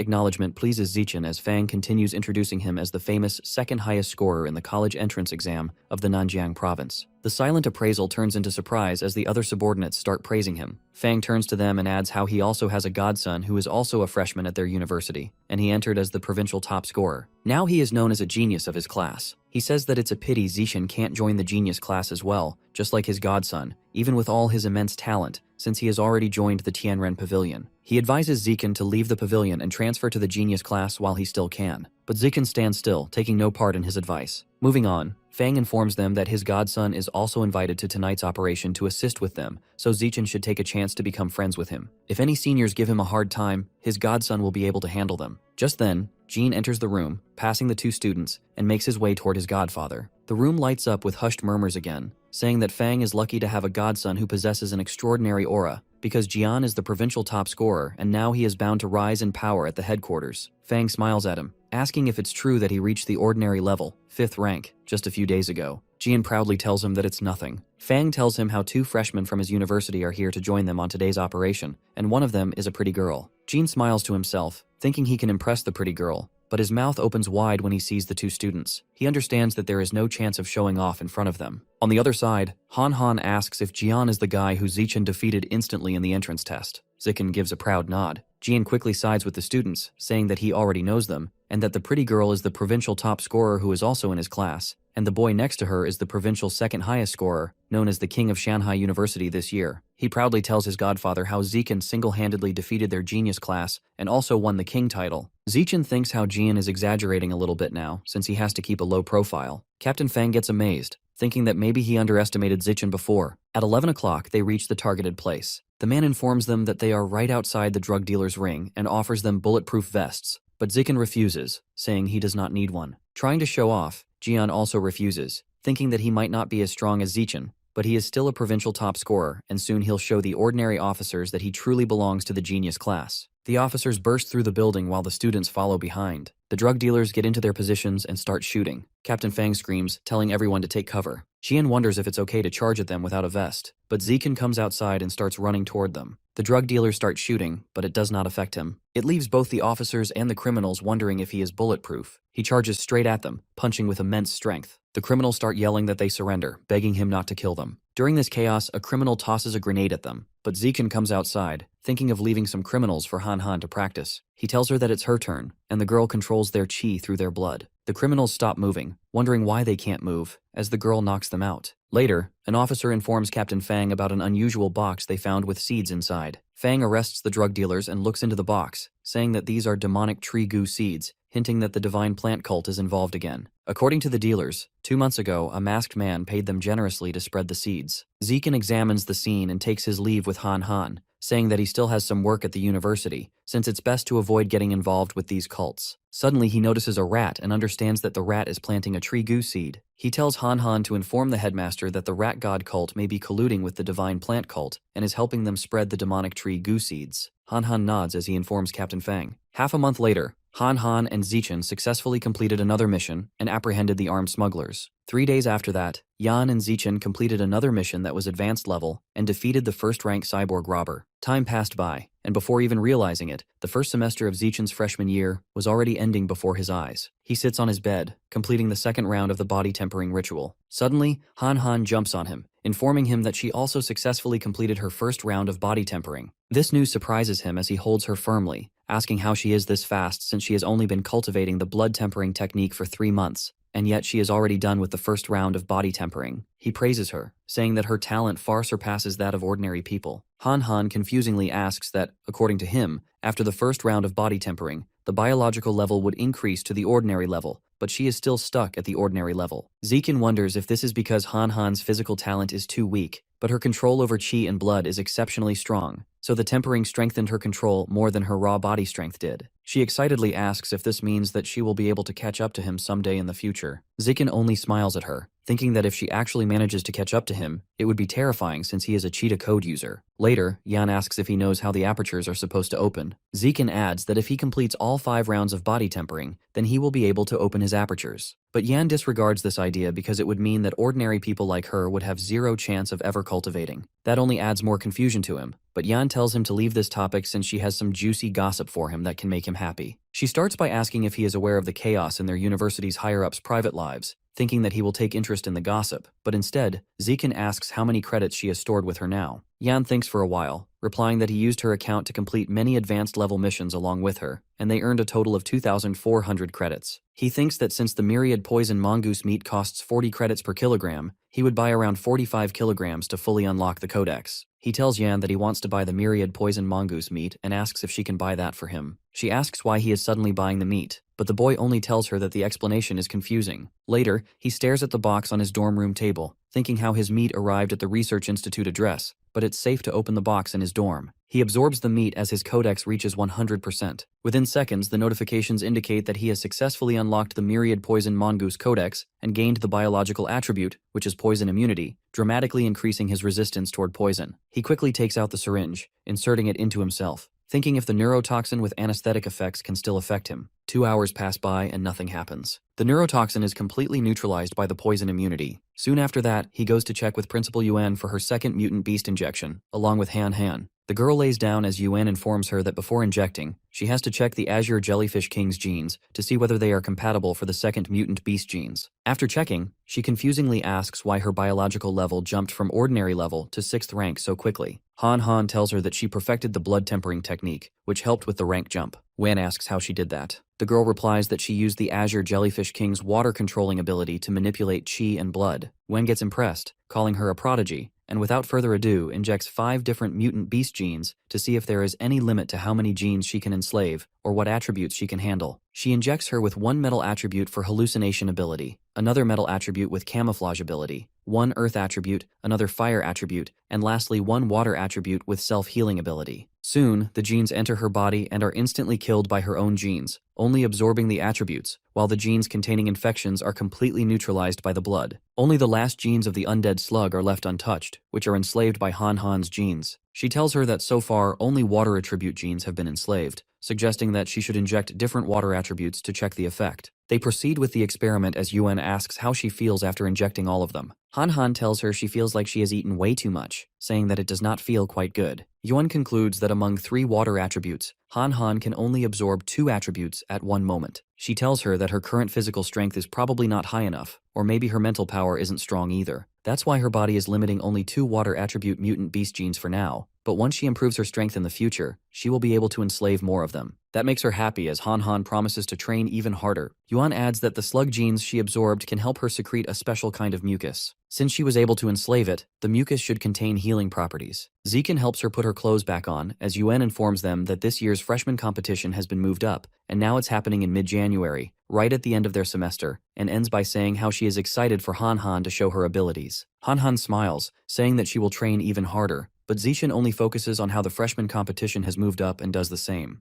acknowledgement pleases Zichen as Fang continues introducing him as the famous second highest scorer in the college entrance exam of the Nanjiang province. The silent appraisal turns into surprise as the other subordinates start praising him. Fang turns to them and adds how he also has a godson who is also a freshman at their university, and he entered as the provincial top scorer. Now he is known as a genius of his class. He says that it's a pity Zichen can't join the genius class as well, just like his godson, even with all his immense talent, since he has already joined the Tianren Pavilion. He advises Zichen to leave the pavilion and transfer to the genius class while he still can. But Zichen stands still, taking no part in his advice. Moving on, Fang informs them that his godson is also invited to tonight's operation to assist with them, so Zichen should take a chance to become friends with him. If any seniors give him a hard time, his godson will be able to handle them. Just then, Jean enters the room, passing the two students, and makes his way toward his godfather. The room lights up with hushed murmurs again, saying that Fang is lucky to have a godson who possesses an extraordinary aura, because Jian is the provincial top scorer and now he is bound to rise in power at the headquarters. Fang smiles at him, asking if it's true that he reached the ordinary level, 5th rank, just a few days ago. Jian proudly tells him that it's nothing. Fang tells him how 2 freshmen from his university are here to join them on today's operation, and one of them is a pretty girl. Jian smiles to himself, thinking he can impress the pretty girl, but his mouth opens wide when he sees the 2 students. He understands that there is no chance of showing off in front of them. On the other side, Han Han asks if Jian is the guy who Zichen defeated instantly in the entrance test. Zichen gives a proud nod. Jian quickly sides with the students, saying that he already knows them, and that the pretty girl is the provincial top scorer who is also in his class, and the boy next to her is the provincial second highest scorer, known as the King of Shanghai University this year. He proudly tells his godfather how Zichen single-handedly defeated their genius class and also won the king title. Zichen thinks how Jian is exaggerating a little bit now, since he has to keep a low profile. Captain Fang gets amazed, thinking that maybe he underestimated Zichen before. At 11 o'clock, they reach the targeted place. The man informs them that they are right outside the drug dealer's ring and offers them bulletproof vests, but Zichen refuses, saying he does not need one. Trying to show off, Jian also refuses, thinking that he might not be as strong as Zichen, but he is still a provincial top scorer, and soon he'll show the ordinary officers that he truly belongs to the genius class. The officers burst through the building while the students follow behind. The drug dealers get into their positions and start shooting. Captain Fang screams, telling everyone to take cover. Jian wonders if it's okay to charge at them without a vest, but Zichen comes outside and starts running toward them. The drug dealers start shooting, but it does not affect him. It leaves both the officers and the criminals wondering if he is bulletproof. He charges straight at them, punching with immense strength. The criminals start yelling that they surrender, begging him not to kill them. During this chaos, a criminal tosses a grenade at them, but Zichen comes outside, thinking of leaving some criminals for Han Han to practice. He tells her that it's her turn, and the girl controls their chi through their blood. The criminals stop moving, wondering why they can't move, as the girl knocks them out. Later, an officer informs Captain Fang about an unusual box they found with seeds inside. Fang arrests the drug dealers and looks into the box, saying that these are demonic tree goo seeds, hinting that the divine plant cult is involved again. According to the dealers, 2 months ago, a masked man paid them generously to spread the seeds. Zichen examines the scene and takes his leave with Han Han, saying that he still has some work at the university, since it's best to avoid getting involved with these cults. Suddenly, he notices a rat and understands that the rat is planting a tree goo seed. He tells Han Han to inform the headmaster that the rat god cult may be colluding with the divine plant cult and is helping them spread the demonic tree goo seeds. Han Han nods as he informs Captain Fang. Half a month later, Han Han and Zichen successfully completed another mission and apprehended the armed smugglers. 3 days after that, Yan and Zichen completed another mission that was advanced level and defeated the first-rank cyborg robber. Time passed by, and before even realizing it, the first semester of Zichen's freshman year was already ending before his eyes. He sits on his bed, completing the second round of the body tempering ritual. Suddenly, Han Han jumps on him, informing him that she also successfully completed her first round of body tempering. This news surprises him as he holds her firmly, asking how she is this fast since she has only been cultivating the blood tempering technique for 3 months, and yet she is already done with the first round of body tempering. He praises her, saying that her talent far surpasses that of ordinary people. Han Han confusingly asks that, according to him, after the first round of body tempering, the biological level would increase to the ordinary level, but she is still stuck at the ordinary level. Zichen wonders if this is because Han Han's physical talent is too weak, but her control over chi and blood is exceptionally strong, so the tempering strengthened her control more than her raw body strength did. She excitedly asks if this means that she will be able to catch up to him someday in the future. Zichen only smiles at her, thinking that if she actually manages to catch up to him, it would be terrifying since he is a cheetah code user. Later, Yan asks if he knows how the apertures are supposed to open. Zekin adds that if he completes all 5 rounds of body tempering, then he will be able to open his apertures. But Yan disregards this idea because it would mean that ordinary people like her would have zero chance of ever cultivating. That only adds more confusion to him, but Yan tells him to leave this topic since she has some juicy gossip for him that can make him happy. She starts by asking if he is aware of the chaos in their university's higher-ups' private lives, thinking that he will take interest in the gossip, but instead, Zekin asks how many credits she has stored with her now. Yan thinks for a while, replying that he used her account to complete many advanced level missions along with her, and they earned a total of 2,400 credits. He thinks that since the myriad poison mongoose meat costs 40 credits per kilogram, he would buy around 45 kilograms to fully unlock the codex. He tells Yan that he wants to buy the myriad poison mongoose meat and asks if she can buy that for him. She asks why he is suddenly buying the meat, but the boy only tells her that the explanation is confusing. Later, he stares at the box on his dorm room table, thinking how his meat arrived at the Research Institute address, but it's safe to open the box in his dorm. He absorbs the meat as his codex reaches 100%. Within seconds, the notifications indicate that he has successfully unlocked the myriad poison mongoose codex and gained the biological attribute, which is poison immunity, dramatically increasing his resistance toward poison. He quickly takes out the syringe, inserting it into himself, thinking if the neurotoxin with anesthetic effects can still affect him. 2 hours pass by and nothing happens. The neurotoxin is completely neutralized by the poison immunity. Soon after that, he goes to check with Principal Yuan for her second mutant beast injection, along with Han Han. The girl lays down as Yuan informs her that before injecting, she has to check the Azure Jellyfish King's genes to see whether they are compatible for the second mutant beast genes. After checking, she confusingly asks why her biological level jumped from ordinary level to 6th rank so quickly. Han Han tells her that she perfected the blood tempering technique, which helped with the rank jump. Wen asks how she did that. The girl replies that she used the Azure Jellyfish King's water controlling ability to manipulate chi and blood. Wen gets impressed, calling her a prodigy, and without further ado injects 5 different mutant beast genes to see if there is any limit to how many genes she can enslave or what attributes she can handle. She injects her with 1 metal attribute for hallucination ability, another metal attribute with camouflage ability, 1 earth attribute, another fire attribute, and lastly 1 water attribute with self-healing ability. Soon, the genes enter her body and are instantly killed by her own genes, only absorbing the attributes, while the genes containing infections are completely neutralized by the blood. Only the last genes of the undead slug are left untouched, which are enslaved by Han Han's genes. She tells her that so far only water attribute genes have been enslaved, suggesting that she should inject different water attributes to check the effect. They proceed with the experiment as Yuan asks how she feels after injecting all of them. Han Han tells her she feels like she has eaten way too much, saying that it does not feel quite good. Yuan concludes that among 3 water attributes, Han Han can only absorb 2 attributes at one moment. She tells her that her current physical strength is probably not high enough, or maybe her mental power isn't strong either. That's why her body is limiting only 2 water attribute mutant beast genes for now, but once she improves her strength in the future, she will be able to enslave more of them. That makes her happy as Han Han promises to train even harder. Yuan adds that the slug genes she absorbed can help her secrete a special kind of mucus. Since she was able to enslave it, the mucus should contain healing properties. Zekin helps her put her clothes back on as Yuan informs them that this year's freshman competition has been moved up, and now it's happening in mid-January, right at the end of their semester, and ends by saying how she is excited for Han Han to show her abilities. Han Han smiles, saying that she will train even harder, but Zekin only focuses on how the freshman competition has moved up and does the same.